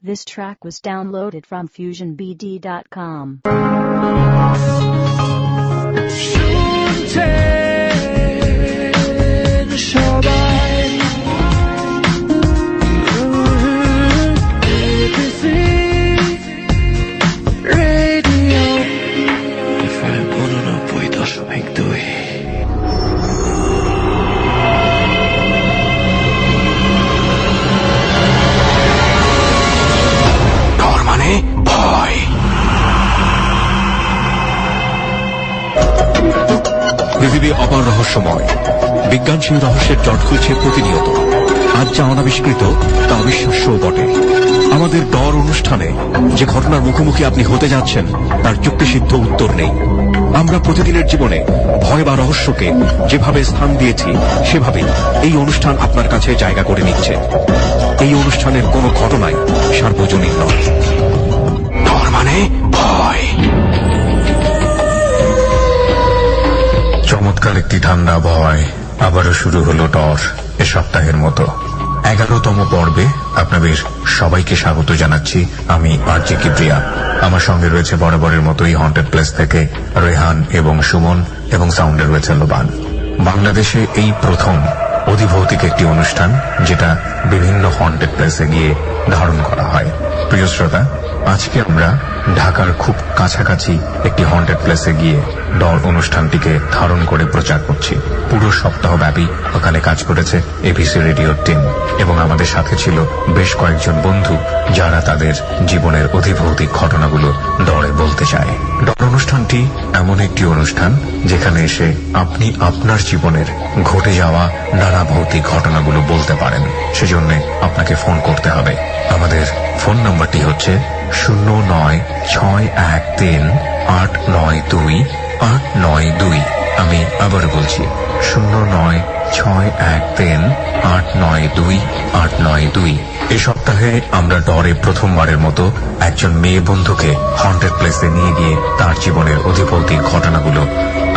This track was downloaded from FusionBD.com. পৃথিবী অপার রহস্যময়, বিজ্ঞান সেই রহস্যের জট খুলছে প্রতিনিয়ত। আজ যা অনাবিষ্কৃত তা অবিশ্বাস্যও বটে। আমাদের ডর অনুষ্ঠানে যে ঘটনার মুখোমুখি আপনি হতে যাচ্ছেন তার যুক্তিসিদ্ধ উত্তর নেই। আমরা প্রতিদিনের জীবনে ভয় বা রহস্যকে যেভাবে স্থান দিয়েছি সেভাবেই এই অনুষ্ঠান আপনার কাছে জায়গা করে নিচ্ছে। এই অনুষ্ঠানের কোনো ঘটনাই সার্বজনীন নয়। ডর মানে ভয়। চমৎকার একটি ঠান্ডা আবহাওয়ায় আবারও শুরু হলো ডর এ সপ্তাহের মতো 11তম পর্বে আপনাদের সবাইকে স্বাগত জানাচ্ছি। আমি আরজে কিবরিয়া। আমার সঙ্গে রয়েছে বরাবরের মতোই হন্টেড প্লেস থেকে রেহান এবং সুমন, এবং সাউন্ডে রয়েছে লোবান। বাংলাদেশে এই প্রথম অধিভৌতিক একটি অনুষ্ঠান যেটা বিভিন্ন হন্টেড প্লেসে গিয়ে ধারণ করা হয়। প্রিয় শ্রোতা, আজকে আমরা ঢাকার খুব কাছাকাছি একটি হন্টেড প্লেসে গিয়ে ডর অনুষ্ঠানটিকে ধারণ করে প্রচার করছি। পুরো সপ্তাহব্যাপী ওখানে কাজ করেছে এবিসি রেডিওর টিম, এবং আমাদের সাথে ছিল বেশ কয়েকজন বন্ধু যারা তাদের জীবনের অধিভৌতিক ঘটনাগুলো ডরে বলতে চায়। ডর অনুষ্ঠানটি এমন একটি অনুষ্ঠান যেখানে এসে আপনি আপনার জীবনের ঘটে যাওয়া নানা ভৌতিক ঘটনাগুলো বলতে পারেন। সেজন্য আপনাকে ফোন করতে হবে। আমাদের ফোন নাম্বারটি হচ্ছে 09613892 আমি আবার বলছি 09613892 এ সপ্তাহে আমরা ডরে প্রথমবারের মতো একজন মেয়ে বন্ধুকে হন্টেড প্লেসে নিয়ে গিয়ে তার জীবনের অধিভৌতিক ঘটনাগুলো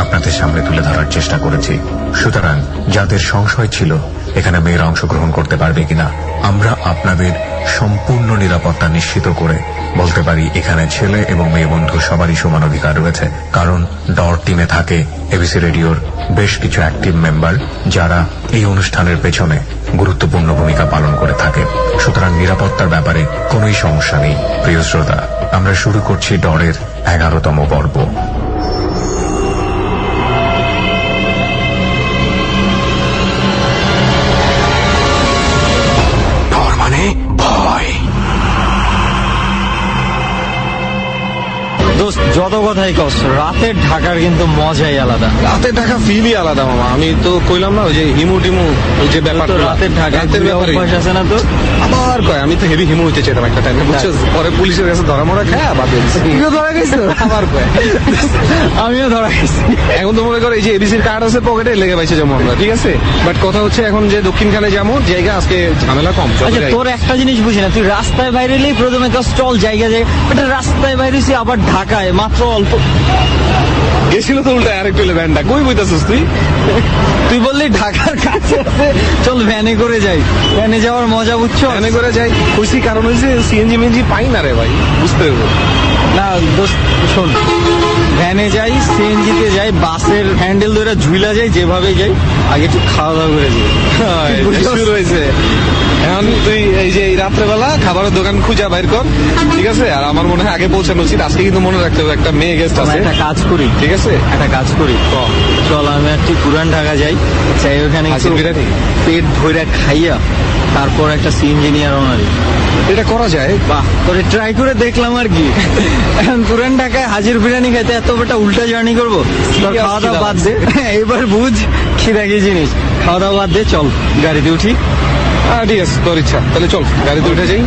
আপনাদের সামনে তুলে ধরার চেষ্টা করেছি। সুতরাং যাদের সংশয় ছিল এখানে মেয়েরা অংশগ্রহণ করতে পারবে কিনা, আমরা আপনাদের সম্পূর্ণ নিরাপত্তা নিশ্চিত করে বলতে পারি এখানে ছেলে এবং মেয়ে বন্ধু সবারই সমান অধিকার রয়েছে। কারণ ডর টিমে থাকে এবিসি রেডিওর বেশ কিছু অ্যাক্টিভ মেম্বার যারা এই অনুষ্ঠানের পেছনে গুরুত্বপূর্ণ ভূমিকা পালন করে থাকে। সুতরাং নিরাপত্তার ব্যাপারে কোনোই সমস্যা নেই। প্রিয় শ্রোতা, আমরা শুরু করছি ডরের 11তম পর্ব। যত কথাই কস, রাতের ঢাকার কিন্তু মজাই আলাদা। রাতের ঢাকা ফিলই আলাদা মামা। আমি তো কইলাম না ওই যে হিমু টিমু, ওই যে ব্যাপার রাতের ঢাকা অভ্যাস আছে না তো। আবার কয় আমি তো হেভি হিমু হইতে চাইতাম একটা টাইমে, বুঝছো? পরে পুলিশের কাছে ধরা মরা খায় বাদ দিয়ে দিচ্ছে। ধরা গেছে আবার কয় আমিও ধরা গেছি। এখন তো মনে করো এই যে এবিসির কার্ড আছে পকেটে, লেগে পাইছে যেমন আমরা, ঠিক আছে। বাট কথা হচ্ছে এখন যে দক্ষিণখানে যেমন জায়গা আজকে ঝামেলা কম। আচ্ছা, তোর একটা জিনিস বুঝি না, তুই রাস্তায় বাইরে এলেই প্রথমে কাজ চল জায়গা যায়, এটা রাস্তায় বাইরেছি আবার ঢাকায় মাত্র অল্প গেছিল তো উল্টা আরেকটু ভ্যানটা কই বইতাছিস তুই? তুই বললি ঢাকার কাছে আছে, চল ভ্যানে করে যাই। ভ্যানে যাওয়ার মজা বুঝছো? ভ্যানে করে যাই কইছি, কারণ হয়েছে সিএনজি মেনজি পাই না রে ভাই, বুঝতে পারবো না। দোস্ত শোন, ভ্যানে যাই, সিএনজিতে যাই, বাসের হ্যান্ডেল ধরে ঝুলা যাই, যেভাবে যাই আগে একটু খাওয়া দাওয়া করে যাই। শুরু হয়েছে এখন। তুই এই যে এই রাত্রেবেলা খাবারের দোকান খুঁজা বাইর কর, ঠিক আছে? আর আমার মনে হয় আগে পৌঁছানো উচিত। আজকে কিন্তু মনে রাখতে হবে একটা মেয়ে গেস্ট আছে। একটা কাজ করি, ঠিক আছে? একটা কাজ করি, চল আমি একটু পুরান ঢাকা যাই, চাই ওখানে পেট ধরে খাইয়া তারপর একটা সিএনজি নিয়ে রওনা দিই। এটা করা যায়? বাহ, করে ট্রাই করে দেখলাম আর কি। এখন পুরান ঢাকায় হাজির বিরিয়ানি খাইতে এত একটা উল্টা জার্নি করবো? খাওয়া দাওয়া বাদ দে, এবার বুঝ খিদা কি জিনিস। খাওয়া দাওয়া বাদ দে, চল গাড়িতে উঠি। ঠিক আছে, তোর ইচ্ছা, তাহলে চল গাড়িতে উঠে যাই।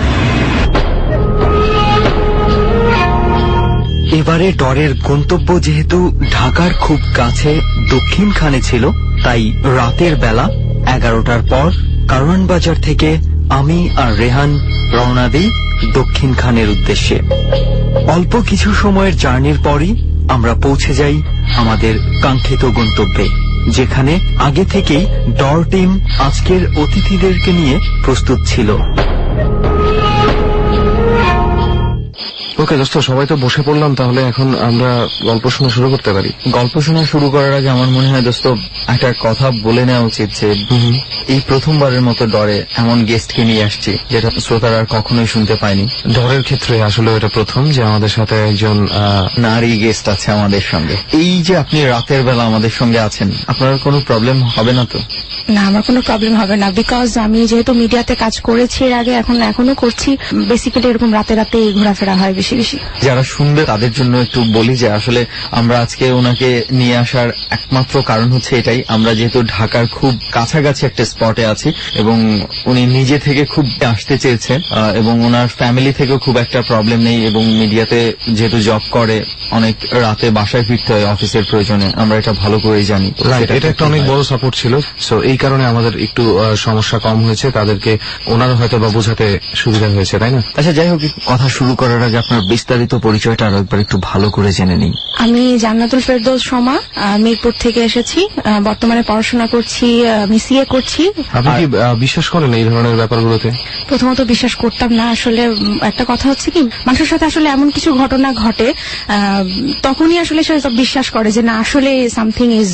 এবারে ডরের গন্তব্য যেহেতু ঢাকার খুব কাছে দক্ষিণখানে ছিল, তাই রাতের বেলা 11টার পর কারওয়ান বাজার থেকে আমি আর রেহান রওনা দিই দক্ষিণখানের উদ্দেশ্যে। অল্প কিছু সময়ের জার্নির পরই আমরা পৌঁছে যাই আমাদের কাঙ্ক্ষিত গন্তব্যে, যেখানে আগে থেকেই ডর টিম আজকের অতিথিদেরকে নিয়ে প্রস্তুত ছিল। ওকে দোস্ত, সবাই তো বসে পড়লাম, তাহলে এখন আমরা গল্প শোনা শুরু করতে পারি। গল্প শোনা শুরু করার আগে আমার মনে হয় দোস্ত একটা কথা বলে নেওয়া উচিত যে এই প্রথমবারের মতো ডরে এমন গেস্টকে নিয়ে আসছি যেটা শ্রোতারা আর কখনোই শুনতে পায়নি। ডরের ক্ষেত্রে আসলে এটা প্রথম যে আমাদের সাথে একজন নারী গেস্ট আছে আমাদের সঙ্গে। এই যে আপনি রাতের বেলা আমাদের সঙ্গে আছেন, আপনার কোনো প্রবলেম হবে না তো? না, আমার কোনো প্রবলেম হবে না, বিকজ আমি যেহেতু মিডিয়াতে কাজ করেছি এর আগে, এখনো করছি, বেসিক্যালি এরকম রাতে রাতে ঘোরাফেরা হয় বেশি বেশি। যারা শুনবে তাদের জন্য একটু বলি যে আসলে আমরা আজকে ওনাকে নিয়ে আসার একমাত্র কারণ হচ্ছে এটাই, আমরা যেহেতু ঢাকার খুব কাছাকাছি একটা স্পটে আছি এবং উনি নিজে থেকে খুব আসতে চেয়েছেন এবং ওনার ফ্যামিলি থেকেও খুব একটা প্রবলেম নেই এবং মিডিয়াতে যেহেতু জব করে অনেক রাতে বাসায় ফিরতে হয় অফিসের প্রয়োজনে, আমরা এটা ভালো করেই জানি। এটা একটা অনেক বড় সাপোর্ট ছিল, সো এই কারণে আমাদের একটু সমস্যা কম হয়েছে, তাদেরকে ওনার হয়তো বা বোঝাতে সুবিধা হয়েছে, তাই না? আচ্ছা, যাই হোক, কথা শুরু করার আগে আপনার বিস্তারিত পরিচয়টা আরো একবার একটু ভালো করে জেনে নিই। আমি জান্নাতুল ফেরদৌস শমা, মিরপুর থেকে এসেছি, বর্তমানে পড়াশোনা করছি, আমি সিএ করছি। আপনি কি বিশ্বাস করেন এই ধরনের ব্যাপারগুলোতে? প্রথমত বিশ্বাস করতাম না, আসলে একটা কথা হচ্ছে কি, মানুষের সাথে আসলে এমন কিছু ঘটনা ঘটে তখনই আসলে সে বিশ্বাস করে যে না, আসলে সামথিং ইজ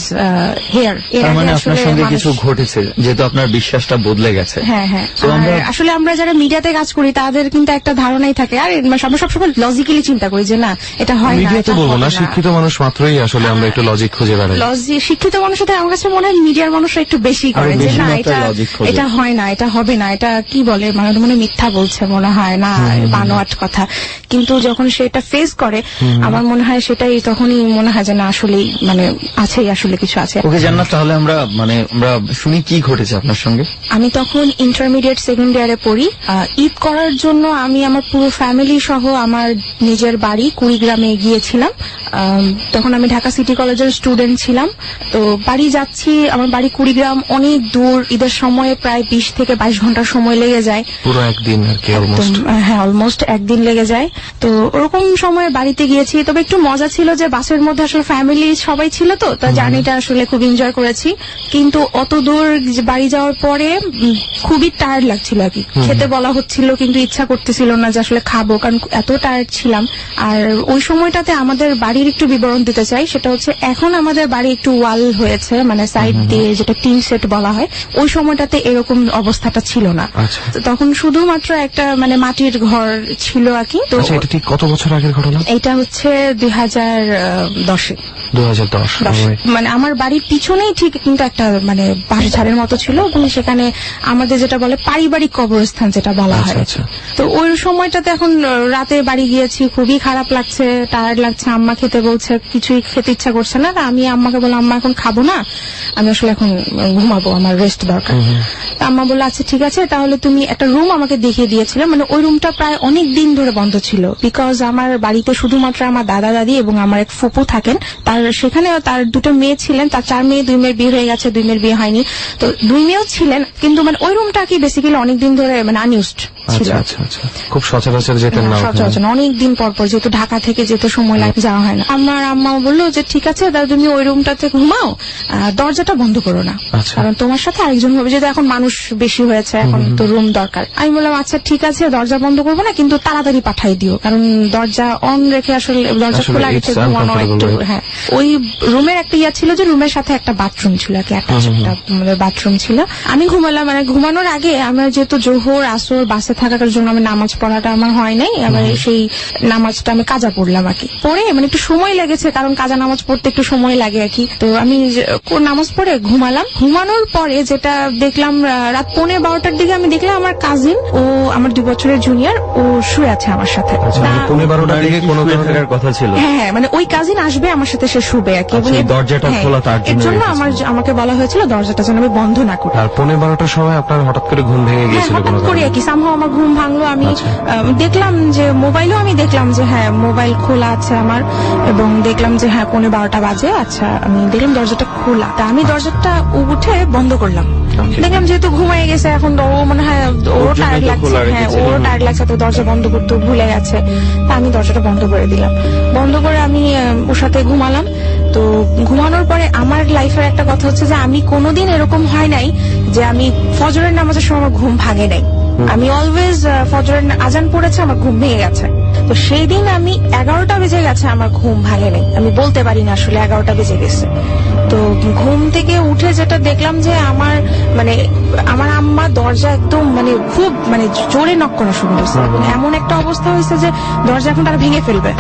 হিয়ার। মানে আপনার সঙ্গে কিছু ঘটেছে যেহেতু আপনার বিশ্বাসটা বদলে গেছে। হ্যাঁ হ্যাঁ, আসলে আমরা যারা মিডিয়াতে কাজ করি তাদের কিন্তু একটা ধারণাই থাকে, আর আমরা সবসময় লজিক্যালি চিন্তা করি যে না, এটা হয় না। মিডিয়াতে বলবো না, শিক্ষিত মানুষ মাত্রই আসলে আমরা একটু লজিক খুঁজে বেড়াই। শিক্ষিত মানুষের আমার কাছে মনে হয় মিডিয়ার মানুষরা একটু বেশি করে যে না, এটা হয় না, এটা হবে না, এটা কি বলে মনে মিথ্যা বলছে মনে হয় না, বানোয়াট কথা। কিন্তু যখন সেটা ফেস করে আমার মনে হয় সেটাই তখনই মনে হয় যে না, আসলেই আছেই, আসলে কিছু আছে। ওকে জান্নাত, তাহলে আমরা শুনি কি ঘটেছে আপনার সঙ্গে। আমি তখন ইন্টারমিডিয়েট সেকেন্ড ইয়ারে পড়ি। ঈদ করার জন্য আমি আমার পুরো ফ্যামিলি সহ আমার নিজের বাড়ি কুড়িগ্রামে গিয়েছিলাম। তখন আমি ঢাকা সিটি কলেজের স্টুডেন্ট ছিলাম। তো বাড়ি যাচ্ছি, আমার বাড়ি কুড়িগ্রাম, অনেক দূর, ঈদের সময়ে প্রায় 20 থেকে 22 ঘন্টা সময় লেগে যায়, পুরো একদিন আর কি, হ্যাঁ অলমোস্ট একদিন লেগে যায়। তো ওরকম সময় বাড়িতে গিয়েছি, তবে একটু মজা ছিল যে বাসের মধ্যে আসলে ফ্যামিলি সবাই ছিল, তো জার্নিটা আসলে খুব এনজয় করেছি। কিন্তু অত দূর বাড়ি যাওয়ার পরে খুবই টায়ার্ড লাগছিল আর কি, খেতে বলা হচ্ছিল কিন্তু ইচ্ছা করতেছিল না যে আসলে খাবো, কারণ এত টায়ার্ড ছিলাম। আর ওই সময়টাতে আমাদের বাড়ির একটু বিবরণ দিতে চাই, সেটা হচ্ছে এখন আমাদের বাড়ি একটু ওয়াল হয়েছে, সাইড দিয়ে যেটা টিন সেট বলা হয়, ওই সময়টাতে এরকম অবস্থাটা ছিল না। তখন শুধুমাত্র একটা মাটির ঘর ছিল আর কি। তো এটা ঠিক কত বছর আগের ঘটনা? এটা হচ্ছে 2010-এ। 2010 আমার বাড়ির পিছনেই ঠিক কিন্তু একটা বাঁশঝাড়ের মতো ছিল, এবং সেখানে আমাদের যেটা বলে পারিবারিক কবরস্থান যেটা বলা হয়। তো ওই সময়টাতে এখন রাতে বাড়ি গিয়েছি, খুবই খারাপ লাগছে, টায়ার্ড লাগছে, আম্মা খেতে বলছে, কিছুই খেতে ইচ্ছা করছে না। আমি আম্মাকে বললাম আম্মা এখন খাবো না, আমি আসলে এখন ঘুমাবো, আমার রেস্ট দরকার। আম্মা বললো আচ্ছা ঠিক আছে, তাহলে তুমি একটা রুম আমাকে দেখিয়ে দিয়েছিল। ওই রুমটা প্রায় অনেক দিন ধরে বন্ধ ছিল, বিকজ আমার বাড়িতে শুধুমাত্র আমার দাদা দাদি এবং আমার এক ফুপু থাকেন। সেখানে তার 2 মেয়ে ছিলেন, তার 4 মেয়ে, 2 মেয়ের বিয়ে হয়ে গেছে, 2 মেয়ের বিয়ে হয়নি, তো 2 মেয়েও ছিলেন। কিন্তু ওই রুমটা কি বেসিক্যালি অনেকদিন ধরে আনইউজড ছিল। খুব সচরাচর যেতেন না, সচরাচর অনেকদিন পর পর, যেহেতু ঢাকা থেকে যেতে সময় লাগে, যাওয়া হয় না। আমার আম্মা বললো যে ঠিক আছে, তাহলে তুমি ওই রুমটাতে ঘুমাও, দরজাটা বন্ধ করো না, কারণ তোমার সাথে আরেকজন হবে, যেহেতু এখন মানুষ বেশি হয়েছে, এখন তো রুম দরকার। আমি বললাম আচ্ছা ঠিক আছে, দরজা বন্ধ করবো না, কিন্তু তাড়াতাড়ি পাঠাই দিও, কারণ দরজা অন রেখে আসলে দরজা খোলা রেখে ঘুমানো একটু। হ্যাঁ, ওই রুমের একটা ছিল যে রুমের সাথে একটা বাথরুম ছিল আর কি, একটা বাথরুম ছিল। আমি ঘুমালাম, ঘুমানোর আগে আমার যেহেতু জোহর আসর বাসে থাকার জন্য আমি নামাজ পড়াটা আমার হয় নাই, আবার সেই নামাজটা আমি কাজা পড়লাম আর কি। পড়ে একটু সময় লেগেছে, কারণ কাজা নামাজ পড়তে একটু সময় লাগে আর কি। তো আমি নামাজ পড়ে ঘুমালাম। ঘুমানোর পরে যেটা দেখলাম, রাত 11:30টার দিকে আমি দেখলাম আমার কাজিন, ও আমার 2 বছরের জুনিয়র, ও শুয়ে আছে আমার সাথে। 11:30টার দিকে কোনো কথা ছিল? হ্যাঁ, ওই কাজিন আসবে আমার সাথে, সে শুবে আর কি, দরজাটা খোলা, তার জন্য আমাকে বলা হয়েছিল দরজাটা যেন আমি বন্ধ না করি। আর 11:30টার সময় আপনার হঠাৎ করে ঘুম ভেঙে গিয়েছিল? হঠাৎ করে আর কি সামহাও আমার ঘুম ভাঙলো। আমি দেখলাম যে মোবাইলও আমি দেখলাম যে হ্যাঁ মোবাইল খোলা আছে আমার, এবং দেখলাম যে হ্যাঁ 11:30 বাজে। আচ্ছা, আমি দেখলাম দরজাটা খোলা, তা আমি দরজাটা উঠে বন্ধ করলাম। দেখলাম যেহেতু ঘুমিয়ে গেছে, এখন ও মনে হয় ওর টায়ার্ড লাগছে, হ্যাঁ ওর টায়ার্ড লাগছে, তো দরজা বন্ধ করতে ভুলে গেছে। তা আমি দরজাটা বন্ধ করে দিলাম। বন্ধ করে আমি ওর সাথে ঘুমালাম। তো ঘুমানোর পরে আমার লাইফের একটা কথা হচ্ছে যে আমি কোনোদিন এরকম হয় নাই যে আমি ফজরের নামাজের সময় আমার ঘুম ভাঙে নাই। আমি অলওয়েজ ফজরের আজান পড়েছে, আমার ঘুম ভেঙে গেছে। তো সেই দিন আমি 11টা বেজে গেছে, আমার ঘুম ভাঙে নেই, আমি বলতে পারি না আসলে 11টা বেজে গেছে। তো ঘুম থেকে উঠে যেটা দেখলাম যে আমার আম্মা দরজা একদম খুব জোরে নক করা শুরু হয়েছে, এমন একটা অবস্থা হয়েছে যে দরজা এখন তারা ভেঙে ফেলবে।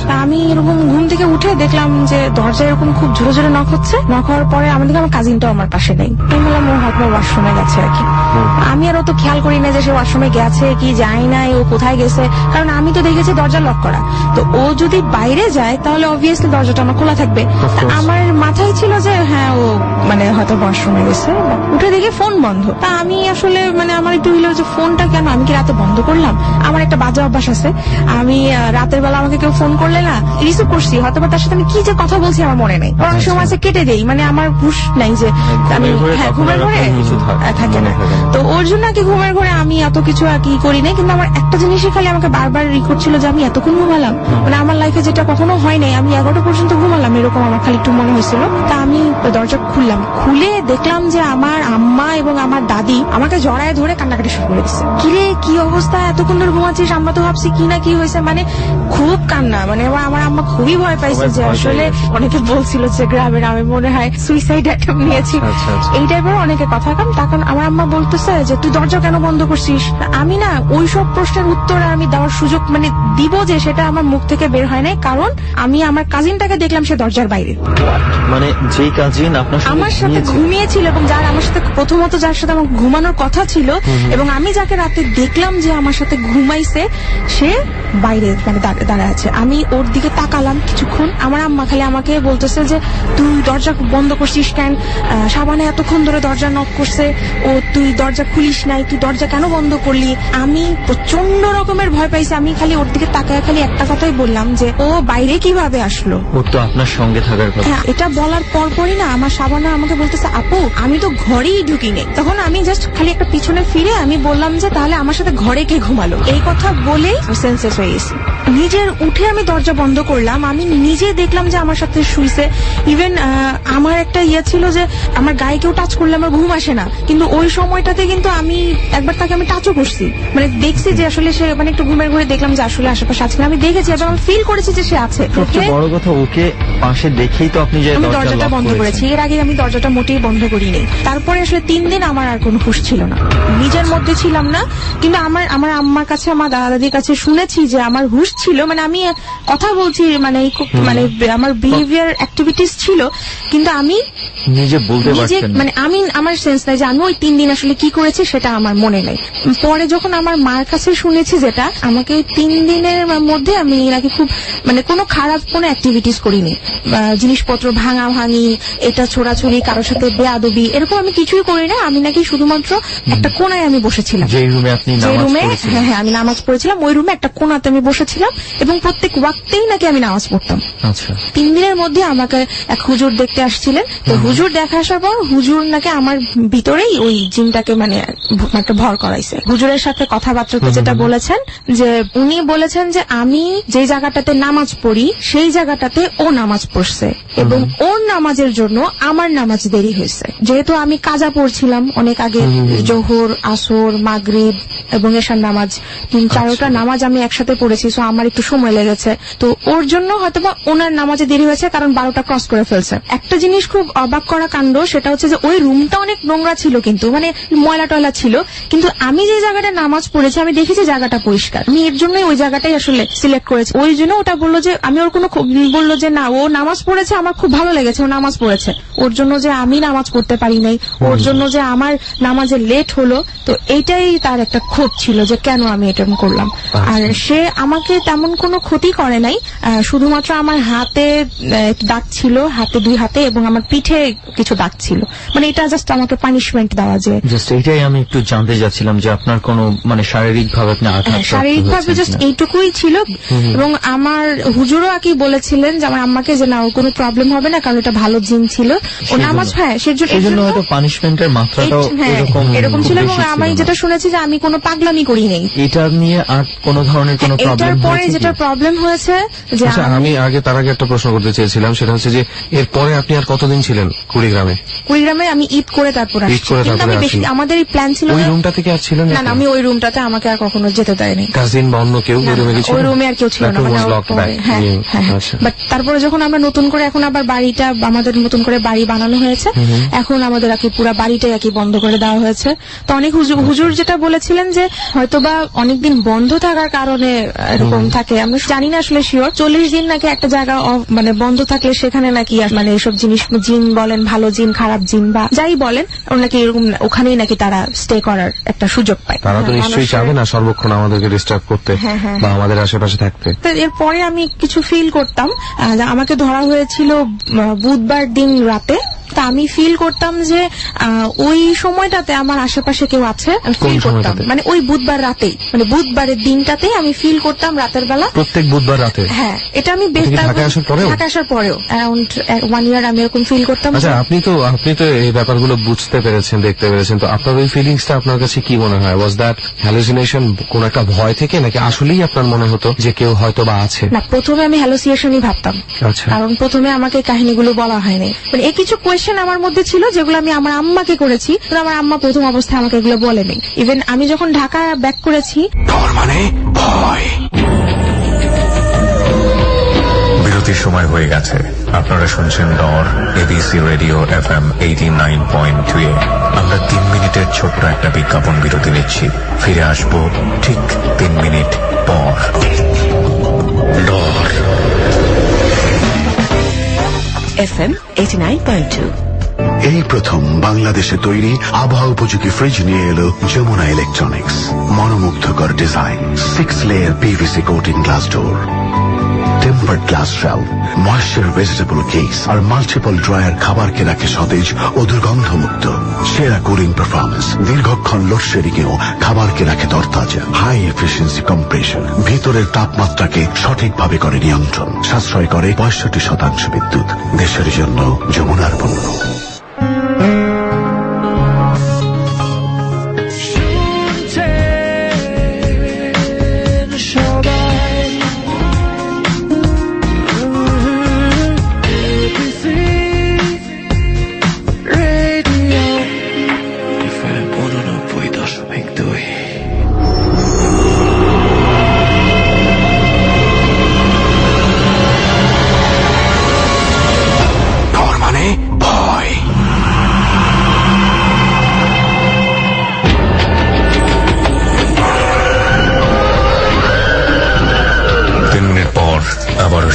তা আমি এরকম ঘুম থেকে উঠে দেখলাম যে দরজা এরকম খুব জোরে জোরে নক হচ্ছে। নক হওয়ার পরে আমার কাজিনটাও আমার পাশে নেই, আমি বললাম ও হয়তো ওয়াশরুমে গেছে আর কি। আমি আর তো খেয়াল করি না যে সে ওয়াশরুমে গেছে কি যায় নাই, ও কোথায় গেছে, কারণ আমি তো দেখেছি দরজা লক করা। তো ও যদি বাইরে যায় তাহলে অবভিয়াসলি দরজাটা আমার খোলা থাকবে। আমার মাথায় ছিল যে হ্যাঁ ও হয়তো ওয়াশরুমে গেছে। উঠে দেখি ফোন বন্ধ। তা আমি আসলে আমার একটু হইলো যে ফোনটা কেন আমি কি রাতে বন্ধ করলাম। আমার একটা বাজে অভ্যাস আছে, আমি রাতের বেলা আমাকে কেউ ফোন করলে না রিসিভ করছি, হয়তো তার সাথে আমি কি যে কথা বলছি আমার মনে নেই, অনেক সময় আছে কেটে দেই, আমার হুশ নাই যে আমি ঘুমের ঘরে থাকে না। তো ওর জন্য আর কি ঘুমের ঘরে আমি এত কিছু আর কি করি নাই। কিন্তু আমার একটা জিনিসই খালি আমাকে বারবার রিকোর্ড ছিল যে আমি এতক্ষণ ঘুমালাম, আমার লাইফে যেটা কখনো হয় নাই, আমি 11টা পর্যন্ত ঘুমালাম, এরকম আমার খালি একটু মনে হয়েছিল। তা আমি দরজা খুললাম, খুলে দেখলাম যে আমার আম্মা এবং আমার দাদি আমাকে জড়ায় ধরে কান্নাকাটি শুরু করে দিচ্ছে। কিরে কি অবস্থা, এতক্ষণ ধরে ঘুমাচ্ছিস? আমরা তো ভাবছি কি না কি হয়েছে, খুব কান্না। আমার আম্মা খুবই ভয় পাইছে যে আসলে অনেকে বলছিল যে গ্রামের আমি মনে হয় সুইসাইড অ্যাটেম্প নিয়েছি, এই টাইপের অনেকে কথা। তখন আমার আম্মা বলতেছে যে তুই দরজা কেন বন্ধ করছিস? আমি না ওইসব প্রশ্নের উত্তর আমি দেওয়ার সুযোগ দিব যে সেটা আমার মুখ থেকে বের হয় নাই, কারণ আমি আমার কাজিনটাকে দেখলাম সে দরজার বাইরে, যেই কাজিন আমার সাথে ঘুমিয়েছিল এবং আমার সাথে প্রথমত যার সাথে আমার ঘুমানোর কথা ছিল, এবং আমি যাকে রাতে দেখলাম যে আমার সাথে ঘুমাইছে সে বাইরে দাঁড়ায় আছে। আমি ওর দিকে তাকালাম কিছুক্ষণ, আমার আম্মা খালি আমাকে বলতেছে যে তুই দরজা বন্ধ করছিস কেন? সাবানে এতক্ষণ ধরে দরজা নক করছে, ও তুই দরজা খুলিস নাই, তুই দরজা কেন বন্ধ করলি? আমি প্রচন্ড রকমের ভয় পাইছি। আমি খালি ওর দিকে তাকায় খালি একটা কথাই বললাম যে ও বাইরে কিভাবে আসলো? ও তো আপনার সঙ্গে থাকার কথা। হ্যাঁ, এটা বলার পরপরই না আমার সাবানা আমাকে বলতেছে আপু আমি তো ঘরেই ঢুকি নেই। তখন আমি জাস্ট খালি একটা পিছনে ফিরে আমি বললাম যে তাহলে আমার সাথে ঘরে কে ঘুমালো? এই কথা বলেই সেন্সেস হয়ে গেছি। নিজের উঠে আমি দরজা বন্ধ করলাম, আমি নিজে দেখলাম যে আমার সাথে শুইছে। ইভেন আমার একটা ছিল যে আমার গায়ে কেউ টাচ করলে আমার ঘুম আসে না, কিন্তু ওই সময়টাতে কিন্তু আমি একবার তাকে আমি টাচও করছি, দেখছি যে আসলে সে একটু ঘুমের ঘরে দেখলাম যে আসলে আশেপাশে আছে, আমি দেখেছি এবং আমি ফিল করেছি যে সে আছে। সবচেয়ে বড় কথা ওকে পাশে দেখেই তো আপনি আমি দরজাটা বন্ধ করেছি, এর আগে আমি দরজাটা মোটেই বন্ধ করিনি। তারপরে আসলে 3 দিন আমার আর কোনো হুঁশ ছিল না, নিজের মধ্যে ছিলাম না। কিন্তু আমার আম্মার কাছে আমার দাদাদির কাছে শুনেছি যে আমার হুঁশ ছিল, আমি কথা বলছি, আমার বিহেভিয়ার অ্যাক্টিভিটিস ছিল, কিন্তু আমি নিজে বলতে পারছেন না। আমি আমার সেন্স নাই যে আমি ওই 3 দিন আসলে কি করেছি সেটা আমার মনে নেই। পরে যখন আমার মার কাছে শুনেছি যেটা আমাকে 3 দিনের মধ্যে আমি নাকি খুব কোনো খারাপ কোনো অ্যাক্টিভিটিস করিনি, জিনিসপত্র ভাঙাভাঙি, এটা ছোড়াছুড়ি, কারোর সাথে বেয়াদবি, এরকম আমি কিছুই করি না। আমি নাকি শুধুমাত্র একটা কোনায় আমি বসেছিলাম, যে রুমে আপনি হ্যাঁ আমি নামাজ পড়েছিলাম, ওই রুমে একটা কোনাতে আমি বসেছিলাম এবং প্রত্যেক ওয়াক্তেই নাকি আমি নামাজ পড়তাম। 3 দিনের মধ্যে আমাকে এক হুজুর দেখতে আসছিলেন। তো হুজুর দেখা আসার পর হুজুর নাকি আমার ভিতরেই ওই জিনটাকে একটা ভর করাইছে। হুজুরের সাথে কথাবার্তাতে যেটা বলেছেন যে উনি বলেছেন যে আমি যে জায়গাটাতে নামাজ পড়ি সেই জায়গাটাতে ও নামাজ পড়ছে এবং ওর নামাজের জন্য আমার নামাজ দেরি হয়েছে। যেহেতু আমি কাজা পড়ছিলাম অনেক আগে, জোহর, আসর, মাগরিব এবং এশার নামাজ, 3-4টা নামাজ আমি একসাথে পড়েছি, সো আমার একটু সময় লেগেছে। তো ওর জন্য হয়তোবা ওনার নামাজে দেরি হয়েছে, কারণ 12টা ক্রস করে ফেলছে। একটা জিনিস খুব অবাক করা কাণ্ড, সেটা হচ্ছে যে ওই রুমটা অনেক নোংরা ছিল, কিন্তু ময়লা টয়লা ছিল, কিন্তু আমি যে জায়গাটা নামাজ পড়েছি আমি দেখেছি জায়গাটা পরিষ্কার। আমি এর জন্যই ওই জায়গাটাই আসলে সিলেক্ট করেছি। ওই জন্য ওটা বললো যে আমি ওর বললো যে না ও নামাজ পড়েছে, আমার খুব ভালো লেগেছে ও নামাজ পড়েছে। ওর জন্য যে আমি নামাজ পড়তে পারি নাই, ওর জন্য যে আমার নামাজে লেট হলো, তো এইটাই তার একটা ক্ষোভ ছিল যে কেন আমি এটা করলাম। আর সে আমাকে তেমন কোনো ক্ষতি করে নাই, শুধুমাত্র আমার হাতে দাগ ছিল, হাতে 2 হাতে, এবং আমার পিঠে কিছু দাগ ছিল। এটা জাস্ট আমাকে পানিশমেন্ট দেওয়া। যে জাস্ট এইটাই আমি একটু জানতে যাচ্ছিলাম যে আপনার কোনো শারীরিক ভাবে আপনি আঘাত? শারীরিক ভাবে জাস্ট এইটুকুই ছিল। এবং আমার হুজুরও আগে বলেছিলেন যে আমার আম্মাকে যে না ওর কোনো প্রবলেম হবে না, কারণ এটা ভালো জিন ছিল ও নামাজ। হ্যাঁ, সেজন্য হয়তো পানিশমেন্টের মাত্রাটাও এরকম ছিল। এবং আমি যেটা শুনেছি যে আমি কোনো পাগলামি করি নাই, এটা নিয়ে আর কোনো ধরনের কোনো এটার প্রবলেম পরে হয়েছে যেটা প্রবলেম হয়েছে যে আচ্ছা, আমি আগে তার আগে একটা প্রশ্ন করতে চেয়েছিলাম, সেটা হচ্ছে যে এরপরে আপনি আর কতদিন ছিলেন কুড়িগ্রামে? কুড়িগ্রামে আমি ঈদ করে তারপর আসছি, করে কিন্তু আমি তারপরে বেশি আসেন। আমাদের এই প্ল্যান ছিল ওই না। রুমটা থেকে আর ছিলেন না না, আমি ওই রুমটাতে আমাকে আর কখনো যেতে দেয়নি। কাজিন বা অন্য কেউ ওই রুমে গেছিল? ওই রুমে আর কেউ ছিল না, বাট তারপরে যখন আমরা নতুন করে এখন আবার বাড়িটা আমাদের নতুন করে বাড়ি বানানো হয়েছে, এখন আমাদের আর কি পুরো বাড়িটাই আর কি বন্ধ করে দেওয়া হয়েছে। তো অনেক হুজুর যেটা বলেছিলেন যে হয়তোবা অনেকদিন বন্ধ থাকার কারণে এরকম থাকে, আমরা জানি না আসলে শিওর। 40 দিন নাকি একটা জায়গা মানে বন্ধ থাকলে সেখানে নাকি মানে এসব জিনিস, জিন বলেন, ভালো জিন, খারাপ জিন বা যাই বলেন, ওর নাকি এরকম ওখানেই নাকি তারা স্টে করার একটা সুযোগ পায়। তারা তো নিশ্চয়ই চাবে না সর্বক্ষণ আমাদেরকে ডিস্টার্ব করতে বা আমাদের আশেপাশে থাকতে। তো এরপরে আমি কিছু ফিল করতাম, আমাকে ধরা হয়েছিল বুধবার দিন রাতে। তা আমি ফিল করতাম যে ওই সময়টাতে আমার আশেপাশে কেউ আছে, ফিল করতাম। মানে ওই বুধবার রাতেই, মানে বুধবারের দিনটাতেই আমি ফিল করতাম রাতের বেলা, প্রত্যেক বুধবার রাতে। হ্যাঁ, এটা আমি ঢাকা আসার পরেও অ্যারাউন্ড 1 ইয়ার আমি এরকম ফিল করতাম। আচ্ছা, আপনি তো এই ব্যাপারগুলো বুঝতে পেরেছেন, দেখতে পেরেছেন, তো আপনার ওই ফিলিংসটা আপনার কাছে কি মনে হয়? ওয়াজ দ্যাট হ্যালুসিনেশন, কোন একটা ভয় থেকে, নাকি আসলেই আপনার মনে হতো যে কেউ হয়তো বা আছে? না, প্রথমে আমি হ্যালুসিনেশনই ভাবতাম। আচ্ছা, কারণ প্রথমে আমাকে কাহিনীগুলো বলা হয়নি, মানে এই কিছু কোয়েশ্চেন আমার মধ্যে ছিল যেগুলো আমি আমার আম্মাকে করেছি, কিন্তু আমার আম্মা প্রথম অবস্থায় আমাকে এগুলো বলেনি। ইভেন আমি যখন ঢাকা ব্যাক করেছি। ডর মানে ভয়। বিরতির সময় হয়ে গেছে, আপনারা শুনছেন ডর, এবিসি রেডিও FM 89.2 এ। আমরা 3 মিনিটের ছোট্ট একটা বিজ্ঞাপন বিরতি নিচ্ছি, ফিরে আসবো ঠিক 3 মিনিট পর। ডর FM 89.2। এই প্রথম বাংলাদেশে তৈরি আবহাওয়া উপযোগী ফ্রিজ নিয়ে এলো যমুনা ইলেকট্রনিক্স। মনোমুগ্ধকর design, 6 layer PVC coating glass door, tempered glass shell, moisture vegetable case আর মাল্টিপল ড্রয়ার খাবারকে রাখে সতেজ ও দুর্গন্ধমুক্ত। সেরা কুলিং পারফরমেন্স, দীর্ঘক্ষণ লোডশেডিংয়েও খাবারকে রাখে তরতাজা। হাই এফিসিয়েন্সি কম্প্রেশন, ভিতরের তাপমাত্রাকে সঠিকভাবে করে নিয়ন্ত্রণ। সাশ্রয় করে 65% বিদ্যুৎ। দেশের জন্য যমুনার পণ্য।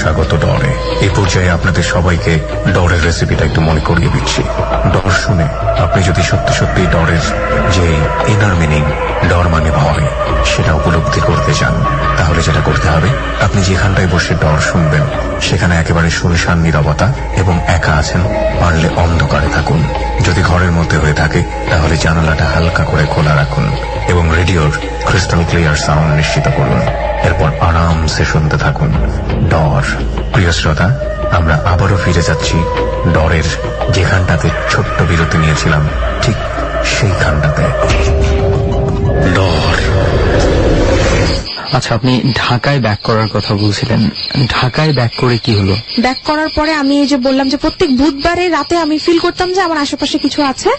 স্বাগত ডরে। এই পর্যায়ে আপনাদের সবাইকে ডরের রেসিপিটা একটু মনে করিয়ে দিচ্ছি। ডর শুনে আপনি যদি সত্যি সত্যি ডরের যে ইনার মিনিং, ডর মানে ভয়, সেটা উপলব্ধি করতে চান, তাহলে যেটা করতে হবে, আপনি যেখানটায় বসে ডর শুনবেন সেখানে একেবারে শুনশান নীরবতা এবং একা আছেন, পারলে অন্ধকারে থাকুন। যদি ঘরের মধ্যে হয়ে থাকে তাহলে জানালাটা হালকা করে খোলা রাখুন এবং রেডিওর ক্রিস্টাল ক্লিয়ার সাউন্ড নিশ্চিত করুন। এরপর আরামসে শুনতে থাকুন ডর। প্রিয় শ্রোতা, আমরা আবারও ফিরে যাচ্ছি ডরের যেখানটাতে ছোট্ট বিরতি নিয়েছিলাম, ঠিক সেইখানটাতে। ডর। আচ্ছা, আপনি ঢাকায় ব্যাক করার কথা বলছিলেন, ঢাকায় ব্যাক করে কি হলো? ব্যাক করার পরে আমি এই যে বললাম যে প্রত্যেক বুধবারে রাতে আমি ফিল করতাম যে আমার আশেপাশে কিছু আছে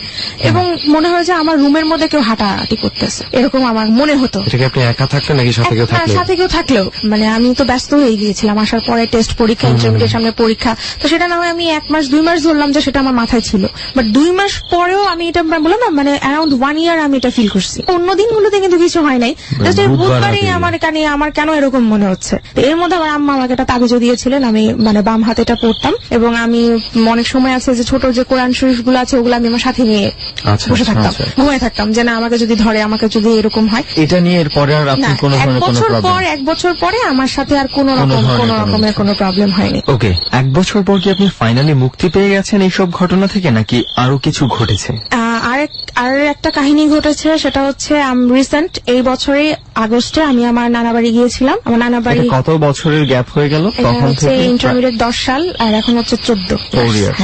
এবং মনে হয় যে আমার রুমের মধ্যে কেউ হাঁটাহাঁটি করতেছে, এরকম আমার মনে হতো। এটা কি আপনি একা থাকতেন নাকি সাথে কেউ থাকলেও? সাথে কেউ থাকলেও, মানে আমি তো ব্যস্ত হয়ে গিয়েছিলাম আসার পরে, টেস্ট পরীক্ষা, ইন্টারমিডিয়েট সামনে পরীক্ষা, তো সেটা না হয় আমি 1 মাস 2 মাস ধরলাম যে সেটা আমার মাথায় ছিল, বাট 2 মাস পরেও আমি এটা বললাম না, মানে অ্যারাউন্ড 1 ইয়ার আমি এটা ফিল করছি। অন্য দিনগুলোতে কিন্তু কিছু হয় নাই, জাস্ট বুধবারই আমার কেন এরকম মনে হচ্ছে। এর মধ্যে আমার আম্মা আমাকে একটা তাবিজও দিয়েছিলেন, আমি মানে বাম হাতে এটা পড়তাম এবং আমি অনেক সময় আছে যে ছোট যে কোরআন শরীফ গুলো আছে ওগুলো আমি আমার সাথে নিয়ে বসে থাকতাম, ঘুমায় থাকতাম, যে না আমাকে যদি ধরে, আমাকে যদি এরকম হয়। এটা নিয়ে এরপরে আর আপনি কোনো ধরনের কোনো প্রবলেম? 1 বছর পরে আমার সাথে আর কোনো রকমের কোনো প্রবলেম হয়নি। ওকে, 1 বছর পর কি আপনি ফাইনালি মুক্তি পেয়ে গেছেন এইসব ঘটনা থেকে, নাকি আরো কিছু ঘটেছে? আর একটা কাহিনী ঘটেছে, সেটা হচ্ছে রিসেন্ট এই বছরে আগস্টে আমি আমার নানা বাড়ি গিয়েছিলাম। আমার নানা বাড়ি কত বছরের গ্যাপ হয়ে গেল তখন থেকে? ইন্টারমিডিয়েট 10 সাল আর এখন হচ্ছে 14। 4 ইয়ার্স।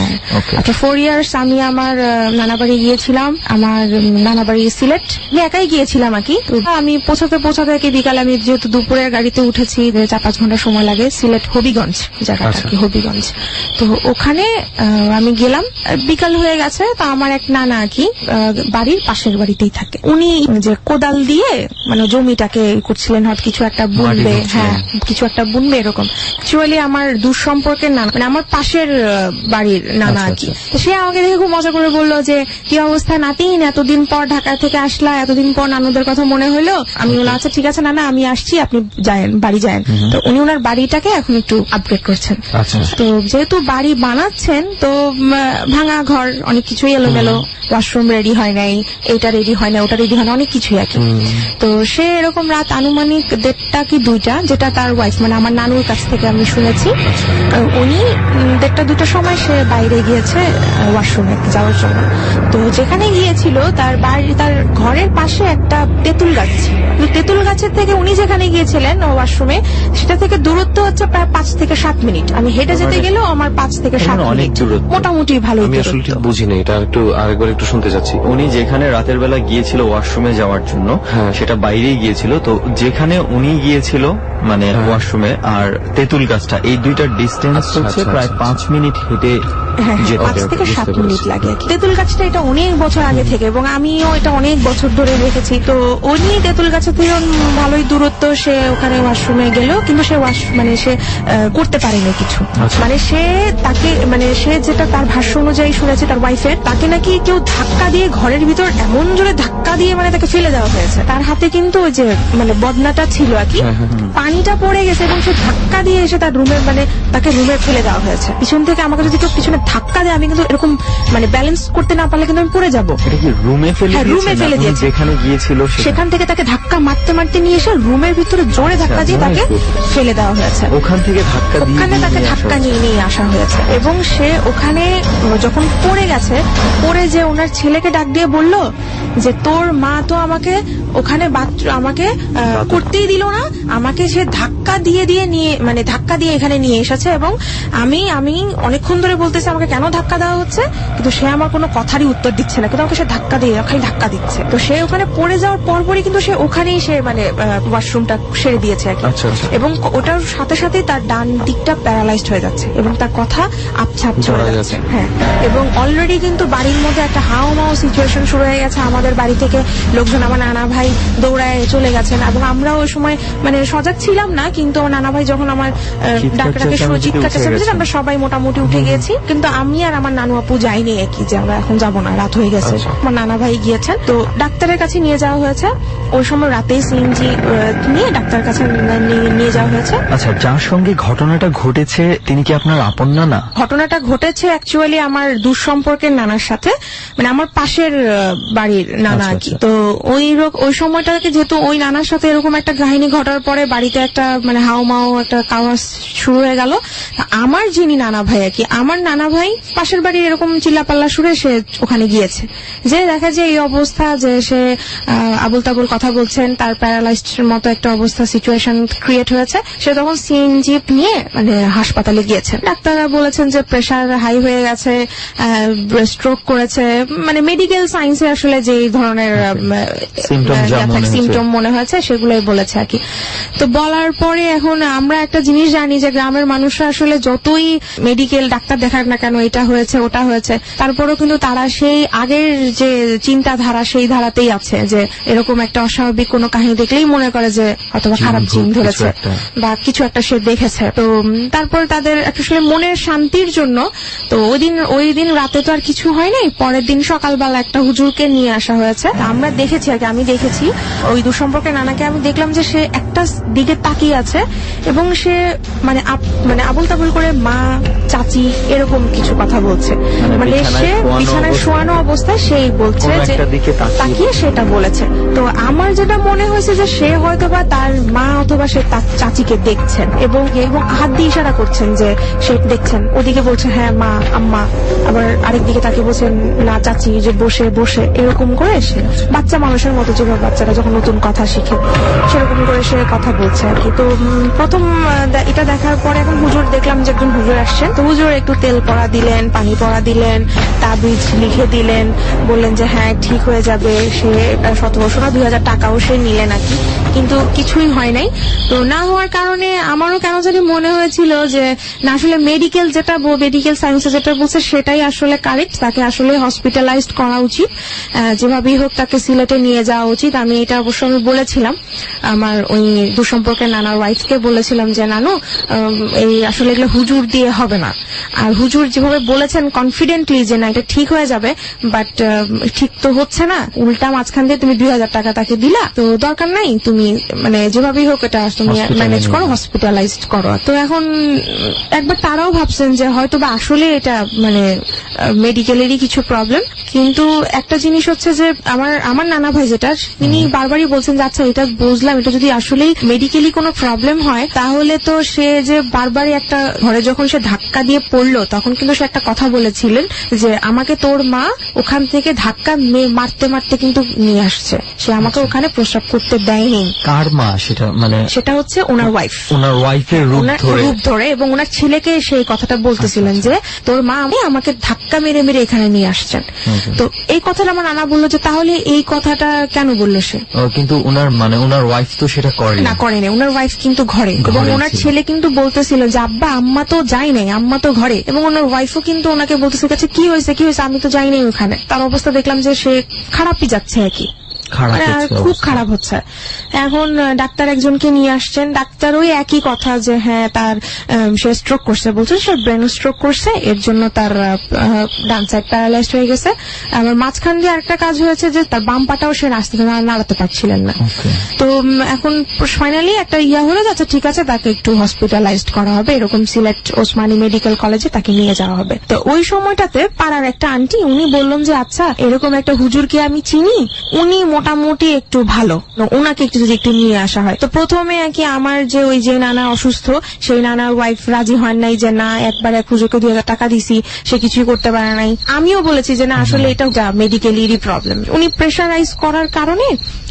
আচ্ছা 4 ইয়ার্স আমি আমার নানা বাড়ি গিয়েছিলাম। আমার নানা বাড়ি সিলেট, আমি একাই গিয়েছিলাম আর কি। আমি পৌঁছাতে কি বিকালে, আমি যেহেতু দুপুরের গাড়িতে উঠেছি, 4-5 ঘন্টা সময় লাগে। সিলেট হবিগঞ্জ জায়গাটা কি, হবিগঞ্জ। তো ওখানে আমি গেলাম, বিকাল হয়ে গেছে। তো আমার এক নানা কি বাড়ির পাশের বাড়িতেই থাকে, উনি যে কোদাল দিয়ে মানে জমিটাকে করছিলেন, হয়তো কিছু একটা বুনবে, হ্যাঁ কিছু একটা বুনবে এরকম। অ্যাকচুয়ালি আমার দুঃসম্পর্কের নানা, মানে আমার পাশের বাড়ির নানা আর কি। সে আমাকে দেখে খুব মজা করে বললো যে কি অবস্থা নাতিন, এতদিন পর ঢাকা থেকে আসলা, এতদিন পর নানুদের কথা মনে হলো। আমি বললাম আচ্ছা ঠিক আছে নানা, আমি আসছি, আপনি যায়েন, বাড়ি যায়েন। তো উনি ওনার বাড়িটাকে এখন একটু আপগ্রেড করছেন। তো যেহেতু বাড়ি বানাচ্ছেন, তো ভাঙা ঘর, অনেক কিছুই এলোমেলো, ওয়াশরুম রেডি হয় নাই, এটা রেডি হয় না, ওটা রেডি হয় না, অনেক কিছুই আর কি। তো সে এরকম রাত আনুমানিক 1:30 কি 2টা, যেটা তার ওয়াইফ মানে আমার নানুর কাছ থেকে আমি শুনেছি, উনি 1:30-2টার সময় সে বাইরে গিয়েছে ওয়াশরুমে যাওয়ার জন্য। তো যেখানে গিয়েছিল তার বাড়ি, তার ঘরের পাশে একটা তেঁতুল গাছ ছিল। তেঁতুল গাছের থেকে উনি যেখানে গিয়েছিলেন ওয়াশরুমে, সেটা থেকে দূরত্ব হচ্ছে প্রায় 5 থেকে 7 মিনিট। আমি হেঁটে যেতে গেলেও আমার 5 থেকে 7 মিনিট, মোটামুটি ভালোই। আমি আসলে ঠিক বুঝিনি এটা, একটু আরেকবার একটু শুনতে চাচ্ছি। উনি যেখানে রাতের বেলা গিয়েছিল ওয়াশরুমে যাওয়ার জন্য, সেটা বাইরেই গিয়েছিল। তো যেখানে উনি গিয়েছিল মানে ওয়াশরুমে আর তেঁতুল গাছটা, এই দুইটার ডিস্টেন্স হচ্ছে প্রায় 5 মিনিট হেঁটে যেতে, 5 থেকে 7 মিনিট লাগে। তেঁতুল গাছটা এটা অনেক বছর আগে থেকে, এবং আমিও এটা অনেক বছর ধরে রেখেছি। তো উনি তেঁতুল গাছের থেকে ভালোই দূরত্ব, সে ওখানে ওয়াশরুমে গেল, কিন্তু সে মানে সে করতে পারেনি কিছু। মানে সে তাকে, মানে সে যেটা তার ভাষ্য অনুযায়ী শুনেছে তার ওয়াইফের, তাকে নাকি কেউ ধাক্কা দিয়ে ঘরের ভিতর এমন জোরে ধাক্কা দিয়ে মানে তাকে ফেলে দেওয়া হয়েছে। তার হাতে কিন্তু ওই যে মানে বদনাটা ছিল আর কি, পানিটা পড়ে গেছে, এবং সে ধাক্কা দিয়ে এসে তার রুমে, মানে তাকে রুমে ফেলে দেওয়া হয়েছে। পিছন থেকে আমাকে যদি কেউ পিছনে ধাক্কা দেয়, আমি কিন্তু এরকম মানে ব্যালেন্স করতে না পারলে কিন্তু আমি পড়ে যাবো। রুমে ফেলে দিয়েছে, যেখানে গিয়েছিল সেখান থেকে তাকে ধাক্কা মারতে মারতে নিয়ে এসে রুমের ভিতরে জোরে ধাক্কা দিয়ে তাকে ফেলে দেওয়া হয়েছে। ওখানে তাকে ধাক্কা নিয়ে আসা হয়েছে, এবং সে ওখানে যখন পড়ে গেছে, পড়ে যে ওনার ছেলেকে ডাক দিয়ে বলল যে তোর মা তো আমাকে ওখানে আমাকে করতেই দিল না, আমাকে সে ধাক্কা দিয়ে নিয়ে, মানে ধাক্কা দিয়ে এখানে নিয়ে এসেছে, এবং আমি অনেকক্ষণ ধরে বলতেছি আমাকে কেন ধাক্কা দেওয়া হচ্ছে, কিন্তু সে আমার কোনো কথারই উত্তর দিচ্ছে না, কিন্তু আমাকে সে খালি ধাক্কা দিচ্ছে। তো সে ওখানে পড়ে যাওয়ার পরপরই কিন্তু সে ওখানেই সে মানে ওয়াশরুমটা সেরে দিয়েছে আর কি। এবং ওটার সাথে সাথে তার ডান দিকটা প্যারালাইজড হয়ে যাচ্ছে, এবং তার কথা আপছাপ চলে যাচ্ছে। হ্যাঁ, এবং অলরেডি কিন্তু বাড়ির মধ্যে একটা হাওমাও সিচুয়েশন শুরু হয়ে গেছে। আমাদের বাড়ি থেকে লোকজন, আমার নানা ভাই দৌড়ায় চলে গেছেন, এবং আমরা ওই সময় মানে সজাগ ছিলাম না, কিন্তু আমার নানা ভাই যখন আমার ডাকটাকে চিৎকার চেঁচামেচি, আমরা সবাই মোটামুটি উঠে গিয়েছি, কিন্তু আমি আর আমার নানু আপু যাইনি একই, যে আমরা এখন যাবো না, রাত হয়ে গেছে। আমার নানা ভাই গিয়েছেন, তো ডাক্তারের কাছে নিয়ে যাওয়া হয়েছে। ওই সময় রাতেই সিএনজি নিয়ে ডাক্তারের কাছে নিয়ে যাওয়া হয়েছে। আচ্ছা, যার সঙ্গে ঘটনাটা ঘটেছে তিনি কি আপনার আপন নানা? ঘটনাটা ঘটেছে অ্যাকচুয়ালি আমার দুঃসম্পর্কের নানার সাথে, মানে আমার পাশের বাড়ির নানা আর কি। তো ওই সময়টাকে যেহেতু ওই নানার সাথে এরকম একটা কাহিনী ঘটার পরে বাড়িতে একটা মানে হাওমাও একটা কাওয়াজ শুরু হয়ে গেল। আমার যিনি নানা ভাই আর কি, আমার নানা ভাই পাশের বাড়ির এরকম চিল্লাপাল্লা শুনে সে ওখানে গিয়েছে, যে দেখা যায় এই অবস্থা, যে সে আবুল তাবুল কথা বলছেন, তার প্যারালাইজড মতো একটা অবস্থা সিচুয়েশন ক্রিয়েট হয়েছে। সে তখন সিএনজি নিয়ে মানে হাসপাতালে গিয়েছে। ডাক্তাররা বলেছেন যে প্রেশার হাই হয়ে গেছে, স্ট্রোক করেছে, মানে মেডিকেল সায়েন্সে আসলে যে ধরনের সিমটম মনে হয়েছে সেগুলোই বলেছে আর কি। তো বলার পরে এখন আমরা একটা জিনিস জানি যে গ্রামের মানুষরা আসলে যতই মেডিকেল ডাক্তার দেখাক না কেন, এটা হয়েছে ওটা হয়েছে, তারপরেও কিন্তু তারা সেই আগের যে চিন্তাধারা সেই ধারাতেই আছে, যে এরকম একটা অস্বাভাবিক কোনো কাহিনী দেখলেই মনে করে যে অথবা খারাপ জিন ধরেছে বা কিছু একটা সে দেখেছে। তো তারপর তাদের আসলে মনের শান্তির জন্য তো ওই দিন রাতে তো আর কিছু হয় নাই, পরের দিন সকালবেলা একটা হুজুরকে নিয়ে আসা হয়েছে। আমরা দেখেছি আর কি, আমি দেখেছি ওই দুঃসম্পর্কের নানাকে, আমি দেখলাম যে সে একটা একটা দিকে তাকিয়ে আছে এবং সে মানে আবল তাবল করে মা চাচি এরকম কিছু কথা বলছে, মানে সে বিছানায় শোয়ানো অবস্থায় সেই বলছে যে তাকিয়ে সেটা বলেছে। তো আমার যেটা মনে হয়েছে যে সে হয়তো বা তার মা অথবা সে তার চাচিকে দেখছেন এবং হাত দিয়ে ইশারা করছেন যে সে দেখছেন, ওদিকে বলছে হ্যাঁ মা আম্মা, আবার আরেক দিকে তাকে বলছেন না চাচি, যে বসে বসে এরকম করে সে বাচ্চা মানুষের মতো যেভাবে বাচ্চারা যখন নতুন কথা শিখে সেরকম করে সে কথা বলছে আর কি। তো প্রথম এটা দেখার পরে এখন হুজুর দেখলাম যে একজন হুজুর আসছেন, তো হুজুর একটু তেল পড়া দিলেন, পানি পড়া দিলেন, তাবিজ লিখে দিলেন, বললেন যে হ্যাঁ ঠিক হয়ে যাবে। সে 1700 না 2000 টাকাও সে নিলে নাকি, কিন্তু কিছুই হয় নাই। তো না হওয়ার কারণে আমারও কেন জানি মনে হয়েছিল যে না আসলে মেডিকেল সায়েন্সে যেটা বলছে সেটাই আসলে কারেক্ট, তাকে আসলে হসপিটালাইজড করা উচিত, যেভাবেই হোক তাকে সিলেটে নিয়ে যাওয়া উচিত। আমি এটা অবশ্য আমি বলেছিলাম আমার ওই দুঃসম্পর্কের নানার ওয়াইফকে, বলেছিলাম যে নানু এই আসলে এগুলো হুজুর দিয়ে হবে না। আর হুজুর যেভাবে বলেছেন কনফিডেন্টলি যে না এটা ঠিক হয়ে যাবে, বাট ঠিক তো হচ্ছে না, উল্টা মাঝখান দিয়ে তুমি 2000 টাকা তাকে দিলা, তো দরকার নাই, তুমি মানে যেভাবেই হোক এটা তুমি ম্যানেজ করো, হসপিটালাইজড করো। তো এখন একবার তারাও ভাবছেন যে হয়তো বা আসলে এটা মানে মেডিকেলেরই কিছু প্রবলেম। কিন্তু একটা জিনিস হচ্ছে যে আমার নানা ভাই যেটা, তিনি বারবারই বলছেন যে আচ্ছা এটা বুঝলাম, এটা যদি আসলেই মেডিকেলি কোনো প্রবলেম হয় তাহলে তো সে যে বারবারই একটা ঘরে যখন সে ধাক্কা দিয়ে পড়লো তখন কিন্তু সে একটা কথা বলেছিলেন যে আমাকে তোর মা ওখান থেকে ধাক্কা মারতে মারতে কিন্তু নিয়ে আসছে, সে আমাকে ওখানে প্রস্রাব করতে দেয়নি। কার মা সেটা? মানে সেটা হচ্ছে ওনার ওয়াইফ, ওনার ওয়াইফের রূপ ধরে এবং ওনার ছেলেকে সেই কথাটা বলতেছিলেন যে তোর মা আমাকে ধাক্কা মেরে মেরে এখানে নিয়ে আসছেন। তো এই কথাটা আমার নানা বললো যে তাহলে এই কথাটা কেন বললো সে? কিন্তু ওনার ওয়াইফ তো সেটা করেনি। ওনার ওয়াইফ কিন্তু ঘরে, এবং ওনার ছেলে কিন্তু বলতেছিল যে আব্বা আম্মা তো যাই নাই, আম্মা তো ঘরে, এবং ওনার ওয়াইফও কিন্তু ওনাকে বলতেছে কি হয়েছে আমি তো যাই নাই ওখানে। তার অবস্থা দেখলাম যে সে খারাপই যাচ্ছে আর কি, খুব খারাপ হচ্ছে। এখন ডাক্তার একজনকে নিয়ে আসছেন, ডাক্তার ওই একই কথা যে হ্যাঁ তার সে স্ট্রোক করছে, বলছে সে ব্রেন স্ট্রোক করছে, এর জন্য তার ডান সাইড প্যারালাইজড হয়ে গেছে। আবার মাঝখান দিয়ে আরেকটা কাজ হয়েছে যে তার বাম পাটাও সে নাড়াতে পারছিলেন না। তো এখন ফাইনালি একটা হলো যে আচ্ছা ঠিক আছে তাকে একটু হসপিটালাইজড করা হবে, এরকম সিলেট ওসমানী মেডিকেল কলেজে তাকে নিয়ে যাওয়া হবে। তো ওই সময়টাতে পাড়ার একটা আন্টি উনি বললেন যে আচ্ছা এরকম একটা হুজুরকে আমি চিনি, উনি মোটামুটি একটু ভালো, ওনাকে যদি একটু নিয়ে আসা হয়। তো প্রথমে আর কি আমার যে নানা অসুস্থ সেই নানার ওয়াইফ রাজি হন নাই যে না একবার এক হুজুরকে 2000 টাকা দিছি, সে কিছুই করতে পারে নাই। আমিও বলেছি যে না আসলে এটা মেডিকেলেরই প্রবলেম। উনি প্রেশারাইজ করার কারণে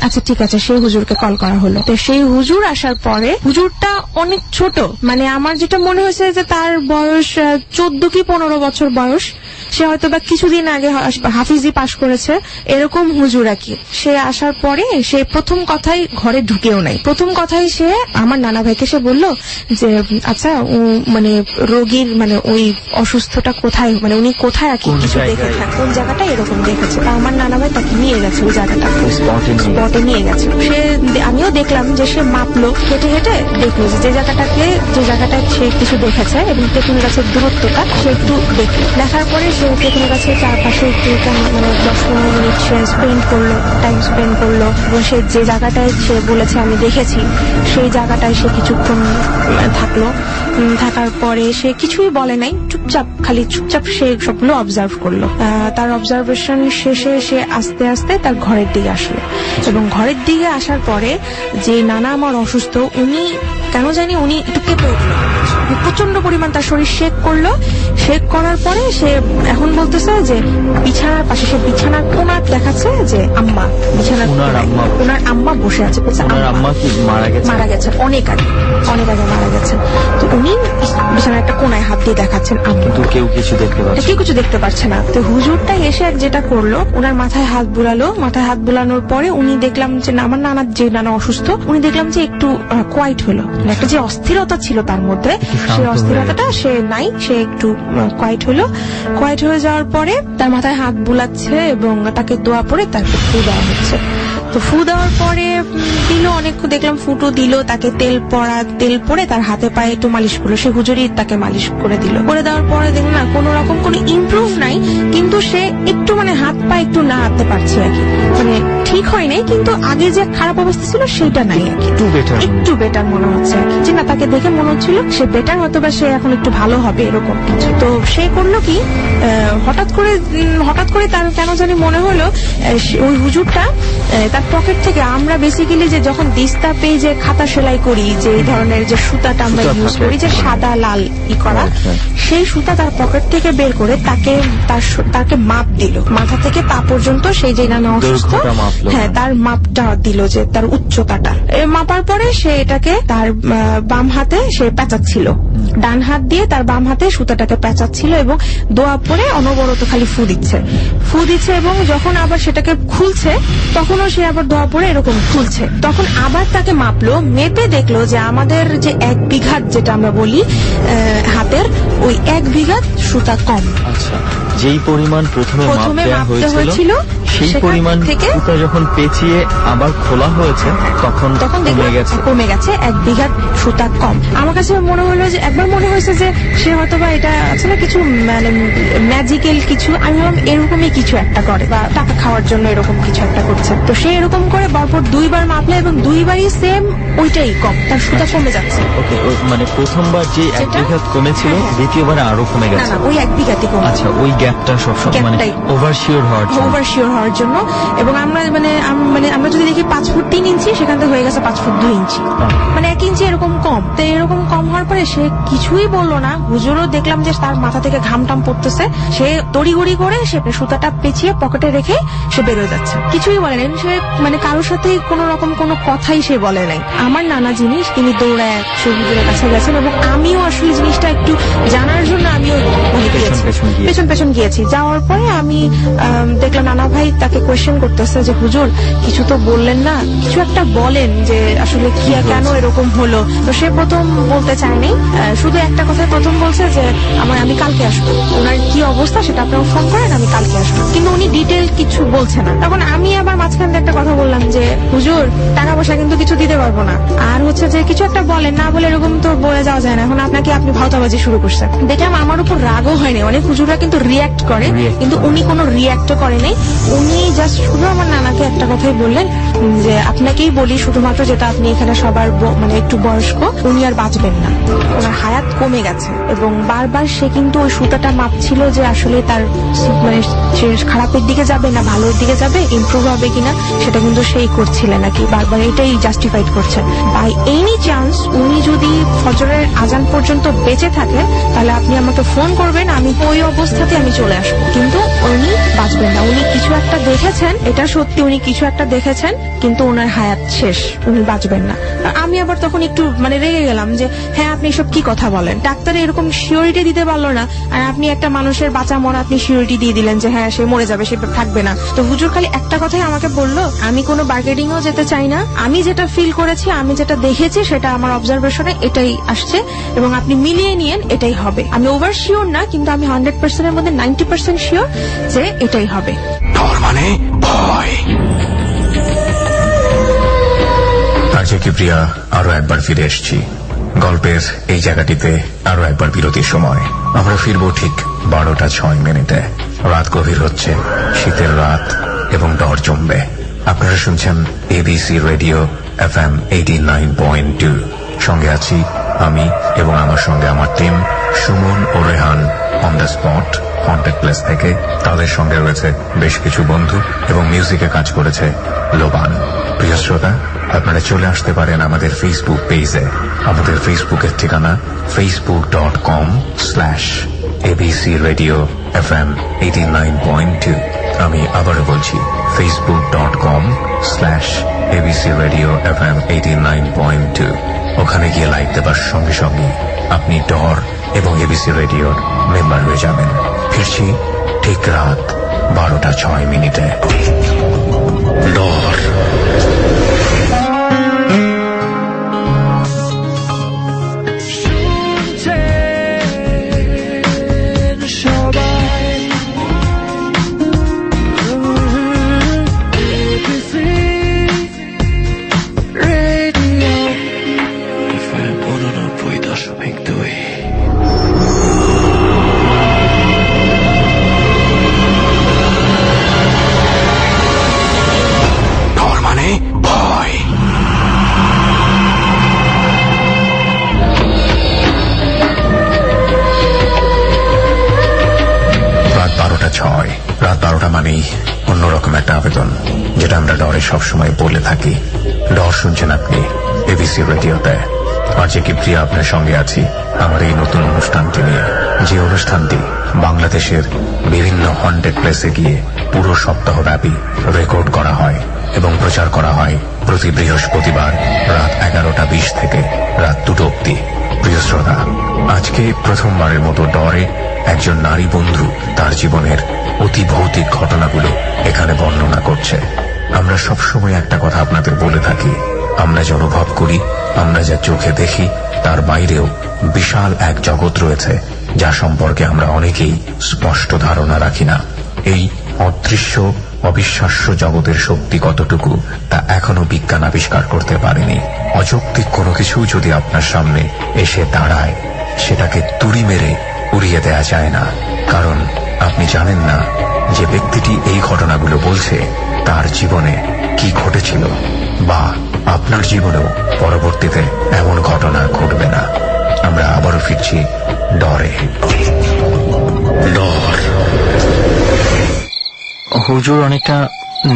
আচ্ছা ঠিক আছে সেই হুজুরকে কল করা হলো। তো সেই হুজুর আসার পরে হুজুরটা অনেক ছোট, মানে আমার যেটা মনে হয়েছে যে তার বয়স 14 কি 15 বছর বয়স, সে হয়তো বা কিছুদিন আগে হাফিজি পাশ করেছে এরকম হুজুর আর কি। সে আসার পরে সে প্রথম কথাই ঘরে ঢুকেও নাই, প্রথম কথাই সে আমার নানা ভাইকে সে বললো যে আচ্ছা মানে রোগীর মানে ওই অসুস্থটা কোথায়, মানে উনি কোথায় আর কি কিছু দেখেছেন, কোন জায়গাটা এরকম দেখেছে। তা আমার নানা ভাই তাকে নিয়ে গেছে ওই জায়গাটা, স্পটে নিয়ে গেছে। সে আমিও দেখলাম যে সে মাপলো, হেঁটে হেঁটে দেখলো যে জায়গাটায় সে কিছু দেখেছে এবং তেঁতুল গাছের দূরত্বটা সে একটু দেখলো। দেখার পরে সে তেঁতুল গাছের চারপাশে একটু মানে 10-15 মিনিট সে টাইম স্পেন্ড করলো এবং সে যে জায়গাটায় সে বলেছে আমি দেখেছি সেই জায়গাটায় সে কিছুক্ষণ থাকলো। থাকার পরে সে কিছুই বলে নাই, চুপচাপ সে সবগুলো অবজার্ভ করলো। তার অবজারভেশন শেষে সে আস্তে আস্তে তার ঘরের দিকে আসলো, এবং ঘরের দিকে আসার পরে যে নানা আমার অসুস্থ উনি কেন জানি উনি একটু কেঁপে উঠলো, প্রচন্ড পরিমাণ তার শরীর শেক করলো। শেক করার পরে সে এখন বলতেছে যে বিছানার পাশে, সে বিছানার কোনার দেখাচ্ছে যে আম্মা, বিছানার ওনার আম্মা বসে আছে। মারা গেছেন অনেক আগে মারা গেছেন। তো উনি বিছানার একটা কোনায় হাত দিয়ে দেখাচ্ছেন আম্মা, কেউ কিছু দেখতে পারছে না। তো হুজুরটা এসে যেটা করলো ওনার মাথায় হাত বুলালো, মাথায় হাত বুলানোর পরে উনি দেখলাম যে আমার নানা অসুস্থ, উনি দেখলাম যে একটু কোয়াইট হলো, একটা যে অস্থিরতা ছিল তার মধ্যে সেই অস্থিরতাটা সে নাই, সে একটু কোয়াইট হলো। কোয়াইট হয়ে যাওয়ার পরে তার মাথায় হাত বুলাচ্ছে এবং তাকে দোয়া পড়ে তাকে ফু দেওয়া হচ্ছে। তো ফু দেওয়ার পরে দিল অনেক, দেখলাম ফুটো দিল, তাকে তেল পরে তার হাতে পায়ে একটু মালিশ করলো, সে হুজুরি তাকে মালিশ করে দিল। করে দেওয়ার পরে দেখলাম না কোনো রকম কোনো ইমপ্রুভ নাই, কিন্তু সে একটু মানে হাত পা একটু নাড়াতে পারছে আর কি, মানে ঠিক হয় নাই, কিন্তু আগে যে খারাপ অবস্থা ছিল সেটা নাই আর কি, একটু বেটার মনে হচ্ছে আর কি। যে না, তাকে দেখে মনে হচ্ছিল সে বেটার, হয়তো বা সে এখন একটু ভালো হবে এরকম কিছু। তো সে করলো কি, হঠাৎ করে তার কেন জানি মনে হলো ওই হুজুরটা তার পকেট থেকে, আমরা বেসিক্যালি যে যখন দিস্তা পেজে খাতা সেলাই করি, যে এই ধরনের যে সুতাটা আমরা ইউজ করি, যে সাদা লাল করা, সেই সুতা তার পকেট থেকে বের করে তাকে মাপ দিল, মাথা থেকে পা পর্যন্ত। সেই যে নানা অসুস্থ, হ্যাঁ, তার মাপটা দিল, যে তার উচ্চতাটা মাপার পরে সে এটাকে তার বাম হাতে সে পেঁচাচ্ছিল, ডান হাত দিয়ে তার বাম হাতে সুতাটাকে পেঁচাচ্ছিল এবং দোয়া পরে অনবরত খালি ফু দিচ্ছে এবং যখন আবার সেটাকে খুলছে তখনও সে আবার দোয়া পরে এরকম খুলছে। তখন আবার তাকে মাপলো, মেপে দেখলো যে আমাদের যে 1 বিঘা যেটা আমরা বলি হাতের, ওই 1 বিঘা সুতা কম। আচ্ছা, যেই পরিমাণ প্রথমে মাপতে হয়েছিল সেই পরিমাণ সুতা যখন পেঁচিয়ে আবার খোলা হয়েছে তখন কমে গেছে 1 বিঘা সুতা কম। আমার কাছে মনে হলো যে একবার মনে হয়েছে যে সে হয়তোবা এটা আসলে কিছু মানে ম্যাজিক্যাল কিছু, আমি ভাবলাম এরকমই কিছু একটা করে বা টাকা খাওয়ার জন্য এরকম কিছু একটা করছে। তো সে এরকম করে পরপর 2 বার মাপলে এবং 2 বারই সেম ওইটাই কম, তার সুতা কমে যাচ্ছে। ওকে, মানে প্রথমবার যে 1 বিঘা কমেছিল দ্বিতীয়বার আরো কমে গেছে। না, ওই 1 বিঘাতে কমে। আচ্ছা, ওই গ্যাপটা সবসময় মানে ওভারশিওর হওয়ার জন্য। এবং আমরা যদি দেখি 5 ফুট 3 ইঞ্চি, সেখান থেকে হয়ে গেছে 5 ফুট 2 ইঞ্চি, মানে 1 ইঞ্চি এরকম কম। তো এরকম কম হওয়ার পরে সে কিছুই বললো না। হুজুরও দেখলাম যে তার মাথা থেকে ঘাম টাম পড়তেছে, সে তড়িঘড়ি করে সে সুতাটা পেঁচিয়ে পকেটে রেখে সে বেরোয় যাচ্ছে, কিছুই বলে নাই। সে মানে কারোর সাথে কোন রকম কোনো কথাই সে বলে নাই। আমার নানা জিনিস তিনি দৌড়ায় সে হুজুরের কাছে গেছেন এবং আমিও আসলে জিনিসটা একটু জানার জন্য আমিও পেছন গিয়েছি। যাওয়ার পরে আমি দেখলাম নানা ভাই তাকে কোয়েশ্চেন করতেছে যে হুজুর কিছু তো বললেন না, কিছু একটা বলেন যে আসলে কি কেন এরকম হলো। তো সে প্রথম বলতে চায়নি, শুধু একটা কথা প্রথম বলছে যে আমি কালকে আসবো, ওনার কি অবস্থা সেটা আপনারা ফোন করেন, আমি কালকে আসবো। কিন্তু উনি ডিটেল কিছু বলছে না। তখন আমি আবার মাঝখান দিয়ে একটা কথা বললাম যে হুজুর টাকা পয়সা কিন্তু কিছু দিতে পারবো না, আর হচ্ছে যে কিছু একটা বলেন, না বলে এরকম তো বলে যাওয়া যায় না। এখন আপনি ভাওতাবাজি শুরু করছেন। দেখলাম আমার উপর রাগও হয়নি, অনেক হুজুররা কিন্তু রিয়াক্ট করে, কিন্তু উনি কোনো রিয়াক্টও করে নাই। উনি জাস্ট শুধু আমার নানাকে একটা কথাই বললেন যে আপনাকেই বলি শুধুমাত্র, যেটা আপনি এখানে সবার মানে একটু বয়স্ক, উনি আর বাঁচবেন না, ওনার হায়াত কমে গেছে। এবং বারবার সে কিন্তু ওই সুতাটা মাপছিল যে আসলে তার মানে সে খারাপের দিকে যাবে না ভালোর দিকে যাবে, ইমপ্রুভ হবে কিনা, সেটা কিন্তু সেই করছিলেন নাকি, বারবার এটাই জাস্টিফাইড করছেন। বাই এনি চান্স উনি যদি ফজরের আজান পর্যন্ত বেঁচে থাকেন তাহলে আপনি আমাকে ফোন করবেন, আমি ওই অবস্থাতে আমি চলে আসবো। কিন্তু উনি বাঁচবেন না, উনি কিছু একটা দেখেছেন, এটা সত্যি, উনি কিছু একটা দেখেছেন, কিন্তু ওনার হায়াত শেষ, উনি বাঁচবেন না। আমি আবার তখন একটু মানে রেগে গেলাম যে হ্যাঁ আপনি এসব কি কথা বলেন, ডাক্তার এরকম সিওরিটি দিতে পারলো না, আর আপনি একটা মানুষের বাঁচা মরা আপনি সিওরিটি দিয়ে দিলেন যে হ্যাঁ সে মরে যাবে, সে থাকবে না। তো হুজুর খালি একটা কথাই আমাকে বললো, আমি কোনো বার্গেনিংও যেতে চাই না, আমি যেটা ফিল করেছি, আমি যেটা দেখেছি, সেটা আমার অবজারভেশনে এটাই আসছে এবং আপনি মিলিয়ে নিয়েন, এটাই হবে। আমি ওভার শিওর না, কিন্তু আমি 100%-এর মধ্যে 90% শিওর যে এটাই হবে। ডর মানে ভয়। আজ কিপ্রিয়া আরো একবার ফিরে এসেছি গল্পের এই জায়গাটিতে, আরো একবার বিরতির সময়। আমরা ফিরবো ঠিক 12:06। রাত গভীর হচ্ছে, শীতের রাত এবং ডর জমবে। আপনারা শুনছেন ABC রেডিও FM 89.2। সঙ্গে আছি আমি এবং আমার সঙ্গে আমার টিম, সুমন ও Rehan on the spot haunted place থেকে। তাদের সঙ্গে রয়েছে বেশ কিছু বন্ধু এবং মিউজিকে কাজ করেছে লোবান। প্রিয় শ্রোতা, আপনারা চলে আসতে পারেন আমাদের ফেসবুক পেজে। আমাদের ফেসবুকের ঠিকানা facebook.com/ABC Radio FM 89.2। আমি আবারও বলছি facebook.com/ABC Radio FM 89.2। ওখানে গিয়ে লাইক দেবার সঙ্গে সঙ্গে আপনি ডর এবং ABC রেডিওর মেম্বার হয়ে যাবেন। ফিরছি ঠিক রাত 12:06। ডর। অন্যরকম একটা আবেদন, যেটা আমরা ডরে সবসময় বলে থাকি। ডর শুনছেন আপনি এবিসি রেডিওতে। আর যে কিপ্রিয়া আপনার সঙ্গে আছি আমার এই নতুন অনুষ্ঠানটি নিয়ে, যে অনুষ্ঠানটি বাংলাদেশের বিভিন্ন হন্টেড প্লেসে গিয়ে পুরো সপ্তাহব্যাপী রেকর্ড করা হয় এবং প্রচার করা হয় প্রতি বৃহস্পতিবার রাত 11:20 থেকে রাত 2 অবধি। প্রিয় শ্রোতা, আজকে প্রথমবারের মতো ডরে একজন নারী বন্ধু তার জীবনের অতি ভৌতিক ঘটনাগুলো এখানে বর্ণনা করছে। আমরা সবসময় একটা কথা আপনাদের বলে থাকি, আমরা যে অনুভব করি, আমরা যা চোখে দেখি, তার বাইরেও বিশাল এক জগৎ রয়েছে যা সম্পর্কে আমরা অনেকেই স্পষ্ট ধারণা রাখি না। এই অদৃশ্য অবিশ্বাস্য জগতের শক্তি কতটুকু তা এখনো বিজ্ঞান আবিষ্কার করতে পারেনি। অযৌক্তিক কোনো কিছু যদি আপনার সামনে এসে দাঁড়ায়, সেটাকে তুড়ি মেরে উড়িয়ে দেয়া যায় না, কারণ আপনি জানেন না যে ব্যক্তিটি এই ঘটনাগুলো বলছে তার জীবনে কি ঘটেছিল, বা আপনার জীবনেও পরবর্তীতে এমন ঘটনা ঘটবে না। আমরা আবারও ফিরছি ডরে। ডর। হুজুর অনেকটা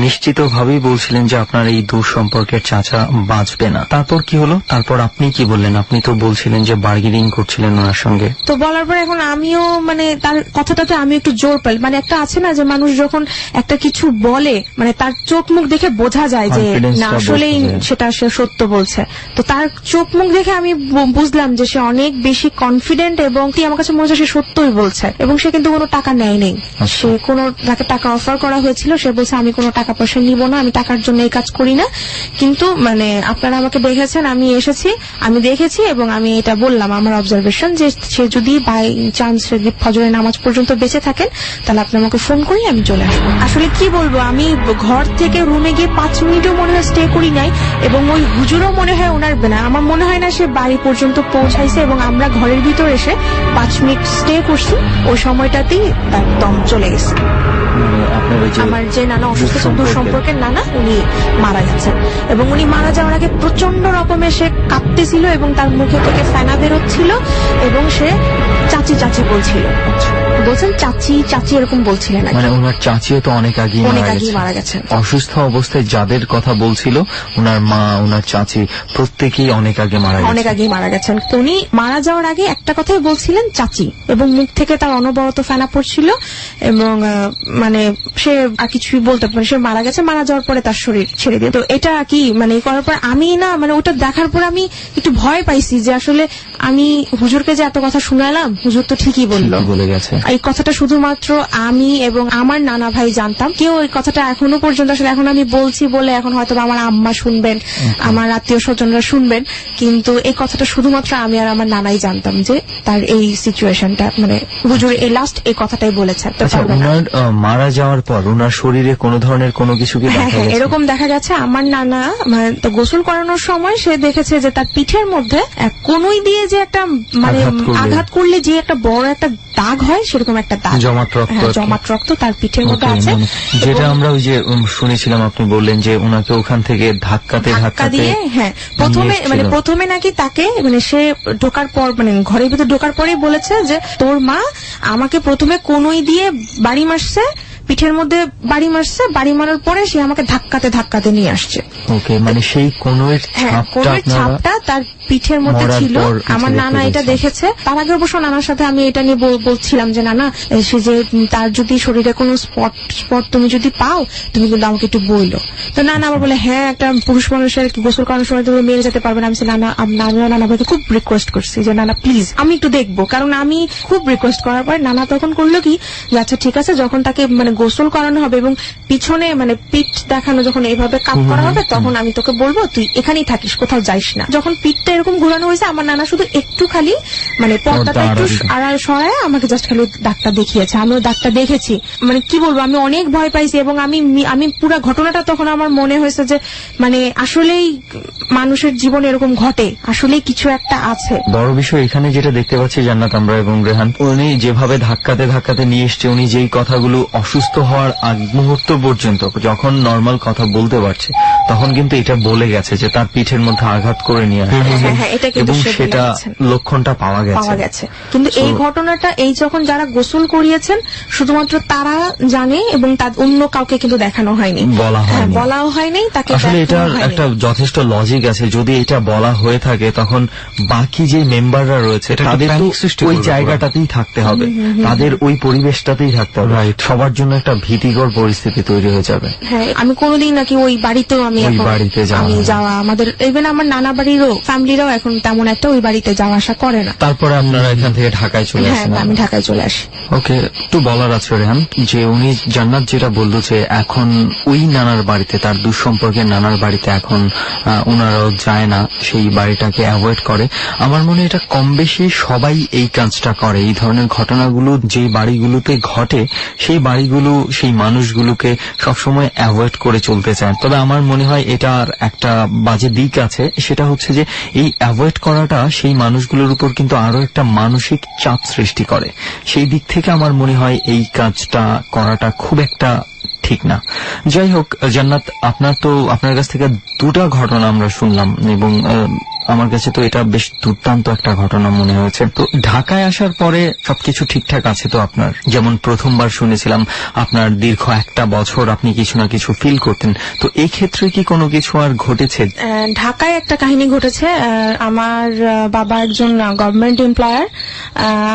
নিশ্চিত ভাবেই বলছিলেন যে আপনার এই দূর সম্পর্কের চাচা বাঁচবে না। তারপর কি হলো? তারপর আপনি কি বললেন? আপনি তো বলছিলেন যে বার্গেনিং করছিলেন ওনার সঙ্গে। তো বলার পর এখন আমিও মানে তার কথাটাতে আমি একটু জোর পাই। মানে একটা আছে না যে মানুষ যখন একটা কিছু বলে, মানে তার চোখ মুখ দেখে বোঝা যায় যে না আসলেই সেটা সে সত্য বলছে। তো তার চোখ মুখ দেখে আমি বুঝলাম যে সে অনেক বেশি কনফিডেন্ট এবং আমার কাছে মনে হচ্ছে সে সত্যই বলছে। এবং সে কিন্তু কোনো টাকা নেয় নেই, সে কোনো তাকে টাকা অফার করা হয়েছিল, সে বলছে আমি কোনো টাকা পয়সা নিব না, আমি টাকার জন্য এই কাজ করি না। কিন্তু মানে আপনারা আমাকে দেখেছেন, আমি এসেছি, আমি দেখেছি এবং আমি এটা বললাম আমার অবজারভেশন যে সে যদি বাই চান্স ফজরের নামাজ পর্যন্ত বেঁচে থাকেন তাহলে আপনি আমাকে ফোন করি, আমি চলে আসবো। আসলে কি বলবো, আমি ঘর থেকে রুমে গিয়ে 5 মিনিটও মনে হয় স্টে করি নাই এবং ওই হুজুরও মনে হয় ওনার না, আমার মনে হয় না সে বাড়ি পর্যন্ত পৌঁছাইছে এবং আমরা ঘরের ভিতর এসে 5 মিনিট স্টে করছি, ওই সময়টাতেই তার দম চলে গেছে। আমার যে নানা অসুস্থ সম্পর্কের নানা, উনি মারা গেছেন এবং উনি মারা যাওয়ার আগে প্রচন্ড রকমের সে কাঁপতেছিল এবং তার মুখে থেকে ফেনা বেরোচ্ছিল এবং সে চাচি চাচি বলছিল, বলছেন চাচি চাচি এরকম বলছিলেন। মানে ওনার চাচিও তো অনেক আগেই মারা গেছেন। অসুস্থ অবস্থায় যাদের কথা বলছিল, ওনার মা, ওনার চাচি প্রত্যেকেই অনেক আগেই মারা গেছেন। তো উনি মারা যাওয়ার আগে একটা কথাই বলছিলেন চাচি, এবং মুখ থেকে তার অনবরত ফেনা পড়ছিল এবং মানে সে আর কিছুই বলতে পারে। সে মারা গেছে, মারা যাওয়ার পরে তার শরীর ছেড়ে দিয়ে। তো এটা কি মানে করার পর আমি না মানে ওটা দেখার পর আমি একটু ভয় পাইছি যে আসলে আমি হুজুরকে যে এত কথা শুনালাম, হুজুর তো ঠিকই বলে গেছে। এই কথাটা শুধুমাত্র আমি এবং আমার নানা ভাই জানতাম, কেউ এই কথাটা এখনো পর্যন্ত আসলে এখন আমি বলছি বলে এখন হয়তো আমার আম্মা শুনবেন, আমার আত্মীয় স্বজনরা শুনবেন, কিন্তু এই কথাটা শুধুমাত্র আমি আর আমার নানাই জানতাম যে তার এই সিচুয়েশনটা, মানে হুজুর এই লাস্ট এই কথাটাই বলেছে। ওনার মারা যাওয়ার পর ওনার শরীরে কোনো ধরনের কোনো কিছু কি দেখা গেছে? এরকম দেখা গেছে, আমার নানা তো গোসল করানোর সময় সে দেখেছে যে তার পিঠের মধ্যে কনুই দিয়ে যে একটা মানে আঘাত করলে যে একটা বড় একটা দাগ হয়, সেরকম একটা দাগ, জমাট রক্ত তার পিঠের মধ্যে আছে। যেটা আমরা ওই যে শুনেছিলাম, আপনি বললেন যে ওনাকে ওখান থেকে ধাক্কা দিয়ে প্রথমে নাকি তাকে মানে সে ঢোকার পর মানে ঘরের ভিতরে ঢোকার পরেই বলেছে যে তোর মা আমাকে প্রথমে কনুই দিয়ে বাড়ি মারছে, পিঠের মধ্যে বাড়ি মারছে, বাড়ি মারার পরে সে আমাকে ধাক্কাতে নিয়ে আসছে। ওকে, মানে সেই কনুইয়ের ছাপটা তার পিঠের মধ্যে ছিল। আমার নানা এটা দেখেছে। তার আগে অবশ্য নানার সাথে আমি এটা নিয়ে বলছিলাম যে নানা, সে যে তার যদি শরীরে কোনো স্পট তুমি যদি পাও তুমি কিন্তু আমাকে একটু বইলো। তো নানা আবার বলে হ্যাঁ, একটা পুরুষ মানুষের গোসল করানোর সময় তুমি মেরে যেতে পারবে না। আমি নানা ভাইকে খুব রিকোয়েস্ট করছি যে নানা প্লিজ আমি একটু দেখবো, কারণ আমি খুব রিকোয়েস্ট করার পর নানা তখন করলো কি যে আচ্ছা ঠিক আছে, যখন তাকে মানে গোসল করানো হবে এবং পিছনে মানে পিঠ দেখানো যখন এইভাবে কাপ করা হবে তখন আমি তোকে বলবো তুই এখানেই থাকিস, কোথাও যাইস না। যখন পিঠটা এরকম ঘুরানো হয়েছে, আমার নানা শুধু একটু খালি মানে পর্দাটা একটু আড়াল সরায় আমাকে জাস্ট খালি দাগটা দেখিয়েছে। আমিও দাগটা দেখেছি। মানে কি বলবো, আমি অনেক ভয় পাইছি এবং আমি পুরো ঘটনাটা তখন আমার মনে হয়েছে যে মানে আসলেই মানুষের জীবনে এরকম ঘটে, আসলেই কিছু একটা আছে। বড় বিষয় এখানে যেটা দেখতে পাচ্ছি জান্নাত আমরা এবং রেহান, উনি যেভাবে ধাক্কাতে নিয়ে এসছে, উনি যেই কথাগুলো অসুস্থ সুস্থ হওয়ার আগ মুহূর্ত পর্যন্ত যখন নর্মাল কথা বলতে পারছে তখন কিন্তু এটা বলে গেছে যে তার পিঠের মধ্যে আঘাত করে নিয়ে আসে, এবং সেটা লক্ষণটা পাওয়া গেছে। কিন্তু এই ঘটনাটা এই যখন যারা গোসল করিয়েছেন শুধুমাত্র তারা জানে, এবং তার অন্য কাউকে কিন্তু দেখানো হয়নি, বলাও হয়নি তাকে। আসলে এটার একটা যথেষ্ট লজিক আছে। যদি এটা বলা হয়ে থাকে তখন বাকি যে মেম্বাররা রয়েছে তাদের তো ওই জায়গাটাতেই থাকতে হবে, তাদের ওই পরিবেশটাতেই থাকতে হবে, সবার জন্য একটা ভীতিকর পরিস্থিতি তৈরি হয়ে যাবে। হ্যাঁ, আমি কোনোদিন নাকি ওই বাড়িতেও আমি যাওয়া, আমাদের ইভেন আমার নানা বাড়িরও ফ্যামিলিরাও এখন তেমন একটা ওই বাড়িতে যাওয়া আসা করে না। তারপরে আপনারা এখান থেকে ঢাকায় চলে আসেন? হ্যাঁ, আমি ঢাকায় চলে আসি। ওকে, একটু বলার আছে রেহান যে উনি জান্নাত যেটা বললো যে এখন ওই নানার বাড়িতে, তার দুঃসম্পর্কের নানার বাড়িতে এখন ওনারাও যায় না, সেই বাড়িটাকে অ্যাভয়েড করে। আমার মনে এটা কম বেশি সবাই এই কাজটা করে। এই ধরনের ঘটনাগুলো যে বাড়িগুলোতে ঘটে সেই বাড়িগুলো সেই মানুষগুলোকে সবসময় অ্যাভয়েড করে চলতে চায়। তবে আমার মনে হয় এটার একটা বাজে দিক আছে, সেটা হচ্ছে যে এই অ্যাভয়েড করাটা সেই মানুষগুলোর উপর কিন্তু আরো একটা মানসিক চাপ সৃষ্টি করে। সেই দিক থেকে আমার মনে হয় এই কাজটা করাটা খুব একটা ঠিক না। যাই হোক জান্নাত, আপনার কাছ থেকে দুটা ঘটনা আমরা শুনলাম, এবং আমার কাছে তো এটা বেশ দুর্দান্ত একটা ঘটনা মনে হয়েছে। তো ঢাকায় আসার পরে সবকিছু ঠিকঠাক আছে তো আপনার? যেমন প্রথমবার শুনেছিলাম আপনার দীর্ঘ একটা বছর আপনি কিছু না কিছু ফিল করতেন, তো এই ক্ষেত্রে কি কোনো কিছু আর ঘটেছে? ঢাকায় একটা কাহিনী ঘটেছে। আমার বাবা একজন গভর্নমেন্ট এমপ্লয়ার।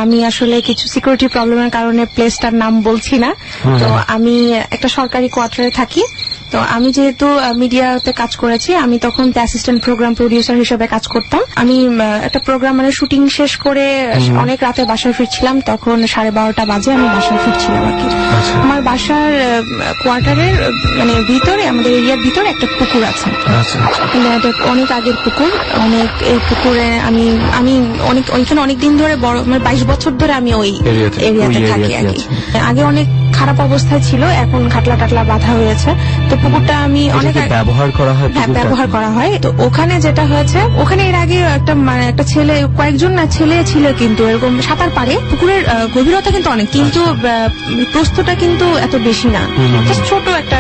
আমি আসলে কিছু সিকিউরিটি প্রবলেমের কারণে প্লেসটার নাম বলছি না। তো আমি একটা সরকারি কোয়ার্টারে থাকি। তো আমি যেহেতু মিডিয়াতে কাজ করেছি, আমি তখন অ্যাসিস্ট্যান্ট প্রোগ্রাম প্রডিউসার হিসেবে কাজ করতাম। আমি একটা প্রোগ্রামের শুটিং শেষ করে অনেক রাতে বাসায় ফিরছিলাম, তখন 12:30 বাজে আমি বাসায় ফিরছিলাম আর কি। আমার বাসার কোয়ার্টারের মানে ভিতরে, আমাদের এরিয়ার ভিতরে একটা পুকুর আছে, অনেক আগের পুকুর। অনেক এই পুকুরে আমি ওইখানে অনেকদিন ধরে বড়, মানে 22 বছর ধরে আমি ওই এরিয়াতে থাকি আর কি। আগে অনেক খারাপ অবস্থায় ছিল, এখন খাটলা টাটলা বাঁধা হয়েছে। তো পুকুরটা আমি অনেক ব্যবহার করা হয়। ব্যবহার করা হয়। তো ওখানে যেটা হয়েছে, ওখানে এর আগে একটা ছেলে, কয়েকজন না ছেলে ছিল কিন্তু এরকম সাঁতার পারে। পুকুরের গভীরতা কিন্তু অনেক, কিন্তু প্রস্থটা কিন্তু এত বেশি না, ছোট একটা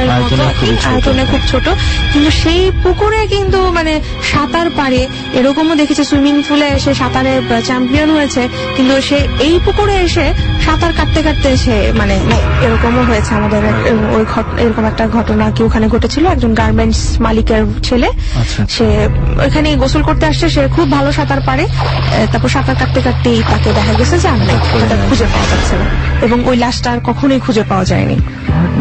আয়তনে খুব ছোট। কিন্তু সেই পুকুরে কিন্তু মানে সাঁতার পারে, এরকমও দেখেছে সুইমিং পুলে এসে সাঁতারে চ্যাম্পিয়ন হয়েছে, কিন্তু সে এই পুকুরে এসে সাঁতার কাটতে কাটতে সে মানে এরকমও হয়েছে। আমাদের ওই এরকম একটা ঘটনা কি ওখানে ঘটেছিল। একজন গার্মেন্টস মালিকের ছেলে, সে ওইখানে গোসল করতে আসছে, সে খুব ভালো সাঁতার পারে। তারপর সাঁতার কাটতে কাটতেই তাকে দেখা গেছে যে খুঁজে পাওয়া যাচ্ছে না, এবং ওই লাশটা আর কখনোই খুঁজে পাওয়া যায়নি।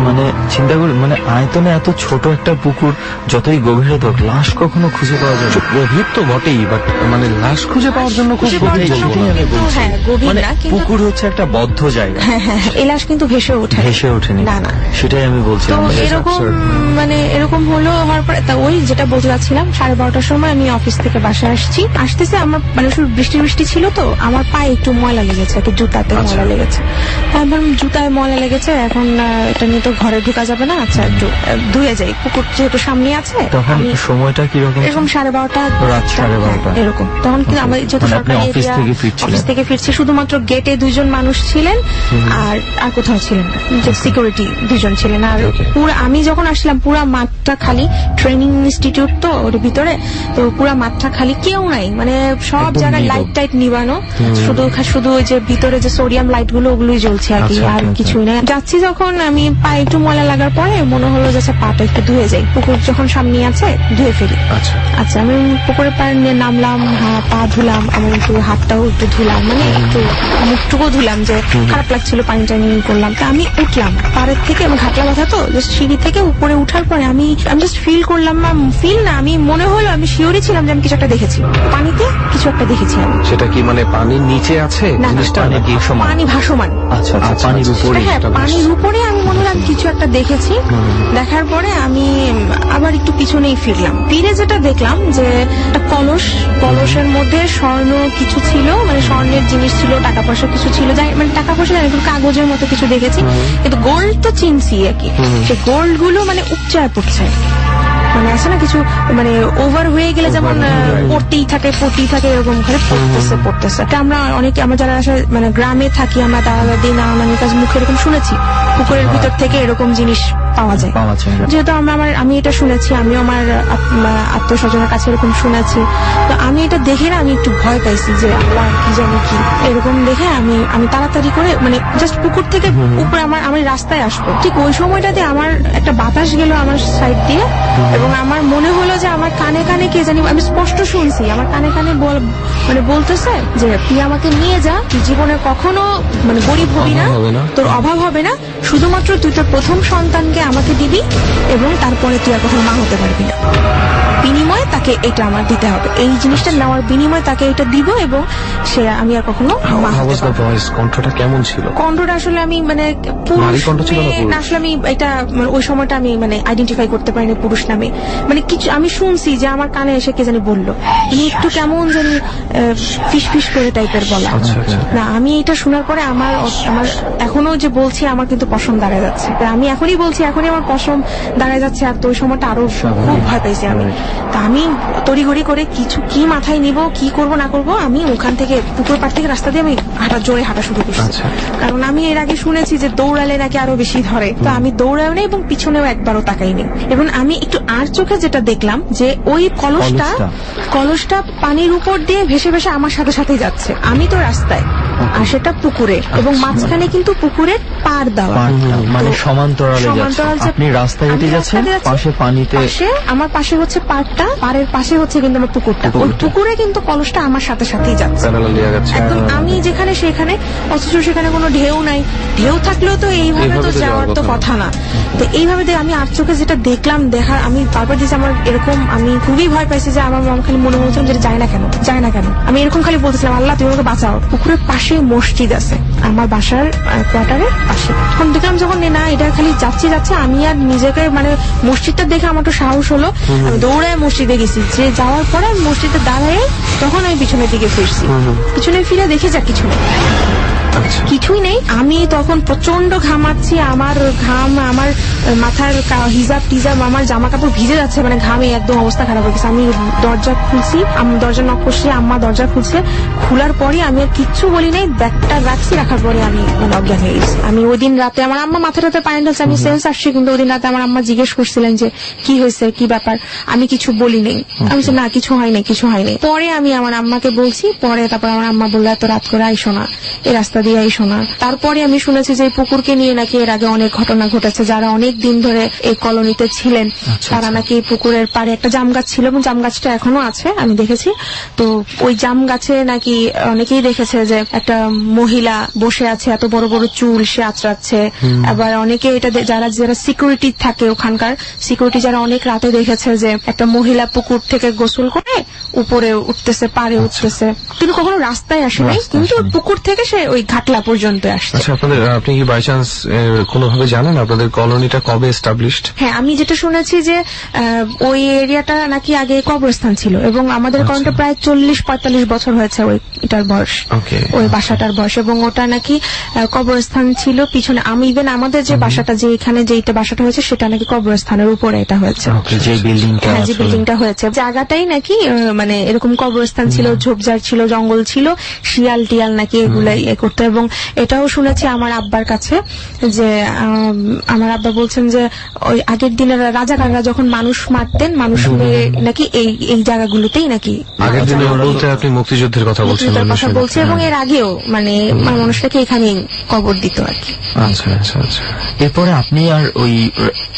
মানে চিন্তা করি, মানে আয়তনে এত ছোট একটা পুকুর, যতই গভীর হোক লাশ কখনো খুঁজে পাওয়া যাবে? গভীর তো বটেই, বাট মানে লাশ খুঁজে পাওয়ার জন্য খুব গভীর। মানে পুকুর হচ্ছে একটা বদ্ধ জায়গা। এই লাশ কিন্তু ভেসে ওঠেনি। না, সেটাই আমি বলছি। তো এরকম হলো। হওয়ার পরে ওই যেটা বলতে যাচ্ছিলাম, 12:30টার সময় আমি অফিস থেকে বাসায় আসতেছে আমার মানে বৃষ্টি ছিল, তো আমার পায়ে একটু ময়লা লেগেছে, একটু জুতাতে ময়লা লেগেছে। আমার জুতায় ময়লা লেগেছে, এখন এটা নিয়ে তো ঘরে ঢোকা যাবে না, আচ্ছা একটু ধুয়ে যাই, পুকুর যেহেতু সামনে আছে। তখন সময়টা কিরকম? এরকম 12:30, রাত 12:30 এরকম। তখন কিন্তু আমার যেহেতু সরকারি এরিয়া, অফিস থেকে ফিরছি, শুধুমাত্র গেটে 2জন মানুষ ছিলেন, আর কোথাও ছিলেন না, যে সিকিউরিটি 2জন ছিলেন। আর পুরো আমি যখন আসলাম পুরো মাঠটা খালি, ট্রেনিং ইনস্টিটিউট তো ওর ভিতরে, তো পুরো মাঠটা খালি, কেউ নাই, মানে সব জায়গায় লাইট টাইট নিবানো, শুধু ওই যে ভিতরে যে সোডিয়াম লাইট গুলো ওগুলোই জ্বলছে আর কি, আর কিছুই না। যাচ্ছি যখন আমি পায়ে একটু ময়লা লাগার পরে মনে হলো যে পাটা একটু ধুয়ে যাই, পুকুর যখন সামনে আছে ধুয়ে ফেলি। আচ্ছা আমি পুকুরের পাড়ে নিয়ে নামলাম, পা ধুলাম, আমি একটু হাতটাও একটু ধুলাম, মানে একটু মুখটুকু ধুলাম, যে খারাপ লাগছিল পানিটা নিয়ে করলাম। তা আমি উঠলাম পাড়ের থেকে, আমি ঘাটলা বাঁধা তো, সিঁড়ি থেকে উপরে উঠার পরে আমি জাস্ট ফিল করলাম, আমি মনে হলো, আমি শিওরই ছিলাম যে আমি কিছু একটা দেখেছি, পানিতে কিছু একটা দেখেছি আমি। সেটা কি মানে পানির নিচে আছে জিনিসটা নাকি পানি ভাসমান? আচ্ছা, পানির উপরে। হ্যাঁ, পানির উপরে আমি মনে হলো আমি কিছু একটা দেখেছি। দেখার পরে আমি আবার একটু পিছনেই ফিরে যেটা দেখলাম যে একটা কলসের মধ্যে স্বর্ণ কিছু ছিল, মানে স্বর্ণের জিনিস ছিল, টাকা পয়সা কিছু ছিল, মানে টাকা পয়সা একটু কাগজের মতো কিছু দেখেছি, কিন্তু গোল্ড তো চিনছি আর কি। সে গোল্ড গুলো মানে উপচায় পড়ছে, মানে আছে না কিছু মানে ওভার হয়ে গেলে যেমন পড়তেই থাকে এরকম করে পড়তেছে। আমরা অনেকে আমরা যারা মানে গ্রামে থাকি আমরা দাদা নানার কাছে মুখে এরকম শুনেছি পুকুরের ভিতর থেকে এরকম জিনিস পাওয়া যায়। যেহেতু আমি এটা শুনেছি, আমিও আমার আত্মীয়-স্বজনের কাছে এরকম শুনেছি, তো আমি এটা দেখে না আমি একটু ভয় পাইছি যে আল্লাহ কি জানি কি এরকম দেখে আমি তাড়াতাড়ি করে মানে জাস্ট পুকুর থেকে উপরে আমি রাস্তায় আসবো। ঠিক ওই সময়টাতে আমার একটা বাতাস গেল আমার সাইড দিয়ে এবং আমার মনে হলো যে আমার কানে কানে কে জানি, আমি স্পষ্ট শুনছি আমার কানে কানে মানে বলতেছে যে তুই আমাকে নিয়ে যা, তুই জীবনে কখনো মানে গরিব হবি না, তোর অভাব হবে না, শুধুমাত্র তুই তোর প্রথম সন্তানকে আমাকে দিবি এবং তারপরে তুই আর কখনো মা হতে পারবি না, বিনিময়ে তাকে এটা আমার দিতে হবে, এই জিনিসটা নেওয়ার বিনিময়ে তাকে এটা দিব এবং সে আমি আর কখনো মা হতে পারবো না। কণ্ঠটা কেমন ছিল? কণ্ঠটা আসলে আমি মানে আসলে আমি এটা ওই সময়টা আমি মানে আইডেন্টিফাই করতে পারিনি পুরুষ নামে, মানে কিছু আমি শুনছি যে আমার কানে এসে কে জানি বললো, একটু কেমন জানি ফিস করে টাইপের বলা। না আমি এটা শোনার পরে আমার এখনো যে বলছি আমার কিন্তু পশম দাঁড়ায় যাচ্ছে, আমি এখনই বলছি এখনই আমার পশম দাঁড়ায় যাচ্ছে। আর তো ওই সময়টা আরো খুব ভয় পাইছি আমি, তা আমি তড়িঘড়ি করে কি মাথায় নিব কি করব না করব, আমি ওখান থেকে পুকুর পাড় থেকে রাস্তা দিয়ে আমি জোরে হাঁটা শুরু করছি। কারণ আমি এর আগে শুনেছি যে দৌড়ালে নাকি আরো বেশি ধরে, তো আমি দৌড়াও না এবং পিছনেও একবারও তাকাইনি। এবং আমি একটু আর চোখে যেটা দেখলাম যে ওই কলসটা পানির উপর দিয়ে ভেসে ভেসে আমার সাথে সাথে যাচ্ছে, আমি তো রাস্তায় আর সেটা পুকুরে এবং মাঝখানে কিন্তু পুকুরের পাড় দেওয়া, মানে সমান্তরালে আপনি রাস্তায় হেঁটে যাচ্ছেন, পাশে পানিতে আমার পাশে হচ্ছে পাড়টা, পাড়ের পাশে হচ্ছে কিন্তু আমার পুকুরটা, ওই পুকুরে কিন্তু কলসটা আমার সাথে সাথেই যাচ্ছে একদম আমি যেখানে সেখানে, অথচ সেখানে কোনো ঢেউ নাই, ঢেউ থাকলেও তো এইভাবে তো যাওয়ার তো কথা না। তো এইভাবে আমি আর চোখে যেটা দেখলাম আমি তারপর দিয়েছি আমার এরকম আমি খুবই ভয় পাইছি যে আমার মন খালি মনে বলছিলাম যে যায় না কেন আমি এরকম খালি বলতেছিলাম আল্লাহ তুমি আমাকে বাঁচাও। পুকুরের পাশে মসজিদ আছে আমার বাসার কোয়ার্টারের পাশে, তখন দেখলাম যখন না এটা খালি যাচ্ছে আমি আর নিজেকে মানে মসজিদটা দেখে আমার তো সাহস হলো, আমি দৌড়ায় মসজিদে গেছি, যে যাওয়ার পরে আমি মসজিদে দাঁড়ায় তখন আমি পিছনের দিকে ফিরছি, পিছনে ফিরে দেখে যা কিছুই নেই। আমি তখন প্রচন্ড ঘামাচ্ছি, আমার ঘাম আমার মাথার হিজাব টিজাব আমার জামা কাপড় ভিজে যাচ্ছে, মানে ঘামে একদম অবস্থা খারাপ হয়ে গেছে। আমি দরজা খুলছি, দরজা নক করছি, আম্মা দরজা খুলছে, খোলার পরে আমি আর কিচ্ছু বলি নাই, ব্যাগটা রাখার পরে আমি মানে অজ্ঞান হয়ে গেছি। আমি ওই দিন রাতে আমার আম্মা মাথাটাতে পানি ঢালছে, আমি সেন্স আসছি, কিন্তু ওই দিন রাতে আমার আম্মা জিজ্ঞেস করছিলেন যে কি হয়েছে কি ব্যাপার, আমি কিছু বলি নেই, আমি না কিছু হয়নি। পরে আমি আমার আম্মাকে বলছি, পরে তারপর আমার আম্মা বললো এত রাত করে আইসো না, এই রাস্তা দিয়ে আইসো না। তারপরে আমি শুনেছি যে পুকুরকে নিয়ে নাকি এর আগে অনেক ঘটনা ঘটেছে, যারা অনেক দিন ধরে এই কলোনিতে ছিলেন তারা নাকি পুকুরের পাড়ে একটা জাম গাছ ছিল এবং জাম গাছটা এখনো আছে আমি দেখেছি, তো ওই জাম গাছে নাকি অনেকেই দেখেছে যে একটা মহিলা বসে আছে, এত বড় বড় চুল সে আঁচড়াচ্ছে। আবার অনেকে এটা যারা সিকিউরিটি থাকে ওখানকার সিকিউরিটি যারা অনেক রাতে দেখেছে যে একটা মহিলা পুকুর থেকে গোসল করে উপরে উঠতেছে, পাড়ে উঠতেছে, কিন্তু কখনো রাস্তায় আসে নাই, কিন্তু পুকুর থেকে সে ওই ঘাটলা পর্যন্ত আসছে। আচ্ছা আপনি কি বাই চান্স কোনোভাবে জানেন আপনাদের কলোনিটা কবে এস্টাবলিশড? হ্যাঁ আমি যেটা শুনেছি যে ওই এরিয়াটা নাকি আগে কবরস্থান ছিল এবং আমাদের কলোনিটা প্রায় 40-45 বছর হয়েছে ওইটার বয়স, ওই বাসাটার বয়স, এবং ওটা নাকি কবরস্থান ছিল পিছনে। ইভেন আমাদের যে বাসাটা যে এখানে যেটা বাসাটা হয়েছে সেটা নাকি কবরস্থানের উপরে এটা হয়েছে, যে বিল্ডিংটা হয়েছে জায়গাটাই নাকি মানে এরকম কবরস্থান ছিল, ঝোপঝাড় ছিল, জঙ্গল ছিল, শিয়াল টিয়াল নাকি এগুলাই করতো। এবং এটাও শুনেছি আমার আব্বার কাছে যে আমার আব্বা বলছেন যে ওই আগের দিনের রাজাকাররা যখন মানুষ মারতেন, মানুষ নাকি এই জায়গাগুলোতেই নাকি আগের দিনে বলতে আপনি মুক্তিযুদ্ধের কথা বলছেন এবং এর আগেও মানে মানুষটাকে এখানে কবর দিত আর কি। আচ্ছা। এরপরে আপনি আর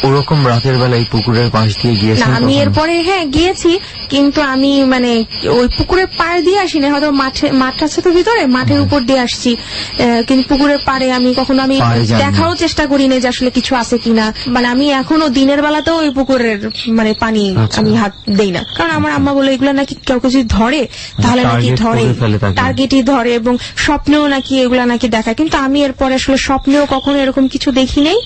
ওরকম রাতের বেলায় পুকুরের পাশ দিয়ে গিয়েছেন? আমি এরপরে গিয়েছি, কিন্তু আমি মানে ওই পুকুরের পাড় দিয়ে আসিনি, হয়তো মাঠ আছে তো ভিতরে, মাঠের উপর দিয়ে আসছি, কিন্তু পুকুরের পাড়ে আমি কখনো আমি দেখারও চেষ্টা করি না যে আসলে কিছু আছে কিনা। মানে আমি এখনো দিনের বেলাতেও ওই পুকুরের মানে পানি আমি হাত দেই না, কারণ আমার আম্মা বলে এগুলো নাকি কেউ যদি ধরে তাহলে নাকি ধরে টার্গেটই ধরে, এবং স্বপ্নেও নাকি এগুলা নাকি দেখায়, কিন্তু আমি এরপরে আসলে স্বপ্নেও কখনো এরকম কিছু দেখি নেই,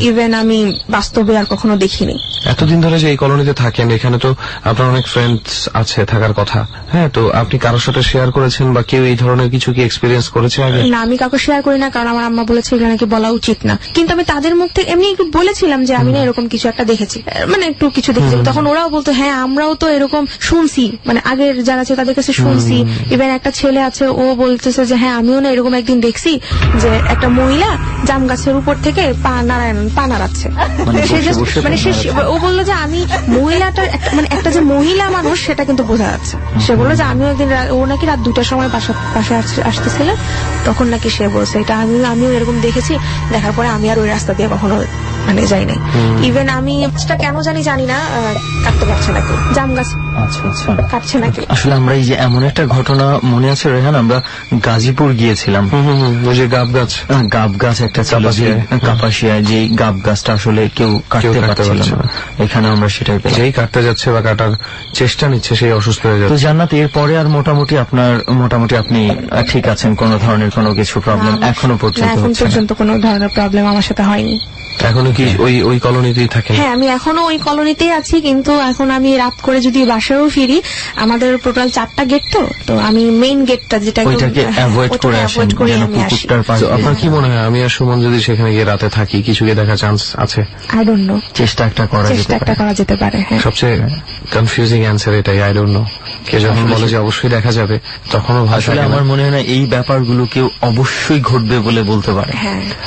ইভেন আমি বাস্তবে আর কখনো দেখিনি। এতদিন ধরে যে এই কলোনিতে থাকেন, এখানে তো আপনার অনেক ফ্রেন্ডস আছে থাকার কথা, হ্যাঁ, তো আপনি কারোর সাথে শেয়ার করেছেন বা কেউ এই ধরনের কিছু কি এক্সপিরিয়েন্স করেছে আগে? না না, আমি কাউকে শেয়ার করি না, কারণ আমার আম্মা বলেছে এগুলো নাকি বলা উচিত না। কিন্তু আমি তাদের মুখ থেকে এমনি একটু বলেছিলাম যে আমি না এরকম কিছু একটা দেখেছি, মানে একটু কিছু দেখেছি। তখন ওরাও বলতো হ্যাঁ আমরাও তো এরকম শুনছি, মানে আগের যারা আছে তাদের কাছে শুনছি। ইভেন একটা ছেলে আছে, ও বলতেছে যে হ্যাঁ আমিও না এরকম একদিন দেখছি যে একটা মহিলা জাম গাছের উপর থেকে পা নাড়াচ্ছে। ও বললো যে আমি মহিলাটা মানে একটা যে মহিলা মানুষ সেটা কিন্তু বোঝা যাচ্ছে। সে বললো যে আমিও একদিন, ও নাকি রাত 2টার সময় পাশে আসতেছিল, তখন নাকি সে বলছে এটা আমিও এরকম দেখেছি। দেখার পরে আমি আর ওই রাস্তা দিয়ে কখনো মানে যাই নাই। ইভেন আমি কেন জানি না কাটতে পারছে নাকি জাম গাছ। আচ্ছা আচ্ছা, কাটছে নাকি। আসলে আমরা এই যে এমন একটা ঘটনা মনে আছে রেহান, আমরা গাজীপুর গিয়েছিলাম, ওই যে গাব গাছ একটা ছিল কাপাসিয়ায়, যে গাব গাছটা আসলে কেউ কাটতে পারছিল না, এখানে আমরা সেটাই পেলাম। যেই কাটতে যাচ্ছে বা কাটার চেষ্টা নিচ্ছে সেই অসুস্থ হয়ে যাচ্ছে। তো জান্নাত, এরপরে আর মোটামুটি আপনি ঠিক আছেন? কোন ধরনের কোনো কিছু প্রবলেম এখনো পর্যন্ত কোনো ধরনের প্রবলেম আমার সাথে হয়নি। এখনো কি ওই কলোনিতেই থাকেন? হ্যাঁ, আমি এখনো ওই কলোনিতেই আছি, কিন্তু এখন আমি রাত করে যদি বাসায়ও ফিরি, আমাদের টোটাল 4টা গেট, তো আমি মেইন গেটটা যেটা অ্যাভয়েড করে আমি আসি। আপনার কি মনে হয় আমি আর সুমন যদি সেখানে গিয়ে রাতে থাকি, কিছু কি দেখা চান্স আছে? আই ডোন্ট নো, চেষ্টা একটা করা যেতে পারে। সবচেয়ে কনফিউজিং অ্যান্সার এটাই, আই ডোন্ট নো। কে যখন বলে যে অবশ্যই দেখা যাবে, তখনও আসলে আমার মনে হয় না এই ব্যাপারগুলো কেউ অবশ্যই ঘটবে বলে বলতে পারে।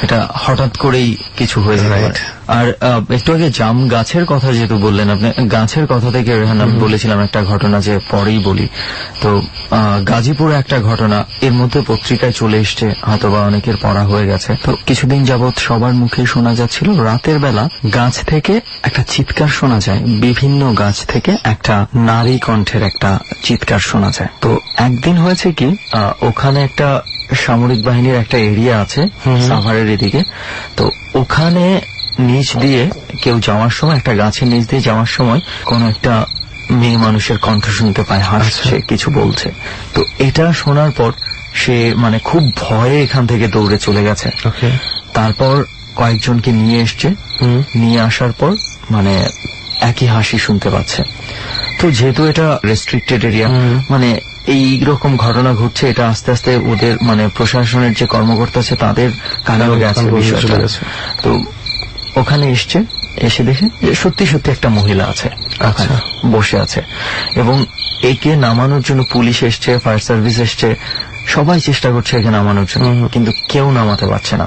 এটা হঠাৎ করেই কিছু হয়ে যায়। আর একটু আগে জাম গাছের কথা যেহেতু বললেন আপনি, গাছের কথা থেকে রেহান আমি বলেছিলাম একটা ঘটনা যে পরেই বলি। তো গাজীপুরে একটা ঘটনা, এর মধ্যে পত্রিকায় চলে এসছে, হয়তোবা অনেকের পড়া হয়ে গেছে। তো কিছুদিন যাবৎ সবার মুখে শোনা যাচ্ছিল রাতের বেলা গাছ থেকে একটা চিৎকার শোনা যায়, বিভিন্ন গাছ থেকে একটা নারী কণ্ঠের একটা চিৎকার শোনা যায়। তো একদিন হয়েছে কি, ওখানে একটা সামরিক বাহিনীর একটা এরিয়া আছে সাভারের এদিকে, তো ওখানে নিচ দিয়ে কেউ যাওয়ার সময়, একটা গাছের নিচ দিয়ে যাওয়ার সময় কোন একটা মেয়ে মানুষের কণ্ঠ শুনতে পায়, হাসছে, কিছু বলছে। তো এটা শোনার পর সে মানে খুব ভয়ে এখান থেকে দৌড়ে চলে গেছে। তারপর কয়েকজনকে নিয়ে এসছে, নিয়ে আসার পর মানে একই হাসি শুনতে পাচ্ছে। তো যেহেতু এটা রেস্ট্রিক্টেড এরিয়া, মানে এই রকম ঘটনা ঘটছে, এটা আস্তে আস্তে ওদের মানে প্রশাসনের যে কর্মকর্তা আছে তাদের কানেও গেছে বিষয়টা। তো ওখানে এসে দেখে যে সত্যি একটা মহিলা আছে, বসে আছে, এবং একে নামানোর জন্য পুলিশ এসছে, ফায়ার সার্ভিস এসছে, সবাই চেষ্টা করছে একে নামানোর জন্য, কিন্তু কেউ নামাতে পারছে না।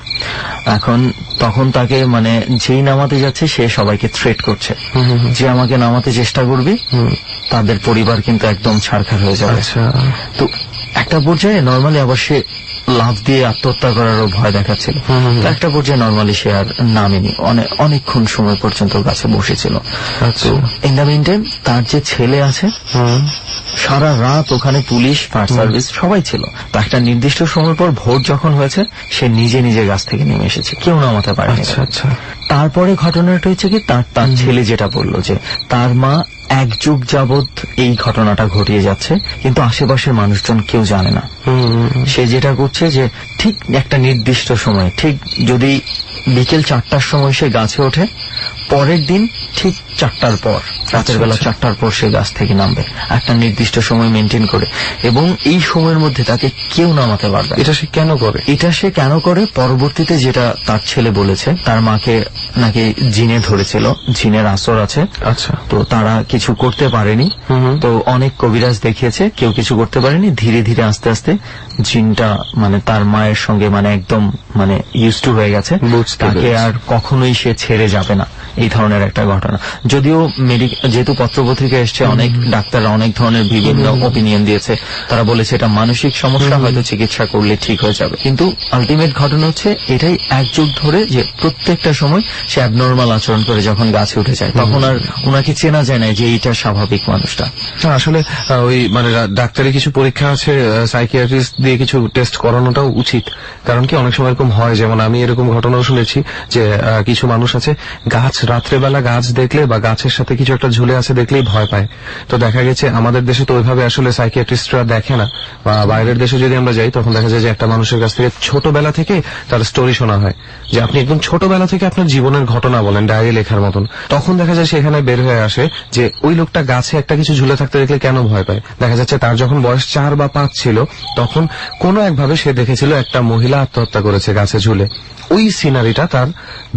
তখন তাকে মানে যেই নামাতে যাচ্ছে সে সবাইকে থ্রেট করছে যে আমাকে নামাতে চেষ্টা করবি, তাদের পরিবার কিন্তু একদম ছাড়খাড় হয়ে যাবে। তো একটা পর্যায়ে নর্মালি আবার সে লাফ দিয়ে আত্মহত্যা করারও ভয় দেখাচ্ছিল। একটা পর্যায়ে নর্মালি সে আর নামেনি, অনেকক্ষণ সময় পর্যন্ত গাছে বসেছিল। তো ইন দ্য মিন টাইম তার যে ছেলে আছে, সারা রাত ওখানে পুলিশ, ফায়ার সার্ভিস সবাই ছিল। তো একটা নির্দিষ্ট সময় পর ভোর যখন হয়েছে, সে নিজে গাছ থেকে নেমে এসেছে, কেউ নামাতে পারেনি। তারপরে ঘটনাটা হচ্ছে কি, তার ছেলে যেটা বললো যে তার মা 1 যুগ যাবৎ এই ঘটনাটা ঘটিয়ে যাচ্ছে, কিন্তু আশেপাশের মানুষজন কেউ জানে না। সে যেটা করছে যে ঠিক একটা নির্দিষ্ট সময়, ঠিক যদি বিকেল 4টার সময় সে গাছে ওঠে, পরের দিন ঠিক 4টার পর, রাতের বেলা 4টার পর সে গাছ থেকে নামবে, একটা নির্দিষ্ট সময় মেনটেন করে, এবং এই সময়ের মধ্যে তাকে কেউ নামাতে পারবে। এটা সে কেন করে? পরবর্তীতে যেটা তার ছেলে বলেছে, তার মাকে নাকি জিনে ধরেছিল, জিনের আসর আছে। তো তারা কিছু করতে পারেনি। তো অনেক কবিরাজ দেখিয়েছে, কেউ কিছু করতে পারেনি। ধীরে ধীরে আস্তে আস্তে জিনটা মানে তার মায়ের সঙ্গে মানে একদম মানে ইউজ টু হয়ে গেছে, তাকে আর কখনোই সে ছেড়ে যাবে না। এই ধরনের একটা ঘটনা, যদিও যেহেতু পত্রপত্রিকা এসছে, অনেক ডাক্তাররা অনেক ধরনের বিভিন্ন ওপিনিয়ন দিয়েছে, তারা বলেছে এটা মানসিক সমস্যা, হয়তো চিকিৎসা করলে ঠিক হয়ে যাবে। কিন্তু আলটিমেট ঘটনা হচ্ছে এটাই 1 যুগ ধরে, যে প্রত্যেকটা সময় সে অ্যাবনর্মাল আচরণ করে যখন গাছে উঠে যায়, তখন আর ওনাকে চেনা যায় না যে এইটা স্বাভাবিক মানুষটা। আসলে ওই মানে ডাক্তারি কিছু পরীক্ষা আছে, সাইকিয়াট্রিস্ট দিয়ে কিছু টেস্ট করানোটাও উচিত। কারণ কি অনেক সময় এরকম হয়, যেমন আমি এরকম ঘটনাও শুনেছি যে কিছু মানুষ আছে গাছ রাত্রেবেলা গাছ দেখলে বা গাছের সাথে কিছু একটা ঝুলে আছে দেখলেই ভয় পায়। তো দেখা গেছে আমাদের দেশে তো ওইভাবে আসলে সাইকিয়াট্রিস্টরা দেখে না, বা বাইরের দেশে যদি আমরা যাই তখন দেখা যায় যে একটা মানুষের কাছ থেকে ছোটবেলা থেকে তার স্টোরি শোনা হয়, যে আপনি একদম ছোটবেলা থেকে আপনার জীবনের ঘটনা বলেন ডায়েরি লেখার মতন। তখন দেখা যায় সেখানে বের হয়ে আসে যে ওই লোকটা গাছে একটা কিছু ঝুলে থাকতে দেখলে কেন ভয় পায়। দেখা যাচ্ছে তার যখন বয়স 4 বা 5 ছিল তখন কোনো একভাবে সে দেখেছিল একটা মহিলা আত্মহত্যা করেছে গাছে ঝুলে। ওই সিনারিটা তার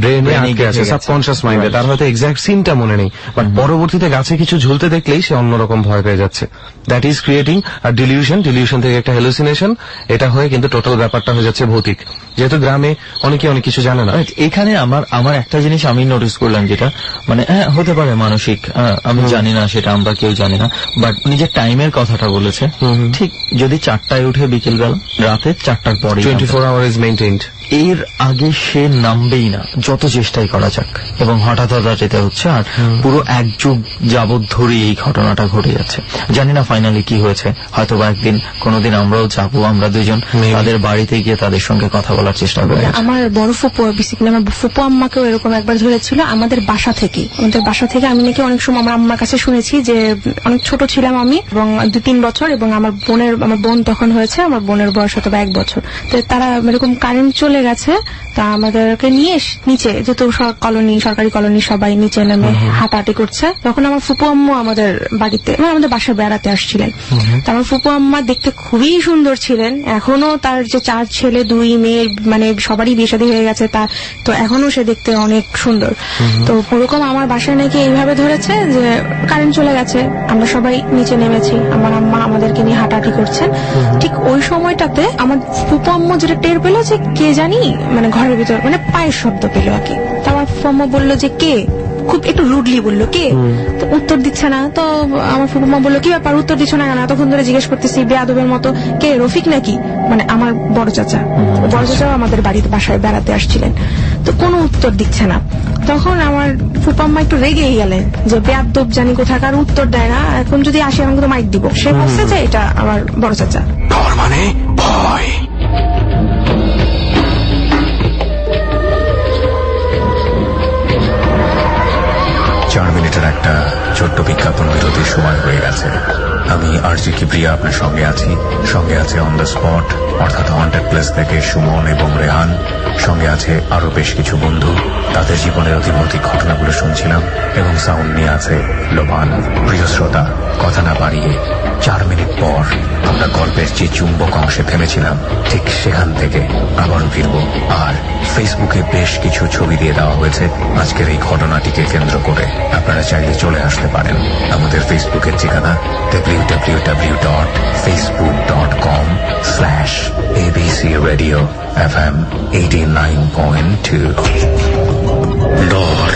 ব্রেনে আটকে আছে, সাবকনশিয়াস মাইন্ডে। তার হয়তো এক্সাক্ট সিনটা মনে নেই, বাট পরবর্তীতে গাছে কিছু ঝুলতে দেখলেই সে অন্যরকম ভয় পেয়ে যাচ্ছে। That is creating a dilution, dilution থেকে একটা হ্যালুসিনেশন, এটা হয়ে কিন্তু টোটাল ব্যাপারটা হয়ে যাচ্ছে ভৌতিক। যেহেতু গ্রামে অনেকে অনেক কিছু জানে না। এখানে আমার একটা জিনিস আমি নোটিস করলাম, যেটা মানে হতে পারে মানসিক, আমি জানি না, সেটা আমরা কেউ জানি না, বাট নিজের টাইমের কথাটা বলেছে ঠিক। যদি 4টায় উঠে বিকেলবেলা, রাতে 4টার পরে 24 hours is maintained, এর আগে সে নামবেই না, যত চেষ্টাই করা যাক। এবং হঠাৎ এটা হচ্ছে, আর পুরো 1 যুগ যাবৎ ধরে এই ঘটনাটা ঘটে যাচ্ছে। জানি না ফাইনালি কি হয়েছে, হয়তো বা একদিন কোনোদিন আমরাও যাবো, আমরা দুজন তাদের বাড়িতে গিয়ে তাদের সঙ্গে কথা বলার চেষ্টা করবো। আমার বড় ফুপু, বেসিক্যালি আমার ফুপু আম্মাকেও এরকম একবার ধরেছিল আমাদের বাসা থেকে। আমি নাকি অনেক সময় আমার আম্মার কাছে শুনেছি যে অনেক ছোট ছিলাম আমি, এবং 2-3 বছর, এবং আমার বোন তখন হয়েছে, আমার বোনের বয়স হয়তো 1 বছর। তো তারা এরকম কারেন্ট চলে গেছে, তা আমাদেরকে নিয়ে নিচে, যেহেতু সরকারি কলোনি, সবাই নিচে নেমে হাঁটাহাঁটি করছে। তখন আমার ফুপু আম্মু আমাদের বাড়িতে, আমাদের বাসায় বেড়াতে আসছিলেন। তো আমার ফুপু আম্মা দেখতে খুবই সুন্দর ছিলেন, এখনো তার যে 4 ছেলে 2 মেয়ে, মানে সবারই বিয়ে শাদী হয়ে গেছে, তা তো এখনো সে দেখতে অনেক সুন্দর। তো ওরকম আমার বাসায় নাকি এইভাবে ধরেছে যে কারেন্ট চলে গেছে, আমরা সবাই নিচে নেমেছি, আমার আম্মা আমাদেরকে নিয়ে হাঁটাহাঁটি করছেন। ঠিক ওই সময়টাতে আমার ফুপু আম্মু যেটা টের পেল যে কে জানি মানে ঘরের ভিতর মানে পায়ের শব্দ পেল আর কি। তো আমার ফুপু আম্মু বললো যে কে, খুব একটু রুডলি বললো কে, তো উত্তর দিচ্ছে না। তো আমার ফুপু মা বললো কি ব্যাপার, উত্তর দিচ্ছ না কেন? তখন ধরে জিজ্ঞেস করতেছি বেয়াদবের মতো, কে, রফিক নাকি? মানে আমার বড় চাচাও আমাদের বাড়িতে বাসায় বেড়াতে আসছিলেন। তো কোনো উত্তর দিচ্ছে না। তখন আমার ফুপু আম্মা একটু রেগেই গেলেন যে বেয়াদব জানি কোথাকার, উত্তর দেয় না, এখন যদি আসে আমাকে তো মাইক দিব। সে ভাবছে যে এটা আমার বড় চাচা। তার মানে ভয়। মিনিটের একটা ছোট্ট বিজ্ঞাপন বিরতির সময় হয়ে গেছে। আমি আরজি কিবরিয়া আপনার সঙ্গে আছি। সঙ্গে আছে অন দ্য স্পট অর্থাৎ হন্টেড প্লেস থেকে সুমন এবং রেহান। সঙ্গে আছে আরো বেশ কিছু বন্ধু, তাদের জীবনের অতিভৌতিক ঘটনাগুলো শুনছিলাম, এবং সাউন্ড নিয়ে আছে লোবান। প্রিয় শ্রোতা, কথা না বাড়িয়ে 4 মিনিট পর আমরা গল্পের যে চুম্বক অংশে থেমেছিলাম ঠিক সেখান থেকে আবারও ফিরব। আর ফেসবুকে বেশ কিছু ছবি দিয়ে দেওয়া হয়েছে আজকের এই ঘটনাটিকে কেন্দ্র করে। আপনারা চাইলে চলে আসতে পারেন। আমাদের ফেসবুকের ঠিকানা www.facebook.com/ABC Radio FM 89.2। ডর।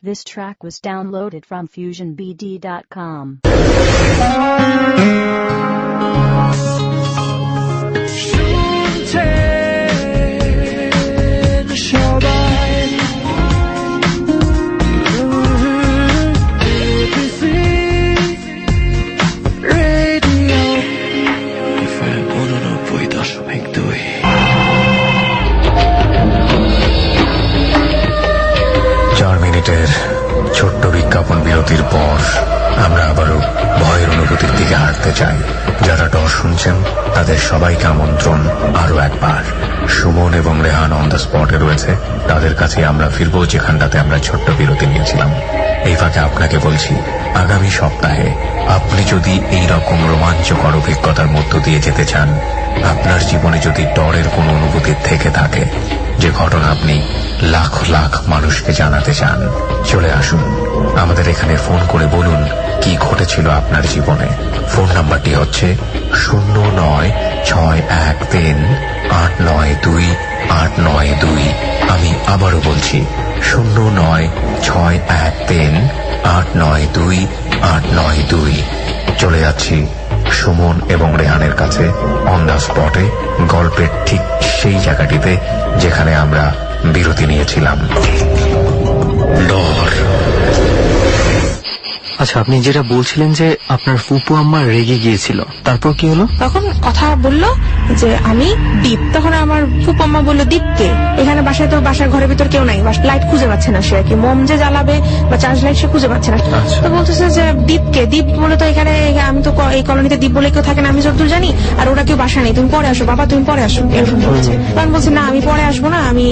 This track was downloaded from FusionBD.com. ছোট্ট বিজ্ঞাপন বিরতির পর আমরা আবারও ভয়ের অনুভূতির দিকে হাঁটতে চাই। যারা ডর শুনছেন তাদের সবাইকে আমন্ত্রণ আরো একবার। সুমন এবং রেহান অন দ্য স্পটে রয়েছে, তাদের কাছে আমরা ফিরবো যেখানটাতে আমরা ছোট্ট বিরতি নিয়েছিলাম। এই ফাঁকে আপনাকে বলছি, আগামী সপ্তাহে আপনি যদি এই রকম রোমাঞ্চকর অভিজ্ঞতার মধ্য দিয়ে যেতে চান, আপনার জীবনে যদি ডরের কোনো অনুভূতি থেকে থাকে, যে ঘটনা আপনি লাখ লাখ মানুষকে জানাতে চান, চলে আসুন আমাদের এখানে। ফোন করে বলুন কি ঘটেছিল আপনার জীবনে। ফোন নাম্বারটি হচ্ছে 0963892892। আমি আবারও বলছি 0963892892। চলে যাচ্ছি সুমন এবং রেহানের কাছে অন দ্য স্পটে, গল্পের ঠিক সেই জায়গাটিতে যেখানে আমরা বিরতি নিয়েছিলাম। ডর। আচ্ছা, আপনি যেটা বলছিলেন যে আপনার ফুপু আম্মা রেগে গিয়েছিল, তারপর কি হলো? তখন কথা বললো যে আমি দীপ। তখন আমার ফুপু আম্মা বললো দীপকে, এখানে বাসায় তো বাসার ঘরের ভিতর কেউ নাই, লাইট খুঁজে পাচ্ছে না, সে কি মোম যে জ্বালাবে বা চার্জ লাইট সে খুঁজে পাচ্ছে না। তো বলতেছে যে দীপকে, দীপ বলে তো এখানে আমি তো এই কলোনিতে দীপ বলে কেউ থাকে না, আমি যতদূর জানি, আর ওরা কেউ বাসা নেই, তুমি পরে আসো বাবা, তুমি পরে আসো, এরকম বলছে। তখন বলছে না আমি পরে আসবো না, আমি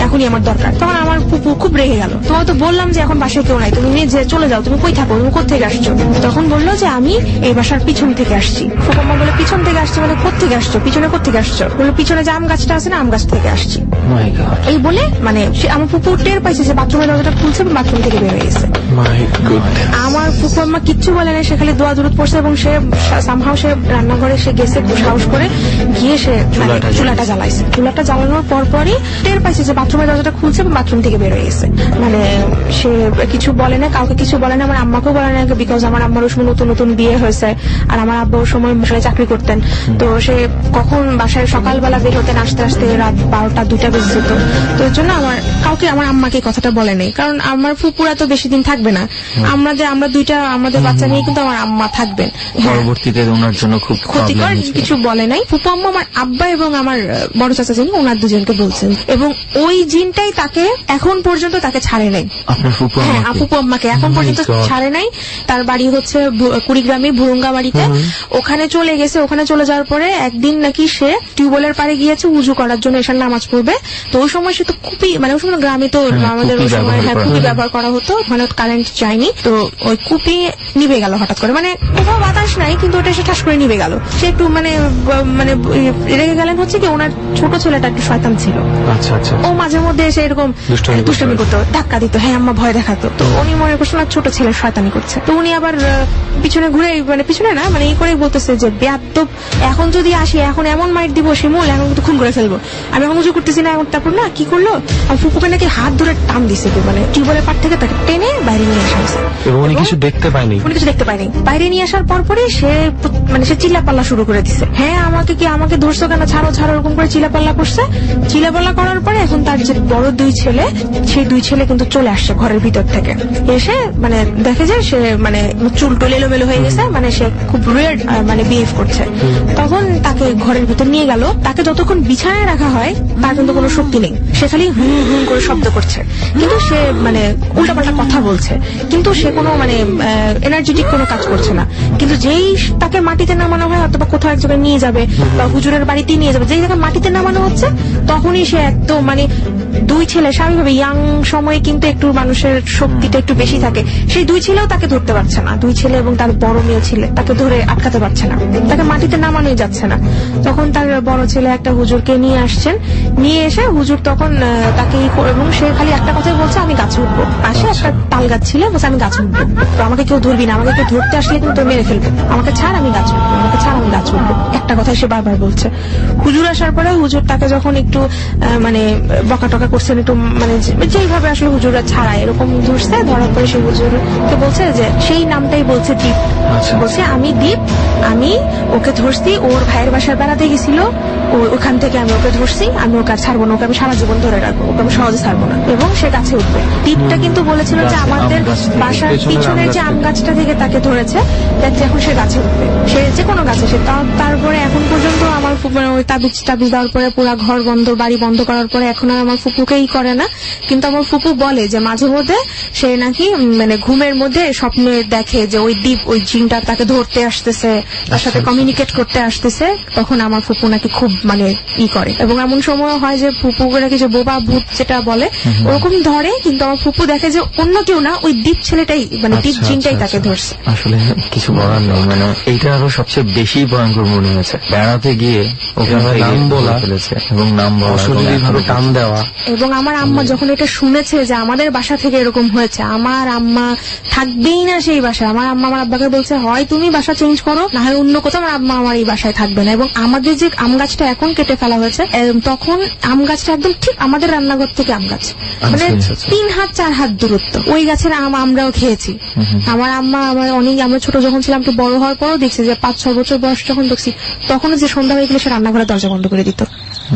এখনই আমার দরকার। তখন আমার ফুপু খুব রেগে গেল, তোমার তো বললাম যে এখন বাসায় কেউ নাই, তুমি নিজে চলে যাও, তুমি কই থাকো, তুমি কোথেকে আসছো? তখন বললো যে আমি এই বাসার পিছন থেকে আসছি। ফুপম্মা বলে পিছন থেকে আসছি মানে কোথেকে আসছো, পিছনে কোথেকে আসছো? বললো পিছনে যে আম গাছটা আছে না, আম গাছ থেকে আসছি। এই বলে মানে আমার ফুপু টের পাইছে যে বাথরুমের দরজাটা খুলছে এবং বাথরুম থেকে বের হয়ে গেছে। আমার ফুপু আম্মা কিচ্ছু বলে না, সে খালি দোয়া দূরত পড়ছে এবং সে সামহাও সে রান্নাঘরে সে গেছে, সাহস করে গিয়ে সে চুলাটা জ্বালাইছে। চুলাটা জ্বালানোর পরপরই টের পাইছে যে বাথরুমের দরজাটা খুলছে এবং বাথরুম থেকে বের হয়ে গেছে। মানে সে কিছু বলে না, কাউকে কিছু বলে না, আমার আম্মাকেও বলে না, বিকজ আমার আম্মার ওই সময় নতুন নতুন বিয়ে হয়েছে আর আমার আব্বা ওই সময় মশাই চাকরি করতেন। তো সে কখন বাসায় সকালবেলা বের হতেন, আসতে আসতে রাত 12টা-2টা বেজে যেত। তো এর জন্য আমার কাউকে, আমার আম্মাকে কথাটা বলে নেই, কারণ আমার ফুপুরা তো বেশি দিন থাকবে না। আমরা দুইটা আমাদের বাচ্চা নিয়ে কিন্তু আমার আম্মা থাকবেন, পরবর্তীতে ওনার জন্য খুব ক্ষতিকর কিছু বলে নাই। ফুপু আম্মা আমার আব্বা এবং আমার বড় চাচা যিনি, ওনার দুজনকে বলছেন, এবং ওই জিনটাই তাকে এখন পর্যন্ত তাকে ছাড়ে নাই। আপনার ফুপু? হ্যাঁ, ফুপু আম্মাকে এখন পর্যন্ত ছাড়ে নাই। তার বাড়ি হচ্ছে কুড়িগ্রামে ভুরুঙ্গা বাড়িতে। ওখানে চলে গেছে। ওখানে চলে যাওয়ার পরে একদিন নাকি সে টিউবওয়েলের পাড়ে গিয়েছে উজু করার জন্য, এসার নামাজ পড়বে। তো ওই সময় সে তো কুপি, মানে ওই সময় গ্রামে তো আমাদের ওই সময় কুপি ব্যবহার করা হতো, মানে কারেন্ট যায়নি। তো ওই কুপি নিভে গেল হঠাৎ করে, মানে কোথাও বাতাস নাই কিন্তু ওটা এসে ঠাস করে নিভে গেল। সে একটু মানে রেগে গেলেন হচ্ছে কি ওনার ছোট ছেলেটা একটু শয়তান ছিল। আচ্ছা আচ্ছা। ও মাঝে মধ্যে এসে এরকম দুষ্টামি করতো, ধাক্কা দিত, হ্যাঁ আম্মা ভয় দেখাতো। তো উনি মনে করছেন না ছোট ছেলে শয়তানি করছে। তো উনি আবার পিছনে ঘুরে, মানে পিছনে না, মানে এই করে বলতেছে যে বেয়াদব, এখন যদি আসি এখন এমন মাইট দিব শিমুল, এখন কিন্তু খুন করে ফেলবো। আমি এখন উজু করতেছি না, এখন তারপর না কি করলো, আমার ফুপুকে নাকি হাত ধরে টান দিছে, মানে টিউবওয়েলের পাট থেকে তাকে টেনে বাইরে নিয়ে আসা হয়েছে। উনি কিছু দেখতে পায়নি? উনি কিছু দেখতে পায়নি। বাইরে নিয়ে আসার পরে সে মানে সে চিল্লাপাল্লা শুরু করে দিছে, হ্যাঁ আমাকে ধরছো কেন, ছাড়ো ছাড়ো, এরকম করে চিল্লাপাল্লা করছে। চিল্লাপাল্লা করার পরে এখন তার যে বড় দুই ছেলে, সেই দুই ছেলে কিন্তু চলে আসছে ঘরের ভিতর থেকে। এসে মানে দেখে যে সে মানে চুল টুল এলোমেলো হয়ে গেছে, মানে সে খুব ওয়েয়ার্ড মানে বিহেভ করছে। তখন তাকে ঘরের ভিতর নিয়ে গেল। তাকে যতক্ষণ বিছানায় রাখা হয় তার কিন্তু কোনো শক্তি নেই, সে খালি হুম হুম করে শব্দ করছে, কিন্তু সে মানে উল্টাপাল্টা কথা বলছে, কিন্তু সে কোনো মানে এনার্জেটিক কোনো কাজ করছে না। কিন্তু যেই তাকে মাটিতে নামানো হয় অথবা কোথাও এক জায়গায় নিয়ে যাবে বা হুজুরের বাড়িতে নিয়ে যাবে, যেই জায়গায় মাটিতে নামানো হচ্ছে তখনই সে একদম মানে দুই ছেলে স্বাভাবিকভাবে ইয়াং সময়ে কিন্তু একটু মানুষের শক্তিটা একটু বেশি থাকে, সেই দুই ছেলেও তাকে ধরতে পারছে না। দুই ছেলে এবং তার বড় মেয়ে ছেলে তাকে ধরে আটকাতে পারছে না, তাকে মাটিতে নামানোই যাচ্ছে না। তখন তার বড় ছেলে একটা হুজুরকে নিয়ে আসছেন, নিয়ে এসে হুজুর তখন তাকে এবং সে খালি একটা কথাই বলছে, আমি গাছে উঠবো। পাশে একটা তাল গাছ ছিল, বলছে আমি গাছে উঠবো, তো আমাকে কেউ ধরবি না, আমাকে কেউ ধরতে আসলে কিন্তু মেরে ফেলবে, আমাকে ছাড় আমি গাছ উঠবো, আমাকে ছাড় আমি গাছ উঠবো, একটা কথাই সে বারবার বলছে। হুজুর আসার পরে হুজুর তাকে যখন একটু মানে বকা টকা করছেন, একটু মানে যেইভাবে আসলে হুজুরা ছাড়ায় এরকম ধরছে, ধরার পরে সে হুজুরকে বলছে যে সেই নামটাই বলছে দীপ। বলছে আমি দীপ, আমি ওকে ধরছি, ওর ভাইয়ের বাসায় বেড়াতে গেছিল, ওখান থেকে আমি ওকে ধরছি, আমি ওকে আর ছাড়বো না, ওকে আমি সারা জীবন ধরে রাখবো, ওকে আমি সহজে ছাড়বো না, এবং সে গাছে উঠবে। দীপটা কিন্তু বলেছিল বলছিল যে আমাদের বাসার পিছনের যে আম গাছটা থেকে তাকে ধরেছে, দেখছে এখন সে গাছে উঠবে, সে যে কোনো গাছে সে। তারপরে এখন পর্যন্ত আমার ওই তাবিজ দেওয়ার পরে পুরো ঘর বন্ধ, বাড়ি বন্ধ করার পরে এখন আর আমার ফুপুকেই করে না। কিন্তু আমার ফুপু বলে যে মাঝে মধ্যে সে নাকি মানে ঘুমের মধ্যে স্বপ্নে দেখে যে ওই দ্বীপ, ওই জিনটা তাকে ধরতে আসতেছে, তার সাথে কমিউনিকেট করতে আসতেছে। তখন আমার ফুপু নাকি খুব মানে করে, এবং এমন সময় হয় যে ফুপু নাকি যে বোবা ভূত যেটা বলে ওরকম ধরে, কিন্তু আমার ফুপু দেখে যে অন্য কেউ না, ওই দ্বীপ ছেলেটাই মানে দ্বীপ জিনটাই তাকে ধরছে। আসলে কিছু বলার নেই, মানে এইটা আরো সবচেয়ে বেশি ভয়ঙ্কর মনে হয়েছে। বেড়াতে গিয়ে নাম বলা ফেলেছে এবং নাম বলা টান দেওয়া। এবং আমার আম্মা যখন এটা শুনেছে যে আমাদের বাসা থেকে এরকম হয়েছে, আমার আম্মা থাকবেই না সেই বাসায়। আমার আম্মা আমার আব্বাকে বলছে হয় তুমি বাসা চেঞ্জ করো, না হয় অন্য কোথাও, আমার আম্মা আমার এই বাসায় থাকবে না। এবং আমাদের যে আম গাছটা এখন কেটে ফেলা হয়েছে, তখন আম গাছটা একদম ঠিক আমাদের রান্নাঘর থেকে আম গাছ, মানে 3 হাত 4 হাত দূরত্ব। ওই গাছের আম আমরাও খেয়েছি। আমার আম্মা আমরা ছোট যখন ছিলাম, একটু বড় হওয়ার পরও দেখছি যে 5-6 বছর বয়স যখন দেখছি, তখনও যে সন্ধ্যা হয়ে গেলে সে রান্নাঘরে দরজা বন্ধ করে দিত,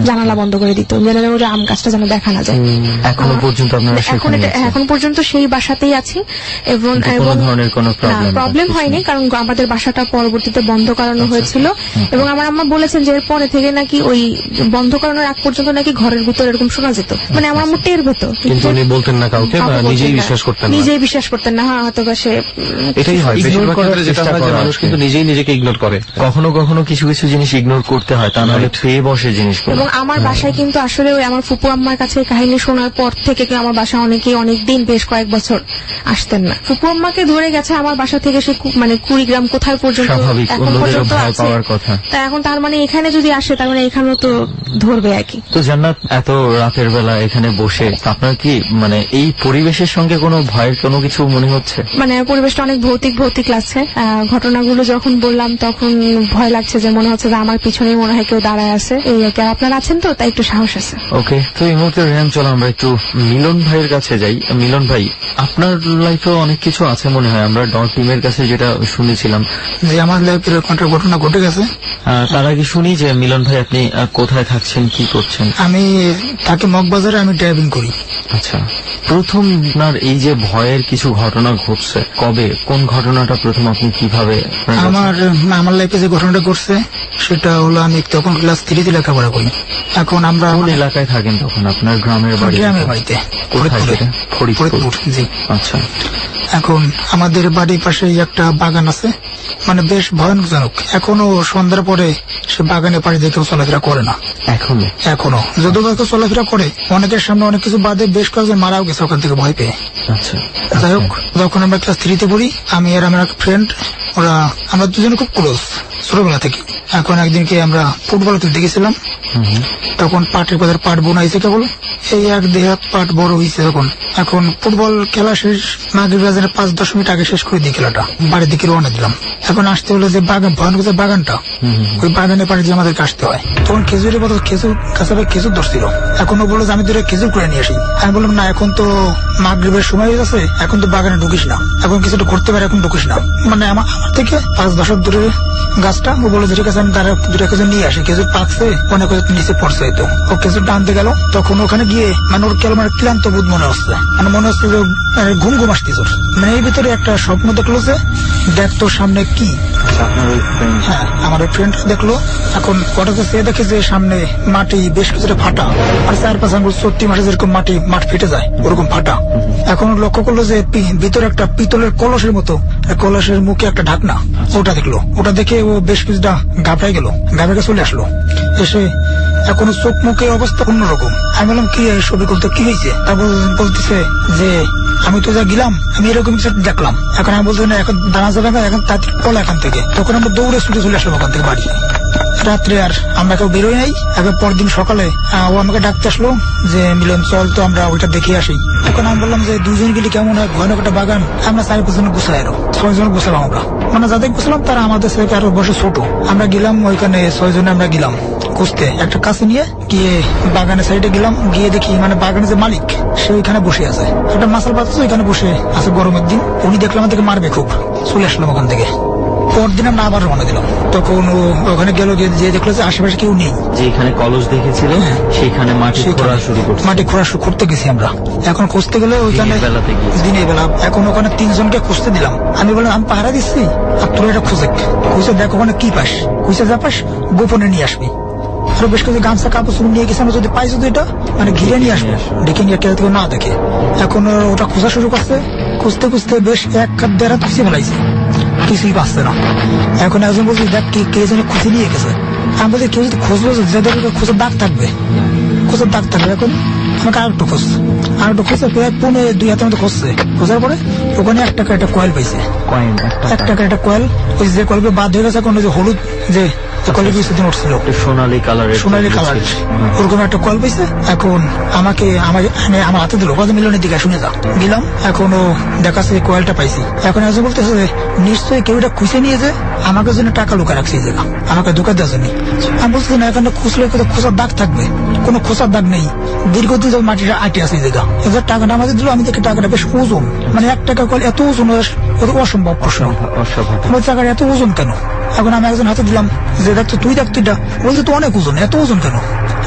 জানালা বন্ধ করে দিত, যেন ওই আম গাছটা যেন দেখা না যায়। এখনো পর্যন্ত এখন পর্যন্ত সেই বাসাতেই আছি। এবং প্রবলেম হয়নি, কারণ আমাদের বাসাটা পরবর্তীতে বন্ধ করানো হয়েছিল। এবং আমার আম্মা বলেছেন যে এরপরে থেকে নাকি ওই বন্ধ করানোর আগ পর্যন্ত নাকি ঘরের ভিতরে এরকম শোনা যেত, মানে আমার আম্মু টের পেত, কিন্তু উনি বলতেন না কাউকে, নিজেই বিশ্বাস করতেন না। হয়তো সে এটাই হয় বেশিরভাগ ক্ষেত্রে, যেটা হয় যে মানুষ কিন্তু নিজেই নিজেকে ইগনোর করে। কখনো কখনো কিছু কিছু জিনিস ইগনোর করতে হয়, তা নাহলে পেয়ে বসে জিনিসগুলো। এবং আমার বাসায় কিন্তু আসলে ওই আমার ফুপু আম্মার কাছে কাহিনী শোনার পর থেকে আমার বাসা অনেকেই অনেকদিন বেশ কয়েক বছর আসতেন না। ফুপু আম্মাকে ধরে গেছে আমার বাসা থেকে সে মানে কুড়িগ্রাম কোথায় পর্যন্ত এখন পর্যন্ত আছে। তা এখন তার মানে এখানে যদি আসে, তার মানে এখানেও তো ধরবে আর কি। তো জান্নাত, এত রাতের বেলা এখানে বসে আপনার কি মানে এই পরিবেশের সঙ্গে কোনো ভয়ের কোনো কিছু মনে হচ্ছে? মানে পরিবেশটা অনেক ভৌতিক লাগছে। ঘটনাগুলো যখন বললাম তখন ভয় লাগছে, যে মনে হচ্ছে যে আমার পিছনেই মনে হয় কেউ দাঁড়ায় আছে। এই আর কি। আপনারা আছেন তো, তাই একটু সাহস আছে। ওকে, তো এই মুহূর্তে রেহান, চলো আমরা একটু মিলন ভাইয়ের কাছে যাই। মিলন ভাই, আপনার লাইফেও অনেক কিছু আছে মনে হয়, আমরা ডট টিমের কাছে যেটা শুনেছিলাম যে আমার লাইফের একটা ঘটনা ঘটে গেছে। তার আগে শুনি যে মিলন ভাই আপনি কোথায় থাকছেন, কি করছেন? আমি থাকি মগবাজারে, আমি ড্রাইভিং করি। আচ্ছা, প্রথম আপনার এই যে ভয়ের কিছু ঘটনা ঘটছে, কবে, কোন ঘটনাটা প্রথম, আপনি কিভাবে? আমার লাইফে যে ঘটনাটা ঘটছে সেটা হলো, আমি তখন ক্লাস 3 লেখাপড়া করি। এখন আমরা কোন এলাকায় থাকেন তখন? আপনার গ্রামের বাড়ি? গ্রামের বাড়িতে, ফরিদপুর। জি। আচ্ছা, এখন আমাদের বাড়ির পাশে একটা বাগান আছে, মানে বেশ ভয়ানকজনক। এখনো সন্ধ্যার পরে সে বাগানে পাড়ি দিয়ে কেউ চলাফেরা করে না। এখনো যদিও কেউ চলাফেরা করে, অনেকের সামনে অনেক কিছু বাদে বেশ কয়েকজন মারাও গেছে ওখান থেকে ভয় পেয়ে। আচ্ছা, যাই হোক, যখন আমরা ক্লাস 3 পড়ি, আমি আর আমার এক ফ্রেন্ড, আমরা দুজনে খুব ক্লোজ ছোটবেলা থেকে। এখন একদিনকে আমরা ফুটবল খেলতে গেছিলাম, তখন পাটের পাতার পাট বোনাইছে কেবল, এই 1-2 হাত পাট বড় হয়েছে। এখন ফুটবল খেলা শেষ, মাগরিব আজানের 5-10 মিনিট আগে শেষ করে দিই খেলাটা, বাড়ির দিকে রওনা দিলাম। এখন আসতে হলো যে বাগান, ভয়ানক যে বাগানটা, ওই বাগানে পাড়ি দিয়ে আমাদেরকে আসতে হয়। তখন খেজুরের মতো খেজুর ধরছিল। এখনো বললো যে আমি তোরা খেজুর করে নিয়ে আসি। আমি বললাম না, এখন তো মাগরিবের সময় হয়ে যাচ্ছে, এখন তো বাগানে ঢুকিস না, এখন কিছুটা করতে পারে, এখন ঢুকিস না। মানে আমার থেকে 5-10 হাত দূরে গাছটা। ও বললো যে ঠিক আছে, আমি তারা 2টা খেজুর নিয়ে আসি। খেজুর পাকছে, অনেক নিচে পড়ছে। তো ও খেজুর টানতে গেল, তখন ওখানে গিয়ে মানে ওর কেমন ক্লান্ত বোধ মনে হচ্ছে, মানে মনে হচ্ছে যে ঘুম আসতে। মানে এই ভিতরে একটা স্বপ্ন দেখলো যে দেখ তোর সামনে কি। হ্যাঁ, আমার ওই ফ্রেন্ড দেখলো। এখন কটাতে সে দেখে যে সামনে মাটি বেশ কিছুটা ফাটা, আর 4-5 আঙ্গুল 34 মাসে যেরকম মাঠ ফেটে যায় ওরকম ফাটা। এখন লক্ষ্য করলো যে ভিতরে একটা পিতলের কলসের মতো, কলসের মুখে একটা ঢাকনা, ওটা দেখলো। ওটা দেখে ও বেশ কিছুটা ঘাবড়াই গেল, ঘাবড়ে চলে আসলো। এসে এখন চোখ মুখের অবস্থা অন্যরকম। আমি বললাম কি ছবি করতে কি হয়েছে? তারপর বলতেছে যে আমি তো যা গেলাম, আমি এরকম কিছু দেখলাম। এখন আমি বলছি না, এখন দাঁড়া যাবে না, এখন তাড়াতাড়ি পলা এখান থেকে। তখন আমরা দৌড়ে ছুটে চলে আসলাম ওখান থেকে বাড়ি। রাত্রে আর আমরা কেউ বেরোই নাই। এবার পরের দিন সকালে ও আমাকে ডাকতে আসলো যে মিলন চল তো আমরা ওইটা দেখে আসি। এখন আমি বললাম যে 2 জন গেলে কেমন হয়, ভয়ানক একটা বাগান। আমরা 4-5 জন গুছাই, আরো 6 জন গুছালাম আমরা। মানে যাদের গুছালাম তারা আমাদের থেকে আরো বসে ছোট। আমরা গেলাম ওইখানে 6 জনে আমরা গেলাম খুঁজতে, একটা কাছে নিয়ে গিয়ে বাগানের সাইডে গেলাম। গিয়ে দেখি মানে বাগানের যে মালিক সে ওইখানে বসে আছে, একটা মাসাল পাতা ওইখানে বসে আছে গরমের দিন। উনি দেখলাম আমাদেরকে মারবে খুব, চলে আসলাম ওখান থেকে। পরদিন আমরা আবার রওনা দিলাম। তখন ওখানে গেল, যে দেখলো যে আশেপাশে কেউ নেই। যে এখানে কলস দেখেছিল সেখানে মাটি খোঁড়া শুরু করছে। মাটি খোঁড়া শুরু করতে গেছি আমরা। এখন খুঁজতে গেলে ওইখানে দিনের বেলা, এখন ওখানে 3 জনকে খুঁজতে দিলাম। আমি বললাম আমি পাহারা দিচ্ছি, আর তোরা এটা খুঁজে দেখ ওখানে কি পাস, খুঁজে যা পাস গোপনে নিয়ে আসবি। আরো বেশ কিছু গামছা কাপড় নিয়ে গেছে, আমরা যদি পাই যদি এটা মানে ঘিরে নিয়ে আসবো, ডেকে নিয়ে কেউ না দেখে। এখন ওটা খোঁজা শুরু করছে, খুঁজতে খুঁজতে বেশ 1-1.5 হাত খুঁজে ফেলাইছে, কিছুই পাচ্ছে না। এখন একজন বলছি দেখ কে যেন খুঁজে নিয়ে গেছে। আমি বলছি কেউ যদি খুঁজলো, যাদের খোঁজার দাগ থাকবে, খোঁজার দাগ থাকবে। এখন আমাকে আরেকটু খুঁজছে প্রায় 2.5 হাতের মতো খুঁজছে। খোঁজার পরে ওখানে 1 টাকার একটা কয়েল পাইছে, 1 টাকার একটা কয়েল। ওই যে কয়েল বাদ হয়ে গেছে, এখন ওই যে হলুদ যে সোনালী কালার ওরকম একটা কল পাইছে। এখন আমাকে আমার হাতে দিল, মিলনের দিকে শুনে যা গেলাম। এখন ও দেখাচ্ছে কয়েলটা পাইছি। এখন একজন বলতেছে নিশ্চয়ই কেউ এটা খুঁজে নিয়েছে, আমাকে জন্য টাকা লুকা রাখছে এই জায়গা, আমাকে ধোকা দেওয়ার জন্য। আমি বলছি না, এখানে খুঁজলে খোঁজার দাগ থাকবে, কোনো খোঁজার দাগ নেই। দীর্ঘদিন যখন মাটিটা আটে আছে এই জায়গা, এবার টাকাটা আমাকে দিল। আমি দেখি টাকাটা বেশ ওজন, মানে 1 টাকা কল এত ওজন, অসম্ভব প্রশ্ন। টাকাটা এত ওজন কেন? এখন আমি একজন হাতে দিলাম, যে দেখতো তুই দেখতো এটা, বলছে তো অনেক ওজন, এত ওজন কেন?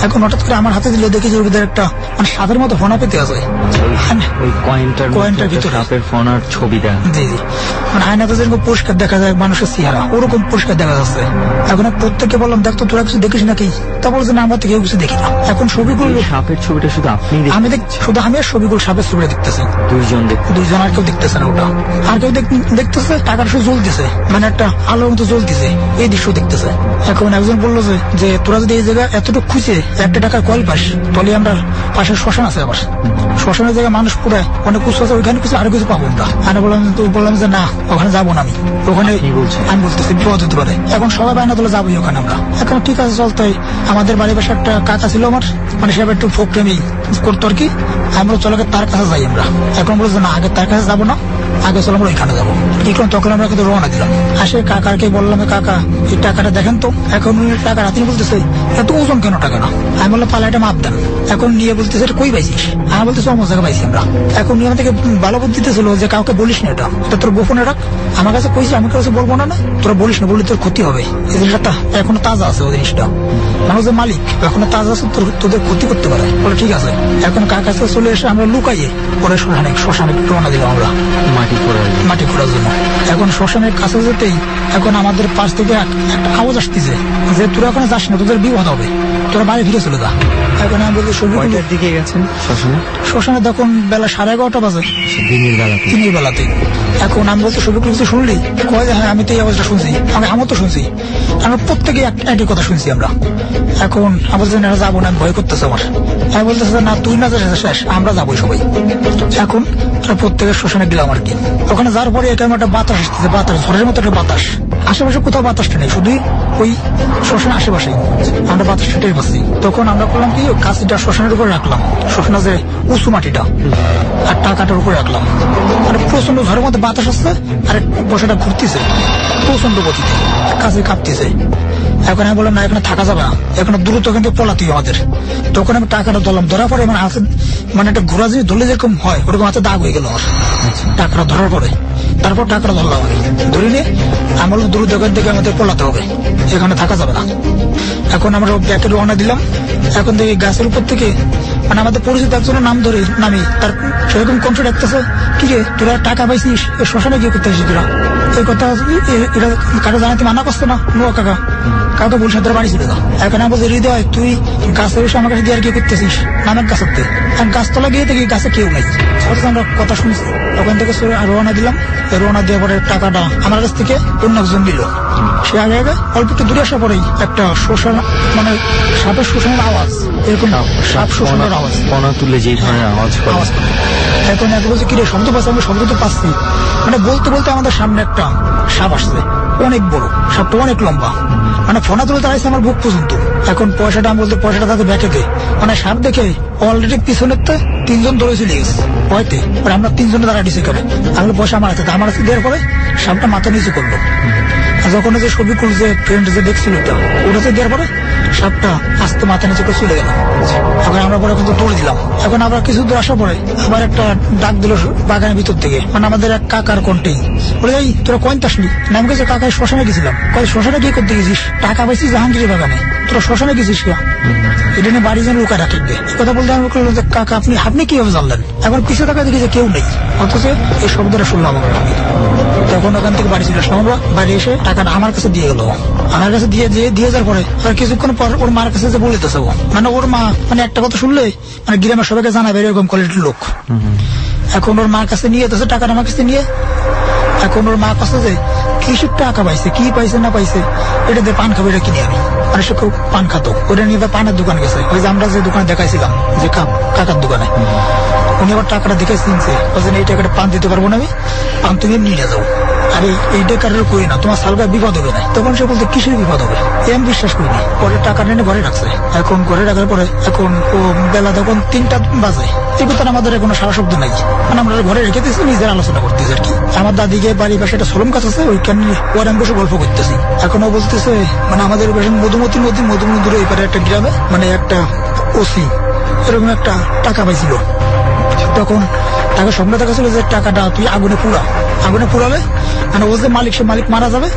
এখন হঠাৎ করে আমার হাতে দিলে দেখি যে ওর ভিতরে একটা মানে সাপের মতো ফোনা পেতে আছে, কয়েনটার ভিতরে সাপের ফোনার ছবি দেয়। জি জি, মানে আয়নাতে যেরকম পরিষ্কার দেখা যায় মানুষের চেহারা, ওরকম পরিষ্কার দেখা যাচ্ছে। এখন প্রত্যেককে বললাম দেখতো তোরা কিছু দেখিস নাকি? তা বলছে না, আমরা তো কেউ কিছু দেখি না। এখন ছবিগুলো সাপের ছবিটা শুধু আপনি, আমি শুধু আমি আর ছবিগুলো সাপের ছবিটা দেখতেছি, দুইজন আর কেউ দেখতেছে না। ওটা আর কেউ দেখতেছে, টাকার শুধু জ্বলতেছে, মানে একটা আলোর মতো জ্বলতেছে, এই দৃশ্য দেখতেছে। এখন একজন বললো যে তোরা যদি এই জায়গায় এতটুকু খুঁজে 1 টাকার কয়েল পাস, তাহলে আমরা পাশে শ্মশান আছে, আবার শ্মশানের জায়গায় মানুষ পুরায় অনেক কিছু আছে, ওইখানে কিছু আরো কিছু পাবো আমরা। আমি বললাম যে না, ওখানে যাবো না। আমি ওখানে আমি বলতেছি বিপদ হতে পারে। এখন সবাই বাইনা তোলা যাবোই ওখানে আমরা। এখন ঠিক আছে চলতে। আমাদের বাড়ির পাশে একটা কাকা ছিল আমার, মানে সে একটু ফোকটামি করতো আর কি। আমরা চলে তার কাছে যাই আমরা। এখন বলছে না, আগে তার কাছে যাবো না, আগে চলো আমরা ওইখানে যাবো। তখন আমরা কিন্তু রওনা দিলাম। আসে কাকাকে বললাম, কাকা এই টাকাটা দেখেন তো। এখন টাকা রাতে বলতেছে এত ওজন কেন টাকা না? আমি বললাম পালাটা মাপ দেন। এখন নিয়ে বলতেছে এটা কই পাইছিস? আমি বলতেছি অমর জায়গা পাইছি আমরা। এখন নিয়ে আমাদেরকে ভালো বুদ্ধি দিতেছিল যে কাউকে বলিস না, এটা তোর গোপনে রাখ। আমার কাছে কইছি, আমি কাছে বলবো না, তোরা বলিস না, বললে তোর ক্ষতি হবে। এই জিনিসটা এখনো তাজা আছে, ওই জিনিসটা মানুষের মালিক এখনো তাজা আছে, তোদের ক্ষতি করতে পারে। বলে ঠিক আছে। এখন কার কাছে চলে এসে আমরা লুকাইয়ে পরে শ্মশানে রওনা দিলাম আমরা মাটি খোঁড়ার জন্য। এখন শ্মশানের কাছে যেতেই এখন আমাদের পাশ থেকে একটা আওয়াজ আসতেছে যে তোরা ওখানে যাস না, তোদের বিপদ হবে, তোরা বাড়ি ফিরে চলে যা। এখন আমি বলছি ছবিগুলোর দিকে গেছেন শ্মশানে, তখন বেলা 11:30 বাজে, দিনের বেলাতে। এখন আমি বলছি ছবিগুলো কিছু শুনলি? কয় হ্যাঁ, আমি তো এই আওয়াজটা শুনছি। আমার তো শুনছি, আমরা প্রত্যেকে একই কথা শুনছি আমরা। এখন আমার জন্য যাবো না, ভয় করতেছে আমার। আমি বলতেছে না, তুই না শেষ, আমরা যাবোই সবাই। এখন প্রত্যেকের শ্মশানে গেলাম আর কি। ওখানে যাওয়ার পরে এখানে একটা বাতাস আসতেছে, বাতাস ঝড়ের মতো একটা বাতাস। আশেপাশে কোথাও বাতাসটা নেই, শুধু ওই শ্মশানের আশেপাশেই আমরা বাতাসটা টের পাচ্ছি। তখন আমরা করলাম কি, কাছিটা শ্মশানের উপরে রাখলাম, শ্মশানের যে উঁচু মাটিটা, আর টাকাটার উপরে রাখলাম। মানে প্রচন্ড ঝড়ের মধ্যে বাতাস আসছে, আর বসাটা ঘুরতেছে প্রচন্ড গতিতে, কাছে কাঁপতেছে। এখন আমি বললাম না, এখানে থাকা যাবে না, এখানে দ্রুত কিন্তু পলাতেই আমাদের। তখন আমি টাকাটা ধরলাম, ধরার পরে মানে হাতে মানে একটা ঘোরা জিনিস ধরলে যেরকম হয় ওরকম হাতে দাগ হয়ে গেল আমার। টাকাটা ধরার পরে তারপর টাকাটা ধরলাম, আমি ধরে নিয়ে আমি বললাম দ্রুত এখান থেকে আমাদের পলাতে হবে, এখানে থাকা যাবে না। এখন আমরা ব্যাকে রওনা দিলাম। এখন দেখি গাছের উপর থেকে মানে আমাদের পরিচিত একজনের নাম ধরে নামি, তার সেরকম কণ্ঠ ডাকতেছে, কি রে তোরা টাকা পাইছিস, শ্মশানে গিয়ে করতে আসিস তোরা? এই কথা এটা কারো জানাতে মানা করছে না, নো কাকা, কাউকে বলছে তোরা বাড়ি চলে যা। এখন আমি বলছি হৃদয়, তুই গাছের এসে আমার কাছে দিয়ে আর কি করতেছিস? নামের গাছতে আমি গাছতলা গিয়ে দেখি গাছে কেউ নাই। আমরা কথা শুনছি। ওখান থেকে রওনা দিলাম। রওনা দেওয়ার পরে টাকাটা আমার কাছ থেকে অন্য একজন নিল। সে আগে অল্প একটু দূরে আসার পরেই একটা শ্মশান, মানে সাপের শ্মশানের আওয়াজ, এরকম সাপ শ্মশানের আওয়াজ, পনা তুলে যে ধরনের আওয়াজ। এখন এক বলছে কিরে শব্দ পাচ্ছি? আমি শব্দ তো পাচ্ছি। মানে বলতে বলতে আমাদের সামনে একটা সাপ আসছে, অনেক বড় সাপটা, অনেক লম্বা, মানে ফোনা তুলে দাঁড়াইছে আমার বুক পর্যন্ত। এখন পয়সাটা আমি বলতে, পয়সাটা তাদের ব্যাকে দে। মানে সাপ দেখে অলরেডি পিছনের 3 জন ধরে চলে গেছে ভয়তে। আমরা 3 জনে দাঁড়া দিছি করে। আমি পয়সা আমার হাতে দেওয়ার পরে সাপটা মাথা নিচু করলো। যখন যে ছবি যে ফ্রেন্ড যে দেখছিল ওটাতে দেওয়ার পরে সাপটা আস্তে মাথা নিচে করে চলে গেল। এখন আমরা পরে কিন্তু দৌড়ে দিলাম। এখন আমরা কিছু দূর আসার পরে আবার একটা ডাক দিল বাগানের ভিতর থেকে, মানে আমাদের এক কাকার কণ্ঠেই, বলে এই তোরা কয়েন আসলি? নাম গেছে কাকায় শ্মশানে গেছিলাম। কয় শ্মশানে কি করতে গেছিস? টাকা পাইছিস জাহাঙ্গীরের বাগানে, তোরা শ্মশানে গেছিস কিনা? এটা নিয়ে বাড়ি যেন লুকা রাখবে। এই কথা বলতে আমি বললাম যে কাকা আপনি কিভাবে জানলেন? এখন পিছিয়ে টাকা দেখি যে কেউ নেই, অথচ এই শব্দটা শুনলাম আমার। তখন ওখান থেকে বাড়ি চলে আসলাম আমরা। বাড়ি এসে টাকাটা আমার কাছে দিয়ে গেল। আমার কাছে দিয়ে যাওয়ার পরে কিছুক্ষণ পর ওর মার কাছে যে বলিতেছে, মানে ওর মা মানে একটা কথা শুনলে মানে গ্রামের সবাইকে জানাবে এরকম কোয়ালিটির লোক। এখন ওর মার কাছে নিয়ে যেতেছে টাকাটা আমার কাছে নিয়ে। এখন ওর মা কাছে যে কিসের টাকা পাইছে, কি পাইছে না পাইছে, এটা দিয়ে পান খাবে, এটা কিনে আমি। মানে সে খুব পান খাতো, ওটা নিয়ে পানের দোকান গেছে, ওই যে আমরা যে দোকানে দেখাইছিলাম যে কাকার দোকানে। উনি আবার টাকাটা দেখে চিনছে, বলছেন এই টাকাটা পান দিতে পারবো না আমি, পান তুমি নিয়ে যাও। আর এই টাকাটা করি না, তোমার সালগা বিপদ হবে না। তখন সে বলতে কিসের বিপদ হবে, আমি বিশ্বাস করিনি। পরে টাকা নিয়ে ঘরে রাখছে। এখন ঘরে রাখার পরে এখন ও বেলা তখন 3টা বাজে, এই কথা আমাদের কোনো সারা শব্দ নাই। মানে আমরা ঘরে রেখে দিয়েছি, নিজের আলোচনা করতেছি আর কি। আমার দাদিকে বাড়ির পাশে একটা সলম গাছ আছে, ওইখানে ওর আমি বসে গল্প করতেছি। এখন ও বলতেছে মানে আমাদের মধুমতি নদীর ওই পারে একটা গ্রামে মানে একটা ওসি এরকম একটা টাকা পাইছিল। তখন তাকে স্বপ্ন দেখা ছিল যে টাকাটা তুই আগুনে পুড়ালে মানে ও যে মালিক, সে মালিক মারা যাবে,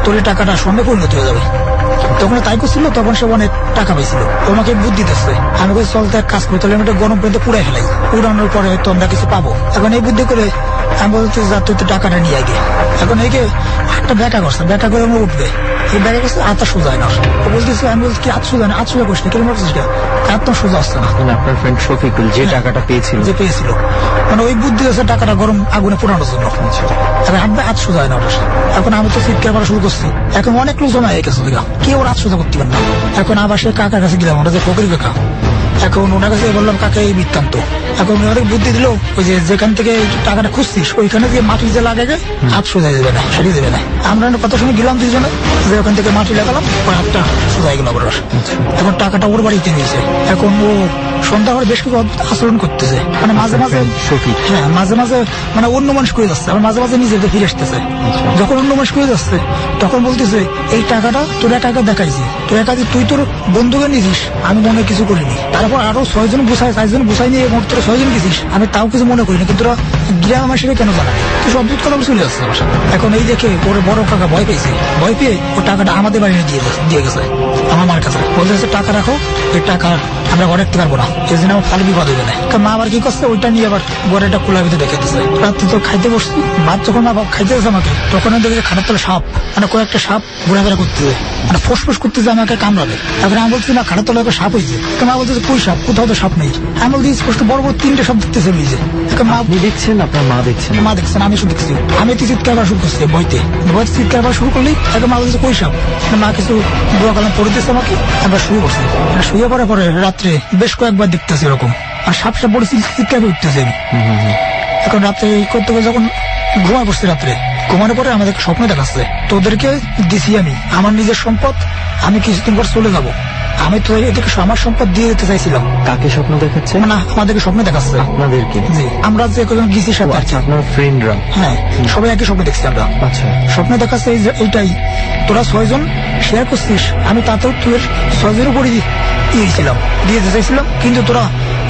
তোর এই টাকাটা স্বর্ণে পরিণত হয়ে যাবে। তখন তাই করছিল, তখন সে অনেক টাকা পাইছিল। তোমাকে বুদ্ধি দিচ্ছে, আমি বলছি চলতে এক কাজ করি, তাহলে আমি একটা গরম পর্যন্ত পুড়াই ফেলাই, পুরানোর পরে হয়তো আমরা কিছু পাবো। এখন এই বুদ্ধি করে আমি বলছি যা তুই তো টাকাটা নিয়ে আগে। এখন এইকে একটা ব্যাটা করছে, ব্যাটা করে আমার উঠবে, এই ব্যাটা করছে হাতটা সোজা হয় না। ও বলতেছে, আমি বলছি কি হাত সোজা না, হাত সোজা করছি না, কিরকম করছিস হাত তো সোজা আসছে না। আপনার ফ্রেন্ড শফিকুল যে টাকাটা পেয়েছিল, মানে ওই বুদ্ধি আছে টাকাটা গরম আগুনে পোড়ানোর জন্য। হাত সোজা হয় না ওটা। এখন আমি তো চিৎকার করা শুরু করছি, এখন অনেক লোক জমা হয়ে গেছে, কেউ ওর হাত সোজা করতে পারে না। এখন আবার সে কাকার কাছে গেলাম, ওটা যে ফকির কাকা। এখন ওনার কাছে বললাম কাকা এই বৃত্তান্ত। এখন অনেক বুদ্ধি দিল, ওই যে যেখান থেকে টাকাটা খুঁজছিস ওইখানে যে মাটি যে লাগে হাত সোজা দেবে না, সেটি দেবে না। আমরা কত সময় গেলাম দুইজনে, যে ওখান থেকে মাটি লাগালাম, ওই হাতটা সোজা গেল আবার। এখন টাকাটা ওর বাড়িতে নিয়েছে। এখন ও সন্ধ্যা হলে বেশ কিছু আচরণ করতেছে, মানে মাঝে মাঝে মানে অন্য মানুষ করে যাচ্ছে, আবার মাঝে মাঝে নিজেকে ফিরে আসতেছে। যখন অন্য মানুষ করে যাচ্ছে তখন বলতেছে এই টাকাটা তোর একা দেখাইছি, তোর একা তুই তোর বন্ধুকে নিয়েছিস, আমি মনে কিছু করিনি। তারপর আরো 6জন বুঝাই, 4জন বুঝাই নিয়ে মোট তোর 6জন গেছিস, আমি তাও কিছু মনে করিনি, কিন্তু তোরা গ্রাম আমার সেটা কেন জানা, তুই সব দুধ কথা চলে যাচ্ছে আমার সাথে। এখন এই দেখে ওর বড় কাকা ভয় পেয়েছে, ভয় পেয়ে ও টাকাটা আমাদের বাড়ি দিয়ে গেছে আমার মার কাছে। বলতেছে টাকা রাখো, ওই টাকা আমরা ঘরে রাখতে পারবো না, এই জন্য আমার ফাল বিপদ হইবে না। মা আবার কি করছে, ওইটা নিয়ে আবার ঘরে একটা খোলার ভিতরে রেখে দিচ্ছে। রাত্রে তো খাইতে বসছি, ভাত যখন মা খাইতে গেছে আমাকে, তখন আমি দেখি খাটার তলে সাপ, মানে কয়েকটা সাপ ঘোরাফেরা করতেছে, মানে ফোসফোস করতেছে, আমাকে কামড়াবে। এখন আমি বলছি না খাটার তলে সাপ হয়েছে, মা বলতেছে কই সাপ, কোথাও তো সাপ নেই। আমি বলছি স্পষ্ট বড় বড় 3টে সাপ দেখতেছে নিজে। আপনি দেখছেন, আপনার মা দেখছেন? মা দেখছেন, আমি শুধু দেখছি। আমি তো চিৎকার করা শুরু করছি, বইতে চিৎকার করা শুরু করলেই এখন মা বলছে কই সাপ। মা কিছু দোয়া কালাম পড়ে দিচ্ছে আমাকে, একবার শুরু করছি। শুয়ে পড়ার পরে রাত্রে বেশ কয়েকবার দেখতেছি এরকম, আর সাপ পড়ে চিৎকার উঠতেছে আমি। এখন রাত্রে করতে গিয়ে যখন ঘুমায় পড়ছি, রাত্রে ঘুমানোর পরে আমাদের স্বপ্ন দেখাচ্ছে, তোদেরকে দিছি আমি আমার নিজের সম্পদ, আমি কিছুদিন পর চলে যাবো, আমি তো এদিকে আমার সম্পদ দিয়ে দিতে চাইছিলাম। কাকে স্বপ্ন দেখাচ্ছে? না, আমাদেরকে স্বপ্ন দেখাচ্ছে। আপনাদেরকে? জি, আমরা যে কজন গেছি সাথে। আচ্ছা, আপনার ফ্রেন্ডরা? হ্যাঁ, সবাই একই স্বপ্ন দেখছি আমরা। আচ্ছা, স্বপ্ন দেখাচ্ছে এইটাই, তোরা 6জন শেয়ার করছিস, আমি তাতেও তোর 6জনের উপরই দিয়ে দিতে চাইছিলাম, কিন্তু তোরা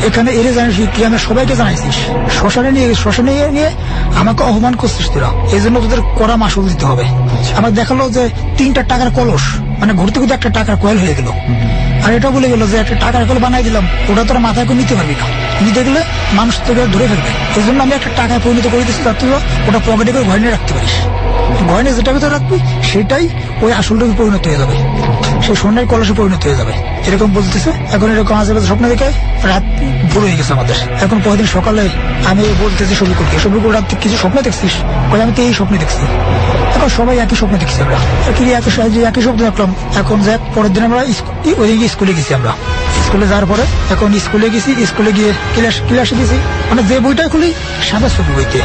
এখানে এরে জানিস কি, আমি সবাইকে জানাইছিস, শ্মশানে নিয়ে আমাকে অপমান করছিস তোরা, এই জন্য তোদের কড়া মাসুল দিতে হবে। আমার দেখালো যে 3টা টাকার কলস, মানে ঘুরতে ঘুরতে একটা টাকার কয়েল হয়ে গেল। আর এটা বলে গেল যে একটা টাকার কয়েল বানাই দিলাম, ওটা তোরা মাথায় করে নিতে পারবি না, নিতে গেলে মানুষ তোকে ধরে ফেলবে, এই জন্য আমি একটা টাকায় পরিণত করে দিচ্ছি, তার তুই ওটা পকেটে করে ঘরে নিয়ে রাখতে পারিস, ঘরে নিয়ে যেটা ভিতরে রাখবি সেটাই ওই আসলটাকে পরিণত হয়ে যাবে, সেই স্বর্ণের কলসে পরিণত হয়ে যাবে, এরকম বলতেছে। এখন এরকম আশেপাশে স্বপ্ন দেখে রাত ভোর হয়ে গেছে আমাদের। এখন পরের দিন সকালে আমি বলতেছি সবিকুল রাত কিছু স্বপ্ন দেখছিস? আমি তো এই স্বপ্ন দেখছি। এখন সবাই একই স্বপ্ন দেখছি আমরা, একই স্বপ্ন দেখলাম। এখন যাক পরের দিন আমরা ওইদিকে স্কুলে গেছি, আমরা স্কুলে যাওয়ার পরে এখন স্কুলে গিয়ে ক্লাসে গেছি, মানে যে বইটাই খুলি সাপের ছবি, বইতে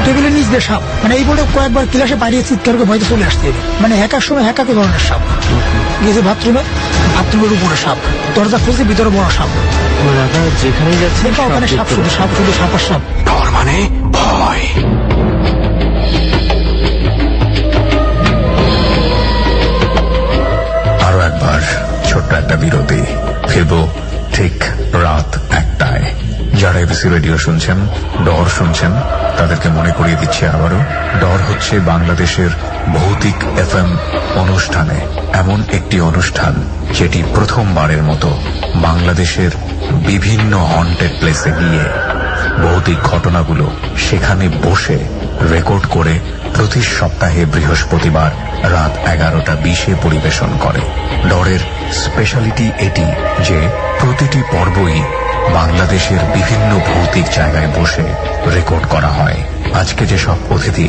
টেবিলের নিচ দিয়ে সাপ, মানে এই বলে কয়েকবার ক্লাসে পাঠিয়ে চিৎকার করে ভয়তে চলে আসতে, মানে হ্যাকার সময় হ্যাকাকে ধরনের সাপ। গেছে বাথরুমের উপরে সাপ, দরজা খুলছে ভিতরে বড় সাপ, যেখানে যাচ্ছে ওখানে সাপ, শুধু সাপ আর সাপ। ডর মানে ভয়। আরো একবার ছোট্ট রেডিও শুনছেন, ডর শুনছেন, তাদেরকে মনে করিয়ে দিচ্ছি আবারও, ডর হচ্ছে বাংলাদেশের ভৌতিক FM অনুষ্ঠানে এমন একটি অনুষ্ঠান যেটি প্রথমবারের মতো বাংলাদেশের বিভিন্ন হন্টেড প্লেসে গিয়ে ভৌতিক ঘটনাগুলো সেখানে বসে রেকর্ড করে প্রতি সপ্তাহে বৃহস্পতিবার রাত 11:20 পরিবেশন করে। ডরের স্পেশালিটি এটি যে প্রতিটি পর্বই বাংলাদেশের বিভিন্ন ভৌতিক জায়গায় বসে রেকর্ড করা হয়। আজকে যেসব অতিথি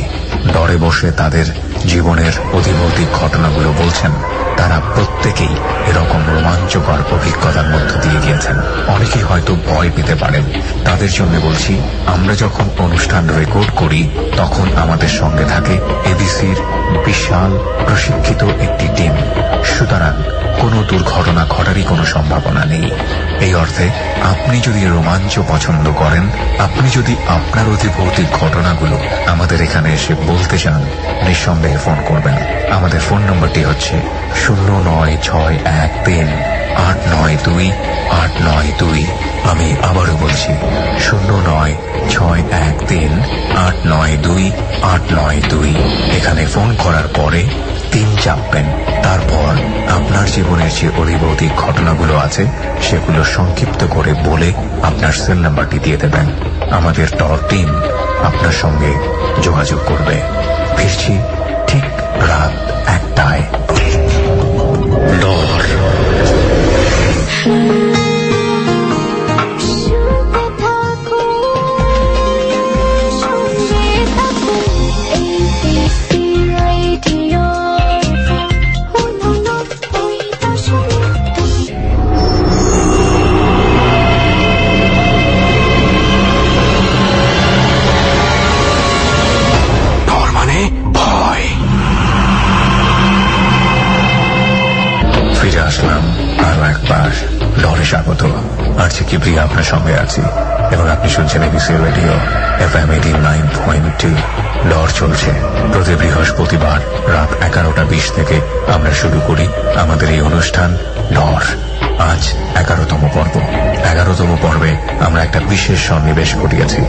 ডরে বসে তাদের জীবনের অতিভৌতিক ঘটনাগুলো বলছেন, তারা প্রত্যেকেই এরকম রোমাঞ্চকর অভিজ্ঞতার মধ্য দিয়ে গিয়েছেন। অনেকেই হয়তো ভয় পেতে পারেন, তাদের জন্য বলছি, আমরা যখন অনুষ্ঠান রেকর্ড করি তখন আমাদের সঙ্গে থাকে এবিসির বিশাল প্রশিক্ষিত একটি টিম। সুতরাং কোনো দুর্ঘটনা ঘটারই কোনো সম্ভাবনা নেই। এই অর্থে আপনি যদি রোমাঞ্চ পছন্দ করেন, আপনি যদি আপনার অতিভৌতিক ঘটনাগুলো আমাদের এখানে এসে বলতে চান, নিঃসন্দেহে ফোন করবেন। আমাদের ফোন নম্বরটি হচ্ছে 09613892892। আমি আবারও বলছি 09613892892। এখানে ফোন করার পরে 3 চাপবেন, তারপর আপনার জীবনের যে অতিভৌতিক ঘটনাগুলো আছে সেগুলো সংক্ষিপ্ত করে বলে আপনার সেল নাম্বারটি দিয়ে দেবেন। আমাদের টর টিম আপনার সঙ্গে যোগাযোগ করবে। ফিরছি ঠিক রাত 1টায়। ডর। স্বাগত। আরজি কিবরিয়া আপনার সঙ্গে আছি এবং আপনি শুনছেন এবিসি রেডিও FM 89.2। ডর চলছে প্রতি বৃহস্পতিবার রাত 11:20 থেকে আমরা শুরু করি আমাদের এই অনুষ্ঠান ডর। আজ 11তম পর্ব। 11তম পর্বে আমরা একটা বিশেষ সন্নিবেশ ঘটিয়েছি।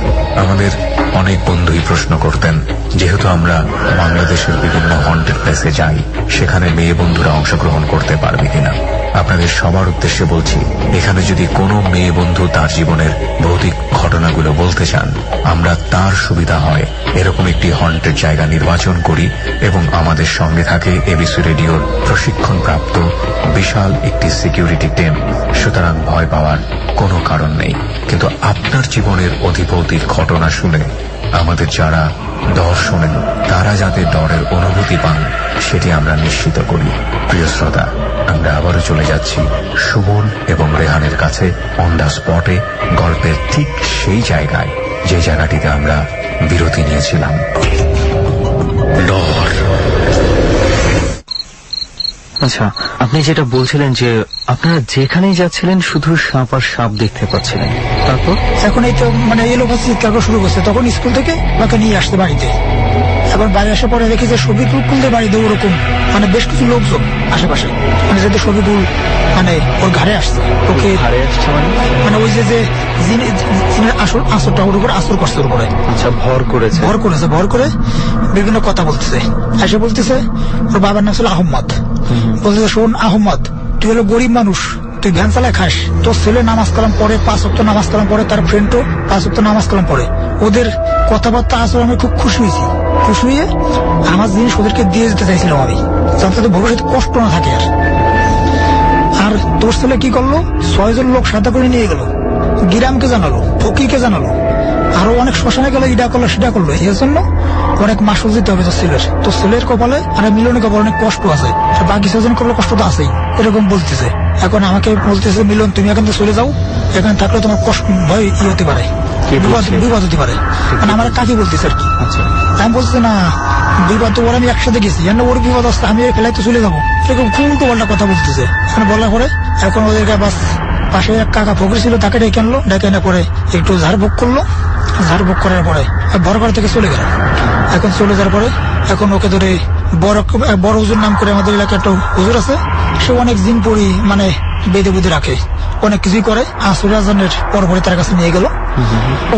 আমাদের অনেক বন্ধুই প্রশ্ন করতেন, যেহেতু আমরা বাংলাদেশের বিভিন্ন হন্টেড প্লেসে যাই, সেখানে মেয়ে বন্ধুরা অংশগ্রহণ করতে পারবে কিনা। আপনাদের সবার উদ্দেশ্যে বলছি, এখানে যদি কোনো মেয়ে বন্ধু তার জীবনের ভৌতিক ঘটনাগুলো বলতে চান, আমরা তার সুবিধা হয় এরকম একটি হন্টেড জায়গা নির্বাচন করি এবং আমাদের সঙ্গে থাকে এবিসি রেডিওর প্রশিক্ষণপ্রাপ্ত বিশাল একটি সিকিউরিটি টিম। সুতরাং ভয় পাওয়ার কোনো কারণ নেই। কিন্তু আপনার জীবনের অতিভৌতিক ঘটনা শুনে আমাদের যারা ডর শোনেন, তারা যাতে ডরের অনুভূতি পান, সেটি আমরা নিশ্চিত করি। প্রিয় শ্রোতা, আমরা আবারও চলে যাচ্ছি সুমন এবং রেহানের কাছে অন দ্য স্পটে, গল্পের ঠিক সেই জায়গায় যে জায়গাটিতে আমরা বিরতি নিয়েছিলাম। ডর। আচ্ছা, আপনি যেটা বলছিলেন যে আপনারা যেখানেই যাচ্ছিলেন শুধু সাপ আর সাপ দেখতে পাচ্ছিলেন, তারপর? এখন এই তো মানে এই লোক চিৎকার শুরু করছে, তখন স্কুল থেকে ওকে নিয়ে আসতে বাড়িতে। এখন বাড়ি আসার পরে দেখি যে শফিকুল কুলদের বাড়িতে ওরকম মানে বেশ কিছু লোকজন আশেপাশে, মানে যেহেতু শফিকুল মানে ওর ঘাড়ে আসছে, ওকে ঘাড়ে আসছে মানে ওই যে আসল আসরটা ওর উপর আসর করছে, ওর উপরে। আচ্ছা, ভর করে বিভিন্ন কথা বলতেছে। এসে বলতেছে ওর বাবার নাম ছিল আহম্মদ। বলতেছে, শোন আহম্মদ, তুই হলো গরিব মানুষ, তুই ভ্যান চালায় খাস, তোর ছেলে নামাজ কালাম পড়ে, 5 ওয়াক্ত নামাজ কালাম পড়ে, তার ফ্রেন্ডও 5 ওয়াক্ত নামাজ কালাম পড়ে। ওদের কথাবার্তা আসলে আমি খুব খুশি হয়েছি। খুশি হয়ে আমার জিনিস ওদেরকে দিয়ে যেতে চাইছিলাম আমি, যাতে ভবিষ্যতে কষ্ট না থাকে। আর তোর ছেলে কি করলো, 6 জন লোক সাদা করে নিয়ে গেল, গিরামকে জানালো, ফকিরকে জানালো, আরো অনেক শ্মশানে গেল, ইডা করলো সেটা করলো। এর জন্য অনেক মাসুল দিতে হবে তোর ছেলের কপালে আর মিলনের কপালে অনেক কষ্ট আছে, আর বাকি 6 জন করলে কষ্ট তো আছেই, এরকম বলতেছে। এখন আমাকে বলতেছে, মিলন তুমি এখান থেকে চলে যাও, এখানে থাকলে তোমার কষ্ট ভয় হতে পারে, বিপদ হতে পারে। মানে আমার কাকে বলতেছে আর কি। আমি বলছি না, বিপদ তো ওর আমি একসাথে গেছি, ওর বিপদ আসছে, আমি ফেলাই তো চলে যাবো, এরকম খুব উল্টো পাল্টা কথা বলতেছে। এখানে বলার পরে এখন ওদেরকে বাস পাশে এক কাকা ফকির ছিল, তাকে ডেকে আনলো, ডেকে এনে পরে একটু ঝাড়ফুঁক করলো, ঝাড়ফুঁক করার পরে বড়ঘর থেকে চলে গেল। এখন চলে যাওয়ার পরে এখন ওকে ধরে বড় হুজুর নাম করে আমাদের এলাকায় একটা হুজুর আছে, সে অনেক জিন পড়ি মানে বেঁধে বুধে রাখে, অনেক কিছুই করে। আসর আজানের পরপরই তার কাছে নিয়ে গেল,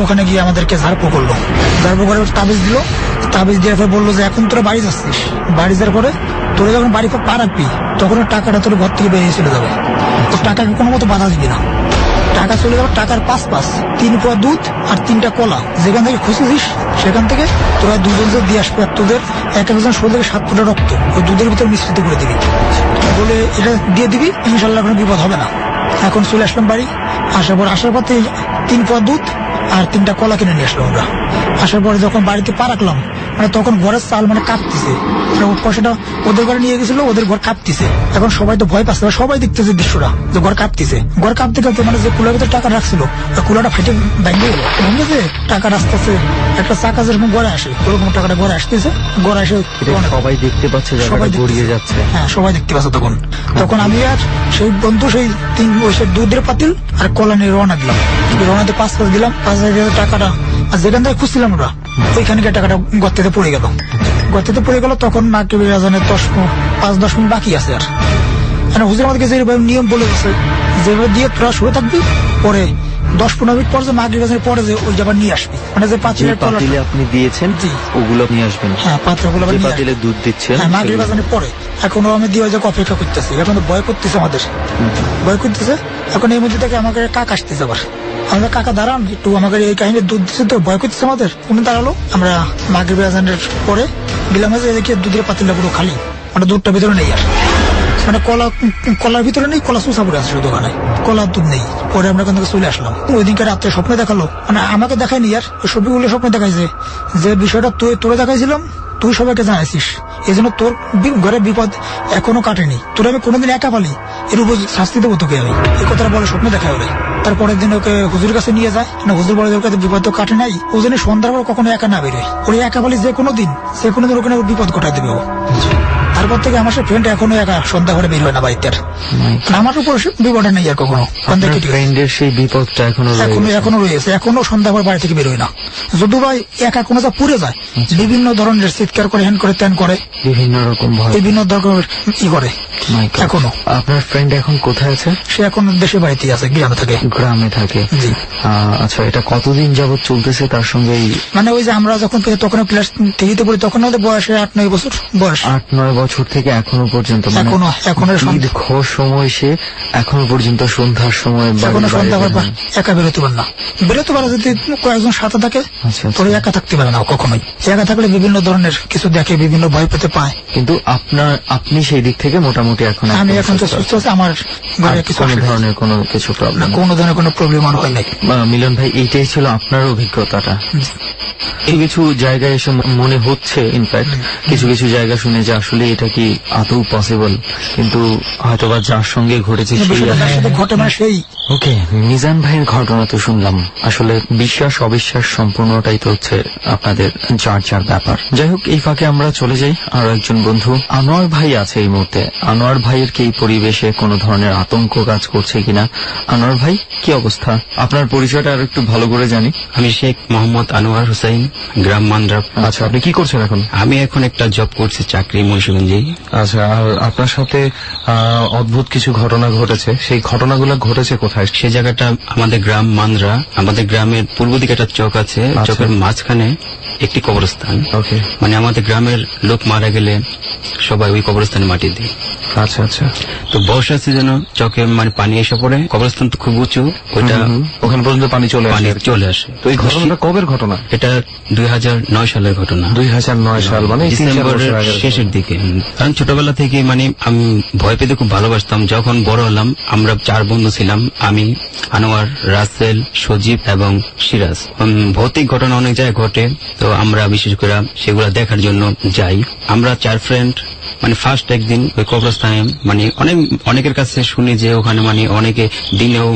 ওখানে গিয়ে আমাদেরকে ঝাড়পু করলো, ঝাড়পু করে তাবিজ দিল। তাবিজ দিয়ে বললো যে এখন তোরা বাড়ি যাচ্ছিস, বাড়ি যাওয়ার পরে তোরা যখন বাড়ি পা রাখবি তখন টাকাটা তোর ঘর থেকে বেরিয়ে চলে যাবে, তোর টাকাকে কোনো মতো বাধা দিবি না। টাকা চলে যাবে, টাকার পাঁচ 3 পোয়া দুধ আর 3টা কলা যেখান থেকে খুঁজেছিস সেখান থেকে তোরা দুজন যে দিয়ে আসবে, তোদের এক একজন শরীর থেকে 7 ফোঁটা রক্ত ওই দুধের ভিতরে মিশ্রিত করে দিবি বলে এটা দিয়ে দিবি, ইনশাল্লাহ কোনো বিপদ হবে না। এখন চলে আসলাম বাড়ি, আসার পথে 3 পোয়া দুধ আর 3টা কলা কিনে নিয়ে আসলাম আমরা। আসার পরে যখন বাড়িতে পা রাখলাম, মানে তখন ঘরের চাল মানে কাঁপতেছে, পয়সাটা ওদের ঘরে নিয়ে গেছিল, ওদের ঘর কাঁপতেছে। এখন সবাই তো ভয় পাচ্ছে, সবাই দেখতেছে দৃশ্যটা যে ঘর কাঁপতেছে। ঘর কাঁপতে কাঁপতে মানে যে কুলার ভিতরে টাকা রাখছিল কুলাটা ফেটে ভেঙে গেল, ভেঙেছে টাকা আসতেছে একটা চাকা যেরকম ঘরে আসে ওরকম টাকাটা ঘরে আসতেছে, ঘরে আসে সবাই দেখতে পাচ্ছে, সবাই গড়িয়ে যাচ্ছে। হ্যাঁ সবাই দেখতে পাচ্ছে। তখন আমি আর সেই বন্ধু সেই দুধের পাতিল আর কলা নিয়ে রওনা দিলাম। রওনাতে 5 দিলাম, 5 টাকাটা আর যেখান থেকে খুঁজছিলাম ওরা ওইখানকার টাকাটা গর্তেতে পড়ে গেল। গর্তেতে পড়ে গেল তখন মাগরিবের আজানের 5-10 মিনিট বাকি আছে। আর হুজুর আমাদেরকে যেভাবে নিয়ম বলে গেছে যেভাবে দিয়ে তোরা শুয়ে থাকবি, পরে 10-15 মিনিট পর যে মাগরিব আজানের পরে যে ওই যাবার নিয়ে আসবি, মানে যে পাতিলে আপনি দিয়েছেন ওগুলো নিয়ে আসবেন। হ্যাঁ পাত্রগুলো পাতিলে দুধ দিচ্ছেন। হ্যাঁ মাগরিব আজানের পরে। এখনো আমি দিয়ে অপেক্ষা করতেছি, এখন তো ভয় করতেছে, আমাদের ভয় করতেছে। এখন এই মধ্যে থেকে আমাকে কাক আসতেছে, আবার আমাদের কাকা দাঁড়ান একটু, আমাকে এই কাহিনী দুধ দিচ্ছে তো ভয় করতেছে আমাদের। উনি দাঁড়ালো, আমরা মাগরিব আজানের পরে গেলাম, দেখি দুধের পাতিলটা পুরো খালি, মানে দুধটা ভিতরে নেই আর, মানে কলার ভিতরে নেই, কলা চুষা পড়ে আছে শুধু, ওখানে কলার দুধ নেই। পরে আমরা ওখান থেকে চলে আসলাম। ওই দিনকে রাত্রে স্বপ্নে দেখালো, মানে আমাকে দেখায়নি আর ওই ছবিগুলো স্বপ্নে দেখাইছে যে বিষয়টা তোরে দেখাইছিলাম তুই সবাইকে জানাইছিস, এই জন্য তোর ঘরে বিপদ এখনো কাটেনি, তোর আমি কোনোদিন একা পালি এর উপর শাস্তি দেবো তোকে আমি, এই কথাটা বলে স্বপ্নে দেখা হলে। তারপরের দিন ওকে হুজুর কাছে নিয়ে যায়, হুজুর বলে ওর কাছে বিপদ তো কাটে নাই, ও যেন সন্ধ্যার পর কখনো একা না বেরোয়, ওর একা পালি যে কোনো দিন ওখানে বিপদ ঘটাই দেবে ও। তারপর থেকে আমার সে ফ্রেন্ড এখনো একা সন্ধ্যা করে বের হয় না বাড়িতে, আমার উপর বিপদটা নেই আর কখনো। ফ্রেন্ডের সেই বিপদটা এখনো রয়েছে, এখনো সন্ধ্যা পর বাড়ি থেকে বের হয় না। যদি ভাই একা কোনো যা পুড়ে যায়, বিভিন্ন ধরনের চিৎকার করে, হ্যান করে, ত্যান করে, বিভিন্ন রকমের করে এখনো। আপনার ফ্রেন্ড এখন কোথায় আছে? সে এখন দেশের বাড়িতে আছে, গ্রামে থাকে। আচ্ছা, এটা কতদিন যাবত চলতেছে তার সঙ্গে? মানে ওই যে আমরা যখন তখন ক্লাস 3-তে পড়ি তখন আমাদের বয়সে 8-9 বছর বয়স। 8-9 বছর থেকে এখনো পর্যন্ত, এখনো দীর্ঘ সময় সে এখনো পর্যন্ত সন্ধ্যার সময় একা বেরোতে পারে না। বেরোতে পারে যদি কয়েকজন সাথে থাকে, তোরে একা থাকতে পারে না কখনোই। একা থাকলে বিভিন্ন ধরনের কিছু দেখে, বিভিন্ন ভয় পেতে পায়। কিন্তু আপনি সেই দিক থেকে মোটামুটি আমি এখন তো সুস্থ আছি, আমার ঘরে কিছু ধরনের কোনো কিছু প্রবলেম, কোনো ধরনের কোনো প্রবলেম আর হয় নাই। মিলন ভাই, এইটাই ছিল আপনার অভিজ্ঞতাটা? এই কিছু জায়গায় এসে মনে হচ্ছে, ইনফ্যাক্ট কিছু কিছু জায়গা শুনে যে আসলে এটা কি আদৌ পসিবল, কিন্তু হয়তোবা যার সঙ্গে ঘটেছে সেই। ওকে, মিজান ভাইয়ের ঘটনা তো শুনলাম, আসলে বিশ্বাস অবিশ্বাস সম্পূর্ণটাই তো হচ্ছে আপনাদের যার ব্যাপার। যাই হোক, এই ফাঁকে আমরা চলে যাই আরো একজন বন্ধু আনোয়ার ভাই আছে এই মুহূর্তে। আনোয়ার ভাইয়ের কি এই পরিবেশে কোনো ধরনের আতঙ্ক কাজ করছে কিনা? আনোয়ার ভাই, কি অবস্থা? আপনার পরিচয়টা আর একটু ভালো করে জানি। আমি শেখ মোহাম্মদ আনোয়ার হোসেন, গ্রাম মান্দ্রা। আচ্ছা, আপনি কি করছেন এখন? আমি এখন একটা জব করছি, চাকরি মুন্সিগঞ্জে। আচ্ছা, আর আপনার সাথে অদ্ভুত কিছু ঘটনা ঘটেছে, সেই ঘটনাগুলো ঘটেছে কোথায়? সে জায়গাটা আমাদের গ্রাম মান্দ্রা। আমাদের গ্রামের পূর্ব দিকে একটা চক আছে, চকের মাঝখানে একটি কবরস্থান। মানে আমাদের গ্রামের লোক মারা গেলে সবাই ওই কবরস্থানে মাটি দেয়। আচ্ছা আচ্ছা। তো বর্ষা সিজনে চকে মানে পানি এসে পড়ে, কবরস্থান তো খুব উঁচু, ওইটা ওখানে পর্যন্ত পানি চলে আসে। তো এই ঘটনাটা কবের ঘটনা? এটা 2009 সালের ঘটনা। 2009 সাল মানে ডিসেম্বরের শেষের দিকে। কারণ ছোটবেলা থেকে মানে আমি ভয় পেতে খুব ভালোবাসতাম। যখন বড় হলাম, আমরা 4 বন্ধু ছিলাম, আমি, আনোয়ার, রাসেল, সজীব এবং সিরাজ। ভৌতিক ঘটনা অনেক জায়গায় ঘটে, তো আমরা বিশেষ করে সেগুলা দেখার জন্য যাই। আমরা 4 ফ্রেন্ড মানে ফার্স্ট একদিন ওই কবরস্থানে মানে অনেকের কাছে শুনি যে ওখানে মানে অনেকে দিনেও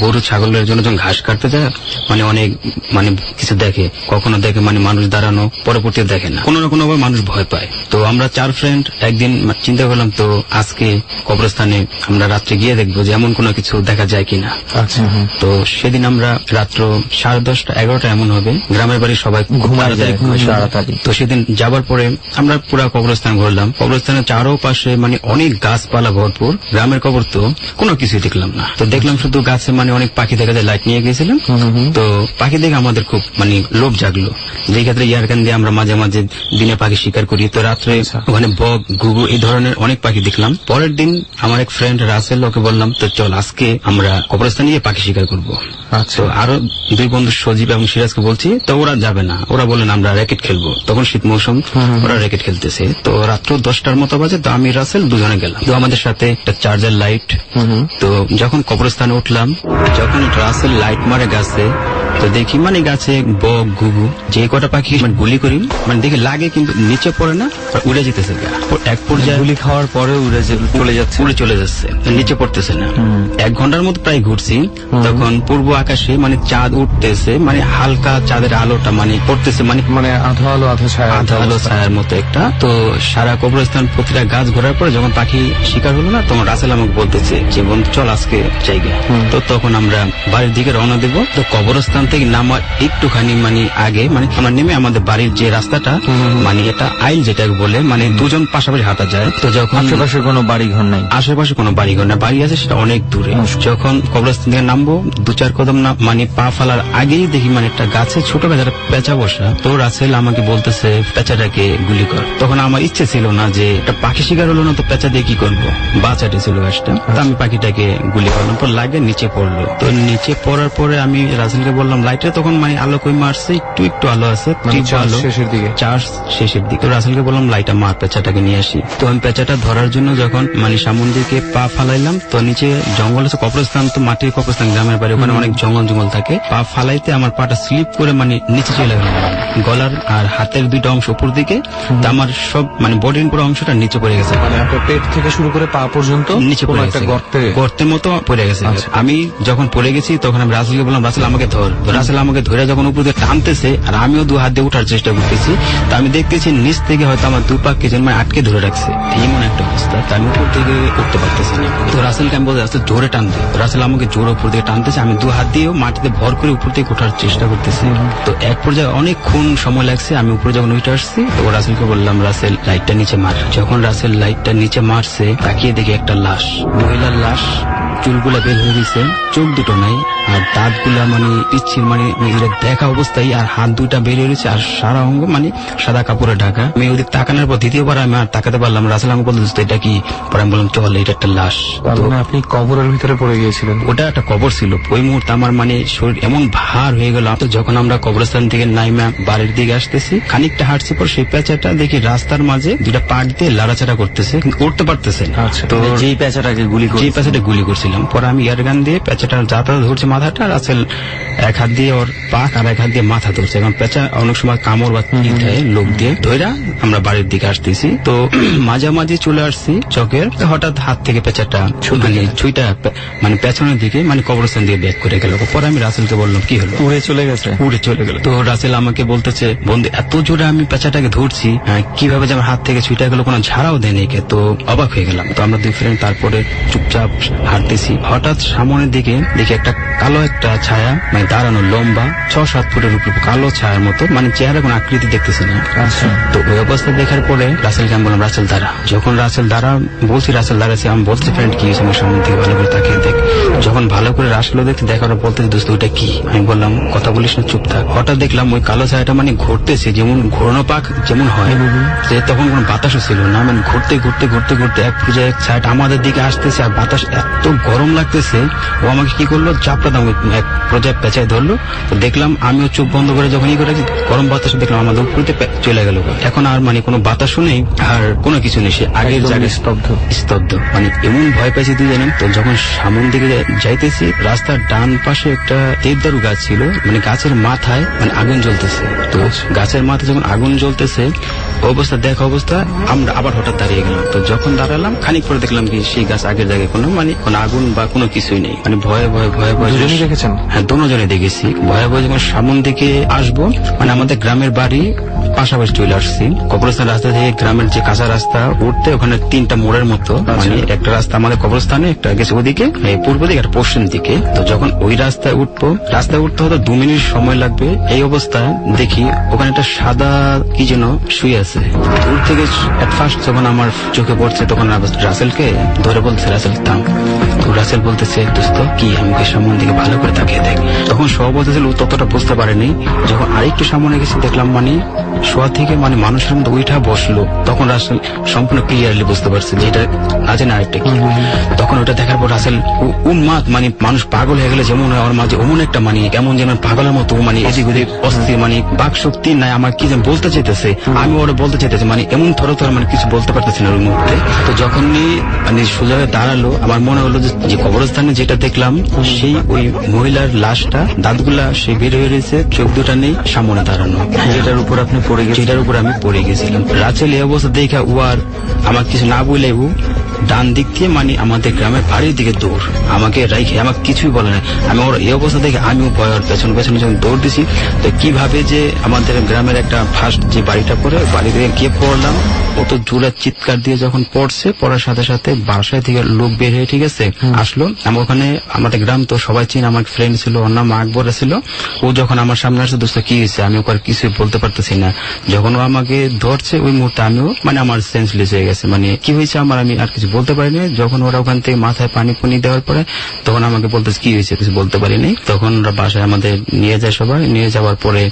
গরু ছাগলের জন্য যখন ঘাস কাটতে যায় মানে অনেক মানে কিছু দেখে, কখনো দেখে মানে মানুষ দাঁড়ানো, পরবর্তীতে দেখে না, কোনো না কোনো মানুষ ভয় পায়। তো আমরা 4 ফ্রেন্ড একদিন চিন্তা করলাম তো আজকে কবরস্থানে আমরা রাত্রে গিয়ে দেখবো যে এমন কোনো কিছু দেখা যায় কিনা। আচ্ছা। তো সেদিন আমরা রাত্র 10:30 11টা এমন হবে, গ্রামের বাড়ি সবাই ঘুমায় যায় তাড়াতাড়ি। তো সেদিন যাবার পরে আমরা পুরা কবরস্থান ঘুরলাম। কবরস্থানের চারোপাশে মানে অনেক গাছপালা ভরপুর, গ্রামের কবর তো কোনো কিছুই দেখলাম না। তো দেখলাম শুধু গাছে মানে অনেক পাখি দেখা যায়, লাইট নিয়ে গেছিলাম। তো পাখি দেখে আমাদের খুব মানে লোভ জাগলো, যে ক্ষেত্রে ইয়ারকান দিয়ে আমরা মাঝে মাঝে দিনে পাখি শিকার করি। তো রাত্রে ওখানে বক, ঘুঘু এই ধরনের অনেক পাখি দেখলাম। পরের দিন আমার এক ফ্রেন্ড রাসেল, ওকে বললাম তো চল আজকে আমরা কবরস্থানে গিয়ে পাখি শিকার করবো। তো আরো দুই বন্ধু সজীব এবং সিরাজকে বলছি, তো ওরা যাবে না, ওরা বললেন আমরা র্যাকেট খেলবো, তখন শীত মৌসুম, ওরা র্যাকেট খেলতেছে। তো রাত্র 10টার মতো বাজে, তো আমি রাসেল দুজনে গেলাম। তো আমাদের সাথে একটা চার্জার লাইট। তো যখন কবরস্থানে উঠলাম, যখন রাসেল লাইট মারে গাছে, তো দেখি মানে গাছে বক, ঘুঘু, যে কটা পাখি মানে গুলি করি মানে দেখে লাগে কিন্তু নিচে পড়ে না, উড়ে যেতেছে। এক পর্যায়ে গুলি খাওয়ার পরে উড়ে চলে যাচ্ছে, নিচে পড়তেছে না। 1 ঘন্টার মতো প্রায় ঘুরছি, তখন পূর্ব আকাশে মানে চাঁদ উঠতেছে, মানে হালকা চাঁদের আলোটা মানে পড়তেছে, মানে আধা আলো আধা ছায়ার মতো একটা। তো সারা কবরস্থান প্রতিটা গাছ ঘোরার পরে যখন পাখি শিকার হলো না, তখন রাসেল আমাকে বলতেছে যে বন্ধু চল আজকে জায়গা। তো তখন আমরা বাড়ির দিকে রওনা দেব। তো কবরস্থান থেকে নামার একটুখানি মানে আগে মানে আমরা নেমে আমাদের বাড়ির যে রাস্তাটা, মানে এটা আইল যেটাকে বলে, মানে দুজন পাশাপাশি হাঁটা যায়। তো যখন আশেপাশে কোনো বাড়িঘর নাই, আশেপাশে কোনো বাড়িঘর না, বাড়ি আছে সেটা অনেক দূরে। যখন কবরস্থান থেকে নামবো 2-4 কদম না মানে পা ফেলার আগেই দেখি মানে একটা গাছে ছোট একটা পেঁচা বসা। তো রাসেল আমাকে বলতেছে পেঁচাটাকে গুলি কর। তখন আমার ইচ্ছে ছিল না যে একটা পাখি শিকার হলো না, তো পেঁচা দিয়ে কি করবো, বাঁচাটে ছিল গাছটা। তো আমি পাখিটাকে গুলি করলাম, পর লাগে নিচে পড়লো। তো নিচে পড়ার পরে আমি রাসেলকে বললাম লাইটে, তখন মানে আলো কই মারছে, একটু আলো আছে, চার্জ শেষের দিকে। তো রাসেলকে বললাম লাইটটা মার, পেঁচাটাকে নিয়ে আসি। তো আমি পেঁচাটা ধরার জন্য যখন মানে সামন দিকে পা ফালাইলাম, তো নিচে জঙ্গল আছে, কবরস্থান তো মাটির কবরস্থান, গ্রামের বাড়ি, ওখানে অনেক জঙ্গল থাকে। পা ফালাইতে আমার পাটা স্লিপ করে মানে নিচে চলে গেল, গলার আর হাতের 2টা অংশ উপর দিকে। তো আমার সব মানে বডির পুরো অংশটা নিচে পড়ে গেছে, মানে আপনার পেট থেকে শুরু করে পা পর্যন্ত নিচে পড়ে গেছে, গর্তের মতো পড়ে গেছে। আমি যখন পড়ে গেছি তখন আমি রাসেলকে বললাম রাসেল আমাকে ধর। তো রাসেল আমাকে ধরে যখন উপর দিয়ে টানতেছে, আর আমিও 2 হাত দিয়ে উঠার চেষ্টা করতেছি, তো আমি দেখতেছি নিচ থেকে হয়তো আমার 2 পা কেজন মানে আটকে ধরে রাখছে, এমন একটা অবস্থা। তো আমি উপর থেকে উঠতে পারতেছি না। তো রাসেলকে আমি বলতে রাসেল জোরে টানতে, রাসেল আমাকে জোরে উপর দিকে টানতেছে, আমি 2 হাত দিয়েও মাটিতে ভর করে উপর থেকে ওঠার চেষ্টা করতেছি। তো এক পর্যায়ে অনেকক্ষণ সময় লাগছে, আমি উপরে যখন উঠে আসছি, তো রাসেলকে বললাম রাসেল লাইটটা নিচে মার। যখন রাসেল লাইটটা নিচে মারছে, তাকিয়ে দেখি একটা লাশ, মহিলার লাশ, চুলগুলা বের হয়ে গেছে, চোখ দুটো নাই, আর দাঁতগুলা মানে পিচ্ছির মানে দেখা অবস্থায়, আর হাত 2টা বেরিয়ে রয়েছে, আর সারা অঙ্গ মানে সাদা কাপড়ে ঢাকা। আমি ওদের তাকানোর পর দ্বিতীয়বার আমি আর তাকাতে পারলাম। রাসেল আমাকে বলতে এটা কি, পরে আমি বললাম চল এটা একটা লাশ। আপনি কবরের ভিতরে পড়ে গিয়েছিলেন? ওটা একটা কবর ছিল। ওই মুহূর্তে আমার মানে শরীর এমন ভার হয়ে গেল। তো যখন আমরা কবরস্থান থেকে নাইমা বাড়ির দিকে আসতেছি, খানিকটা হাঁটছি পর সেই পেঁচাটা দেখি রাস্তার মাঝে 2টা পাট দিয়ে লাড়াচাড়া করতেছে, কিন্তু উঠতে পারতেছে না। তো যেই পেঁচাটাকে গুলি করছিলাম, পরে আমি ইয়ারগান দিয়ে পেঁচাটা যাতা ধরছে মাথাটা, রাসেল এক হাত দিয়ে ওর পাক আর এক হাত দিয়ে মাথা ধরছে, এবং পেঁচা অনেক সময় কামড় বা খায়, লোক দিয়ে ধইরা আমরা বাড়ির দিকে আসতেছি। তো মাঝামাঝি চলে আসছি চকের, হঠাৎ হাত থেকে পেঁচাটা মানে ছুইটা মানে পেছনের দিকে মানে কবরস্থান দিয়ে ব্যাক করে গেল। পরে আমি রাসেলকে বললাম কি হলো, উড়ে চলে গেল। তো রাসেল আমাকে বলতেছে বন্ধু এত জোরে আমি পেঁচাটাকে ধরছি, কিভাবে যে আমার হাত থেকে ছুইটা গেল, কোনো ঝাড়াও দেয়নি। তো অবাক হয়ে গেলাম। তো আমরা 2 ফ্রেন্ড তারপরে চুপচাপ হাঁটতেছি, হঠাৎ সামনের দিকে দেখি একটা কালো একটা ছায়া, মানে দাঁড়ানো, লম্বা 6-7 ফুটের উপর, কালো ছায়ার মতো, মানে চেহারা কোনো আকৃতি দেখতেছি না। তো ওই অবস্থা দেখার পরে রাসেলকে আমি বললাম রাসেল দাঁড়া। যখন রাসেল বলছি রাসেল দাঁড়াচ্ছে, আমি বলছি ফ্রেন্ড কি হয়েছে, আমার সামনে থেকে ভালো করে তাকিয়ে দেখ। যখন ভালো করে রাসেলও দেখতে দেখার বলতে দোস্ত ওইটা কি, আমি বললাম কথা বলিস না, চুপ থাক। হঠাৎ দেখলাম ওই কালো ছায়াটা মানে ঘুরতেছে, যেমন ঘোরানো পাক যেমন হয়, যে তখন কোনো বাতাসও ছিল না, মানে ঘুরতে এক পর্যায়ে ছায়াটা আমাদের দিকে আসতেছে, আর বাতাস এত গরম লাগতেছে, ও আমাকে কি করলো চাপটা দাম এক পর্যায়ে পেঁচায় ধরলো। তো দেখলাম আমিও চোখ বন্ধ করে যখন করেছি, গরম বাতাস দেখলাম আমাদের উপরে চলে গেল। এখন আর মানে কোনো বাতাসও নেই, আর কোনো কিছু নেই, সে আগের জায়গায় স্তব্ধ, মানে এমন ভয় পেয়েছি তুই জানেন। তো যখন সামন দিকে যাইতেছি, রাস্তার ডান পাশে একটা দেবদারু গাছ ছিল, মানে গাছের মাথায় মানে আগুন জ্বলতেছে। তো গাছের মাথায় যখন আগুন জ্বলতেছে দেখা অবস্থা আমরা আবার হঠাৎ দাঁড়িয়ে গেলাম। তো যখন দাঁড়ালাম খানিক পরে দেখলাম কি সেই গাছ আগের জায়গায় কোনো মানে কোনো আগুন বা কোনো কিছুই নেই। মানে ভয়ে দেখেছেন? হ্যাঁ, দুজনে দেখেছি। ভয়ে যখন সামন দিকে আসবো, মানে আমাদের গ্রামের বাড়ি পাশাপাশি চলে আসছি। কবরস্থান রাস্তা থেকে গ্রামের যে কাঁচা রাস্তা উঠতে ওখানে 3টা মোড়ের মতো, মানে একটা রাস্তা আমাদের কবরস্থানে, একটা গেছে ওদিকে পূর্ব দিকে আর পশ্চিম দিকে। তো যখন ওই রাস্তায় উঠতে হয়তো 2 মিনিট সময় লাগবে। এই অবস্থায় দেখি ওখানে একটা সাদা কি যেন শুয়ে আছে। দূর থেকে এট ফার্স্ট যখন আমার চোখে পড়ছে তখন রাসেলকে ধরে বলছে, রাসেল থাম। তো রাসেল বলতেছে, দোস্ত কি? আমাকে সামনের দিকে ভালো করে তাকিয়ে দেখ। তখন সব বলতেছিল ততটা বুঝতে পারেনি। যখন আরেকটু সামনে গেছে দেখলাম মানে শোয়া থেকে মানে মানুষের মধ্যে উঠা বসলো। তখন রাসেল সম্পূর্ণ ক্লিয়ারলি বুঝতে পারছে যে এটা আছে না আরেকটা কি। তখন ওটা দেখার পর রাসেল উন্মাদ, মানে মানুষ পাগল হয়ে গেলে যেমন হয় ওর মাঝে অমন একটা মানে কেমন যেন পাগলের মতো মানে এদিক ওদিক অস্থির, মানে বাক শক্তি নাই। আমার কি যেন বলতে চাইতেছে, আমি ওরা বলতে চাইতেছি, মানে এমন থর মানে কিছু বলতে পারতেছি না ওই মুহূর্তে। তো যখনই মানে সোজা দাঁড়ালো আমার মনে হলো যে কবরস্থানে যেটা দেখলাম সেই ওই মহিলার লাশটা, দাঁতগুলা সে বের হয়ে রয়েছে, চোখ দুটা নেই, সামনে দাঁড়ানো। যেটার উপর আপনি পড়ে গেছেন, যেটার উপর আমি পড়ে গেছিলাম। রাসেল এই অবস্থা দেখে ও আর আমার কিছু না বলে ও ডান দিক দিয়ে মানে আমাদের গ্রামের বাড়ির দিকে দৌড়, আমাকে রাইখে আমাকে কিছুই বলে না। আমি ওর এই অবস্থা দেখে আমিও ভয়ের পেছনে যখন দৌড় দিছি, তো কিভাবে যে আমাদের গ্রামের একটা ফার্স্ট যে বাড়িটা পড়ে বাড়ি থেকে গিয়ে পড়লাম, ও তো জোরে চিৎকার দিয়ে যখন পড়ছে, পড়ার সাথে সাথে বাসায় থেকে লোক বের হয়ে ঠিক আছে আসলো। আমার ওখানে আমাদের গ্রাম তো সবাই চিন, আমার ফ্রেন্ড ছিল, ওর নাম আকবর ছিল। ও যখন আমার সামনে আসছে, দোস্ত কি হয়েছে? আমি ওকে কিছুই বলতে পারতেছি না। যখন ও আমাকে ধরছে ওই মুহূর্তে আমিও মানে আমার সেন্সলেস হয়ে গেছে, মানে কি হয়েছে আমার আমি আর কিছু বলতে পারিনি। যখন ওরা ওখান থেকে মাথায় পানি দেওয়ার পরে তখন আমাকে বলতেছে কি হয়েছে, কিছু বলতে পারিনি। তখন ওরা বাসায় আমাদের নিয়ে যায়, সবাই নিয়ে যাওয়ার পরে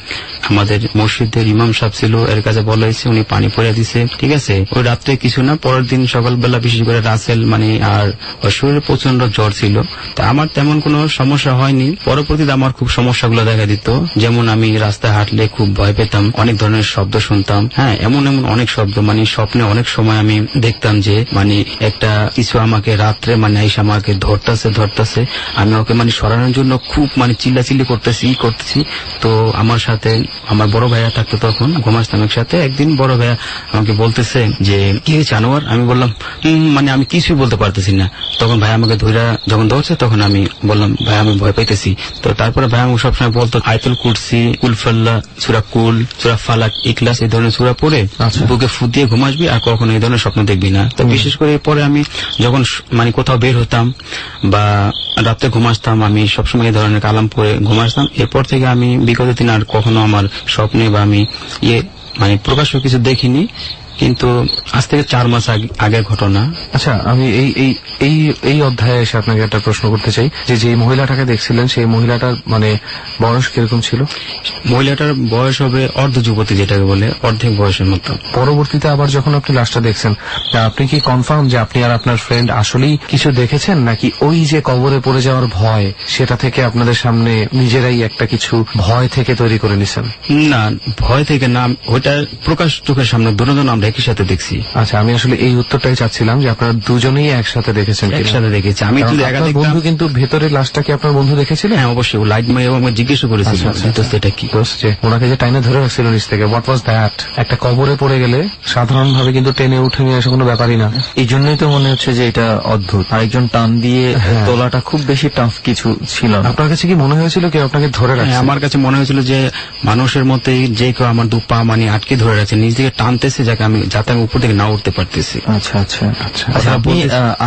আমাদের মসজিদের ইমাম সাহেব ছিল, এর কাছে বলা হয়েছে, উনি পানি পরে দিছে ঠিক আছে। ওই রাত্রে কিছু না, পরের দিন সকালবেলা বিশেষ করে রাসেল মানে আর ওর শরীরে প্রচন্ড জ্বর ছিল। তা আমার তেমন কোনো সমস্যা হয়নি। পরবর্তীতে আমার খুব সমস্যাগুলো দেখা দিত, যেমন আমি রাস্তায় হাঁটলে খুব ভয় পেতাম, অনেক ধরনের শব্দ শুনতাম, হ্যাঁ এমন অনেক শব্দ, মানে স্বপ্নে অনেক সময় আমি দেখতাম যে মানে একটা কিছু আমাকে রাত্রে মানে এসে আমাকে ধরতেছে, আমি ওকে মানে সরানোর জন্য খুব মানে চিল্লাচিল্লি করতেছি। তো আমার সাথে আমার বড় ভাইয়া থাকতো, তখন ঘুমাইতাম একসাথে। একদিন বড় ভাইয়া আমাকে বলতেছে যে কি হয়েছে আনোয়ার? আমি বললাম মানে আমি কিছুই বলতে পারতেছি না। তখন ভাই আমাকে যখন ধরছে তখন আমি বললাম ভাই আমি ভয় পাইতেছি। তো তারপরে ভাই আমাকে সবসময় বলতো আয়াতুল কুরসি, কুলফাল্লা, সূরা কুল, সূরা ফালাক, ইখলাস এই ধরনের সূরা পড়ে বুকে ফু দিয়ে ঘুমাসবি, আর কখনো এই ধরনের স্বপ্ন দেখবি না। তো বিশেষ করে পরে আমি যখন মানে কোথাও বের হতাম বা রাত্রে ঘুমাসতাম, আমি সবসময় এই ধরনের কালাম পড়ে ঘুমাসতাম। এরপর থেকে আমি বিগত দিন আর কখনো আমার স্বপ্নে বা আমি মানে প্রকাশ্য কিছু দেখিনি। কিন্তু আজ থেকে 4 মাস আগের ঘটনা। আচ্ছা, আমি এই অধ্যায়ে এসে আপনাকে একটা প্রশ্ন করতে চাই যে মহিলাটাকে দেখছিলেন সেই মহিলাটার মানে বয়স কিরকম ছিল? মহিলাটার বয়স হবে অর্ধ যুবতী, যেটাকে বলে অর্ধেক বয়সের মতো। পরবর্তীতে আবার যখন আপনি লাশটা দেখছেন, আপনি কি কনফার্ম যে আপনি আর আপনার ফ্রেন্ড আসলেই কিছু দেখেছেন, নাকি ওই যে কবরে পড়ে যাওয়ার ভয় সেটা থেকে আপনাদের সামনে নিজেরাই একটা কিছু ভয় থেকে তৈরি করে নিছেন? না, ভয় থেকে না, ওইটা প্রকাশ চোখের সামনে দুজন আমরা একই সাথে দেখছি। আচ্ছা, আমি আসলে এই উত্তরটাই চাচ্ছিলাম যে আপনারা দুজনেই একসাথে দেখেছেন। একসাথে দেখেছি আমি। বন্ধু কিন্তু ভেতরে লাশটা কি আপনার বন্ধু দেখেছিলেন? হ্যাঁ অবশ্যই, লাইট মেরে আমাকে জিজ্ঞেস করেছিল সেটা কি। ওনাকে যে টাইনে ধরে রাখছিল নিচ থেকে, হোয়াট ওয়াজ দ্যাট? একটা কবরে পড়ে গেলে সাধারণভাবে কিন্তু টেনে উঠে নিয়ে আসা কোনো ব্যাপারই না। এই জন্যই তো মনে হচ্ছে যে এটা অদ্ভুত। আরেকজন টান দিয়ে তোলাটা খুব বেশি টাফ কিছু ছিল। আপনার কাছে কি মনে হয়েছিল কেউ আপনাকে ধরে রাখছে? আমার কাছে মনে হয়েছিল যে মানুষের মতে যে কেউ আমার 2 পা মানে আটকে ধরে রাখছে, নিজ দিকে টানতেছে যাতে আমি উপর থেকে না উঠতে পারতেছি। আচ্ছা আচ্ছা আচ্ছা। আপনি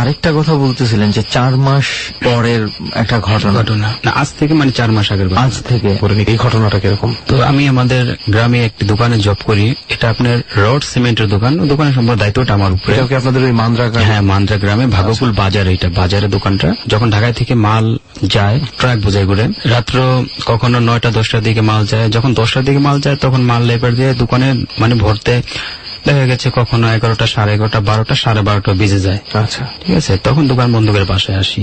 আরেকটা কথা বলতেছিলেন যে 4 মাস পরের একটা ঘটনা। না, আজ থেকে মানে 4 মাস আগের। আজ থেকে এই ঘটনাটা কিরকম? তো আমি আমাদের গ্রামে একটি দোকানে জব করি, এটা আপনার রড সিমেন্টের দোকান। দোকানের সম্পূর্ণ দায়িত্বটা আমার উপরে। আপনাদের ওই মান্দ্রা গ্রামে? হ্যাঁ, মান্দ্রা গ্রামে ভাগকুল বাজার, এটা বাজারের দোকানটা। যখন ঢাকায় থেকে মাল যায় ট্রাক বোঝাই করে, রাত্র কখনো 9টা-10টার দিকে মাল যায়। যখন 10টার দিকে মাল যায় তখন মাল লেবার দিয়ে দোকানে মানে ভরতে দেখা গেছে কখনো 11টা, 11:30, 12টা, 12:30 বেজে যায়। আচ্ছা, ঠিক আছে। তখন দোকান বন্ধ করে বাসায় আসি।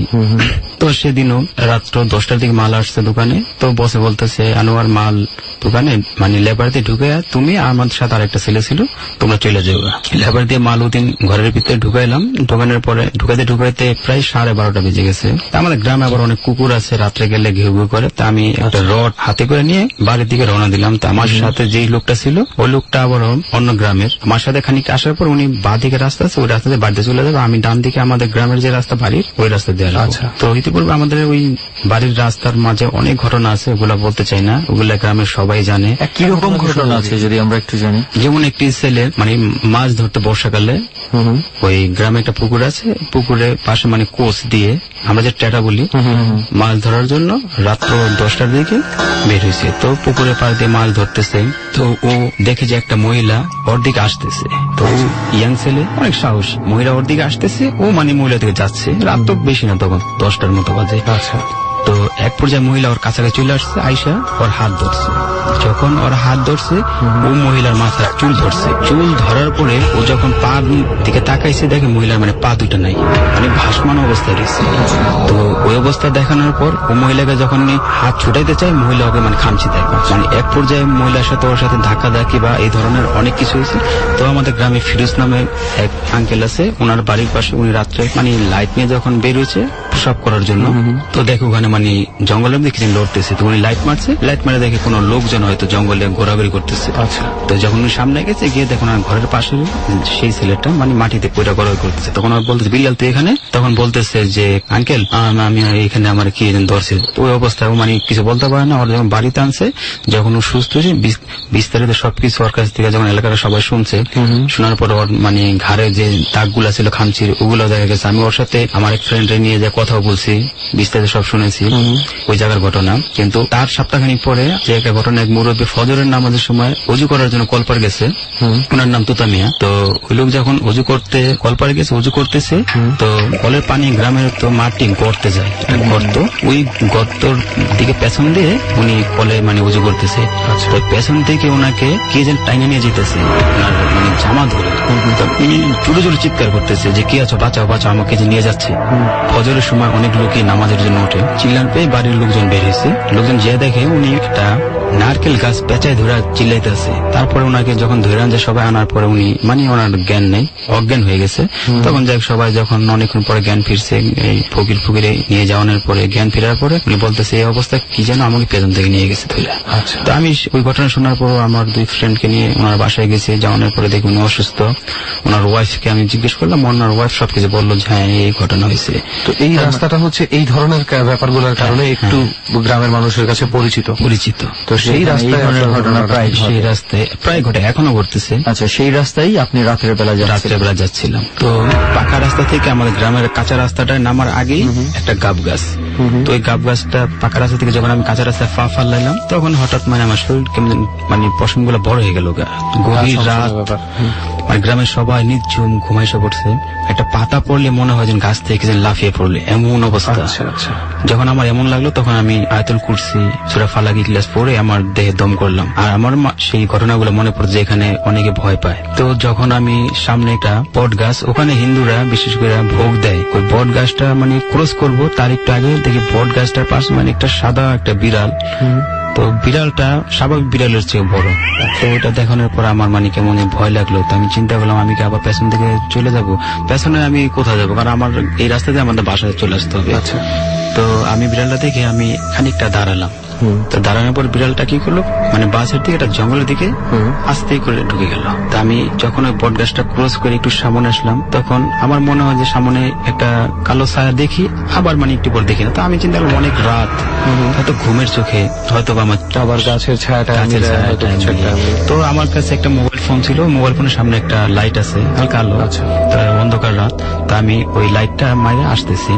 তো সেদিনও রাত্র 10টার দিকে মাল আসছে দোকানে। তো বসে বলতেছে আনোয়ার মাল দোকানে মানে লেবার দিয়ে ঢুকে, তুমি আমার সাথে আরেকটা ছেলে ছিল, তোমরা চলে যাও। লেবার দিয়ে মাল ওদিন ঘরের ভিতরে ঢুকাইলাম। ঢুকানোর পরে ঢুকাইতে প্রায় 12:30 বেজে গেছে। আমাদের গ্রামে আবার অনেক কুকুর আছে, রাত্রে গেলে ঘেউ ঘেউ করে। তা আমি একটা রড হাতে করে নিয়ে বাড়ির দিকে রওনা দিলাম। তো আমার সাথে যেই লোকটা ছিল ওই লোকটা আবার অন্য গ্রামের, আমার সাথে খানিক আসার পর উনি বাঁ দিকে রাস্তা আছে, ওই রাস্তাতে বাড়িতে চলে যাবে, আমি ডান দিকে আমাদের গ্রামের যে রাস্তা বাড়ির ওই রাস্তা দিয়ে আসবো। আচ্ছা। তো ইতিপূর্বে আমাদের ওই বাড়ির রাস্তার মাঝে অনেক ঘটনা আছে, ওগুলা বলতে চাই না, ওগুলা গ্রামের সবাই জানে। কিরকম ঘটনা আছে যদি আমরা একটু জানি? যেমন একটি ছেলে মানে মাছ ধরতে বর্ষাকালে ওই গ্রামে একটা পুকুর আছে, পুকুরের পাশে মানে কোচ দিয়ে আমরা যে টেটা বলি মাছ ধরার জন্য রাত্র 10টার দিকে বের হয়েছে। তো পুকুরের পাশ দিয়ে মাছ ধরতেছে, তো ও দেখে যে একটা মহিলা ওর দিকে আসতেছে। তো ইয়াং ছেলে অনেক সাহসী, মহিলা ওর দিকে আসতেছে, ও মানে মহিলা দিকে যাচ্ছে। রাত তো বেশি না, তখন 10টার মতো বাজে। আচ্ছা। তো এক পর্যায়ে মহিলা ওর কাছাকাছি চলে আসছে, আইসা ওর হাত ধরছে। যখন ওর হাত ধরছে, ও মহিলার মাথার চুল ধরছে। চুল ধরার পরে ও যখন পা দিকে তাকাইছে, দেখে মহিলার মানে পা দুটা নাই, মানে ভাসমান অবস্থায় রয়েছে। তো ওই অবস্থা দেখানোর পর ও মহিলাকে যখন হাত ছুটাইতে চায়, মহিলা ওকে মানে খামচি দেয়। মানে এক পর্যায়ে মহিলার সাথে ওর সাথে ধাক্কাধাক্কি বা এই ধরনের অনেক কিছু হয়েছে। তো আমাদের গ্রামে ফিরোজ নামে এক আঙ্কেল আছে, ওনার বাড়ির পাশে, উনি রাত্রে মানে লাইট নিয়ে যখন বের হয়েছে প্রসাব করার জন্য, তো দেখো ওখানে মানে জঙ্গলের দিকে লড়তেছে। তো উনি লাইট মারছে, লাইট মারে দেখে কোনো লোকজন হয়তো জঙ্গলে ঘোরাঘুরি করতেছে। আচ্ছা। তো যখন উনি সামনে গেছে, গিয়ে দেখুন ঘরের পাশে সেই ছেলেটা মানে মাটিতে পয়রা ঘোরাঘুরি করতেছে। তখন আর বলতেছে বিল্লাল তো এখানে, তখন বলতেছে যে আঙ্কেল আমি এখানে আমার কি ধরছে। তো ওই অবস্থায় মানে কিছু বলতে পারে না। ওর যখন বাড়িতে আনছে, যখন ও সুস্থ হয়েছে, বিস্তারিত সবকিছু ওর কাছ থেকে যখন এলাকার সবাই শুনছে, শোনার পর ওর মানে ঘাড়ে যে দাগগুলা ছিল খামচির, ওগুলো দেখা গেছে। আমি ওর সাথে আমার এক ফ্রেন্ডে নিয়ে যে কথাও বলছি, বিস্তারিত সব শুনেছি ওই জায়গার ঘটনা। কিন্তু তার সপ্তাহখানিক পরে যে একটা ঘটনা, এক মুরব্বী ফজরের নামাজের সময় অজু করার জন্য কলপার গেছে, ওনার নাম তুতামিয়া। তো ওই লোক যখন অজু করতে কলপারে গেছে, অজু করতেছে, তো কলের পানি গ্রামের তো মাটি গর্তে যায়, গর্ত, ওই গর্তর দিকে পেছন দিয়ে উনি কলে মানে অজু করতেছে। তো পেছন থেকে ওনাকে কে যেন টাইনে নিয়ে যেতেছে, ওনার মানে জামা ধরে। উনি জোরে জোরে চিৎকার করতেছে যে কি আছো, বাঁচাও বাঁচাও, আমাকে যে নিয়ে যাচ্ছে। ফজরের সময় অনেক লোকই নামাজের জন্য ওঠে, চিল্লান পেয়ে বাড়ির লোকজন বের হয়েছে। লোকজন যে দেখে উনি একটা নারকেল গাছ পেঁচায় ধরে চিল্লাইতেছে। তারপরে ওনাকে যখন ধরে আনছে সবাই, আনার পরে উনি মানে ওনার জ্ঞান নেই, অজ্ঞান হয়ে গেছে। তখন যাই সবাই যখন অনেকক্ষণ পরে জ্ঞান ফিরছে, এই ফকিরে নিয়ে যাওয়ানোর পরে জ্ঞান ফেরার পরে উনি বলতেছে এই অবস্থা কি যেন আমাকে পেছন থেকে নিয়ে গেছে ধরে। তো আমি ওই ঘটনা শোনার পর আমার দুই ফ্রেন্ডকে নিয়ে ওনার বাসায় গেছি। যাওয়ানোর পরে দেখি উনি অসুস্থ। ওনার ওয়াইফকে আমি জিজ্ঞেস করলাম, ওনার ওয়াইফ সবকিছু বললো যে হ্যাঁ এই ঘটনা হয়েছে। তো এই রাস্তাটা হচ্ছে এই ধরনের ব্যাপারগুলোর কারণে একটু গ্রামের মানুষের কাছে পরিচিত। তো সেই রাস্তায় সেই রাস্তায় প্রায় ঘটে, এখনো ঘটতেছে। আচ্ছা, সেই রাস্তায় আপনি রাতের বেলা যাচ্ছিলাম। তো পাকা রাস্তা থেকে আমাদের গ্রামের কাঁচা রাস্তাটায় নামার আগেই একটা গাব গাছ। তো ওই গাব গাছটা পাকা রাস্তা থেকে যখন আমি কাঁচা রাস্তায় ফা লাইলাম, তখন হঠাৎ মানে আমার শরীর কেমন মানে পশম গুলো বড় হয়ে গেল। গভীর রাত, মানে গ্রামের সবাই নির্ঝুম ঘুমাইসে পড়ছে। একটা পাতা পড়লে মনে হয় যেন গাছ থেকে লাফিয়ে পড়লে, এমন অবস্থা। যখন আমার এমন লাগলো, তখন আমি আয়াতুল কুরসি, সূরা ফালাক, ইখলাস পড়ে আমার দেহে দম করলাম। আর আমার সেই ঘটনাগুলো মনে পড়ছে যেখানে অনেকে ভয় পায়। তো যখন আমি সামনে একটা বট গাছ, ওখানে হিন্দুরা বিশেষ করে ভোগ দেয়, ওই বট গাছটা মানে ক্রস করবো, তার একটু আগে দেখি বট গাছটার পাশে মানে একটা সাদা একটা বিড়াল। তো বিড়ালটা স্বাভাবিক বিড়ালের চেয়ে বড়। তো ওটা দেখানোর পর আমার মানে কেমন ভয় লাগলো। তো আমি চিন্তা করলাম আমি কি আবার পেছন থেকে চলে যাব, পেছনে আমি কোথায় যাবো, কারণ আমার এই রাস্তা দিয়ে আমাদের বাসায় চলে আসতে হবে। তো আমি বিড়ালটা দেখে আমি খানিকটা দাঁড়ালাম। তো দাঁড়ানোর পর বিড়ালটা কি করলো, মানে বাসের দিকে একটা জঙ্গলের দিকে আস্তে করে ঢুকে গেল। তো আমি যখন ওই বট গাছটা ক্রস করে একটু সামনে আসলাম, তখন আমার মনে হয় যে সামনে একটা কালো ছায়া দেখি, আবার মানে একটু পর দেখি না। তো আমি চিন্তা করলাম অনেক রাত, হয়তো ঘুমের চোখে হয়তো বা আমার আবার গাছের ছায়াটা। তো আমার কাছে একটা মোবাইল ফোন ছিল, মোবাইল ফোনের সামনে একটা লাইট আছে, হালকা আলো, অন্ধকার রাত। তো আমি ওই লাইটটা মাইরে আসতেছি।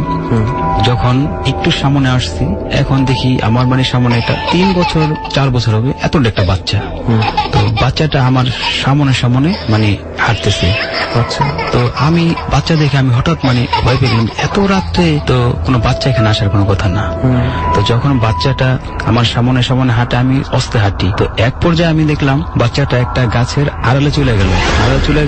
যখন একটু সামনে আসছি, এখন দেখি আমার মানে সামনে একটা 3 বছর 4 বছর হবে এত একটা বাচ্চা। তো বাচ্চাটা আমার সামনে মানে হাঁটতেছে। তো আমি বাচ্চা দেখে আমি হঠাৎ মানে ভয় পেয়ে গেলাম, এত রাত্রে তো কোনো বাচ্চা এখানে আসার কোনো কথা না। তো যখন বাচ্চাটা আমার সামনে হাঁটে, আমি অস্তে হাঁটি। তো এক পর্যায়ে আমি দেখলাম বাচ্চাটা একটা গাছের আড়ালে চলে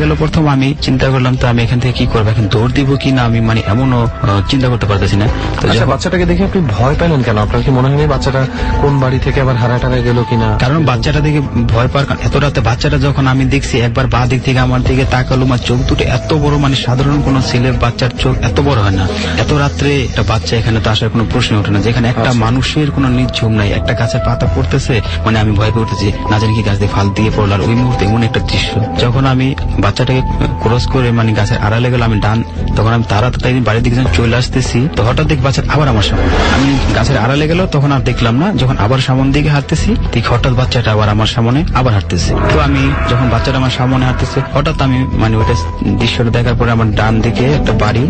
গেল। প্রথম আমি চিন্তা করলাম তো আমি এখান থেকে কি করবো, এখন দৌড় দিব কি না, আমি মানে এমনও চিন্তা করতে পারতেছি না। তো বাচ্চাটাকে দেখে আপনি ভয় পেলেন কেন? আপনার কি মনে হয়নি বাচ্চাটা কোন বাড়ি থেকে আবার হারাটারা গেল কিনা? কারণ বাচ্চাটা দেখে ভয় পাওয়ার, এত রাতে বাচ্চাটা যখন আমি দেখছি একবার বাঁ দিক থেকে আমার দিকে তাকালো, আমার চোখ দুটো এত বড়, মানে সাধারণ কোন ছেলে বাচ্চার চোখ এত বড় হয় না। এত রাত্রে একটা বাচ্চা এখানে তো আসার কোনো প্রশ্ন ওঠে না, যেখানে একটা মানুষের কোনো নিঝুম নাই, একটা গাছের পাতা পড়তেছে, মানে আমি ভয় পেয়ে উঠেছি, না জানি কি গাছ দিয়ে ফাল দিয়ে পড়লো। আর ওই মুহূর্তে এমন একটা দৃশ্য, যখন আমি বাচ্চাটাকে ক্রস করে মানে গাছের আড়ালে গেল, আমি ডান, তখন আমি তাড়াতাড়ি বাড়ির দিকে যখন চলে আসতেছি, তো হঠাৎ দেখি বাচ্চা আবার আমার সামনে। আমি গাছের আড়ালে গেল, তখন আর দেখলাম না, যখন আবার সামন দিকে হাঁটতেছি ঠিক হঠাৎ বাচ্চাটা আবার আমার সামনে আবার হাঁটতেছে। তো আমি যখন বাচ্চাটা আমার সামনে হাঁটতেছে, হঠাৎ আমি মানে ওইটা দৃশ্যটা দেখার পরে আমার ডান দিকে একটা বাড়ি,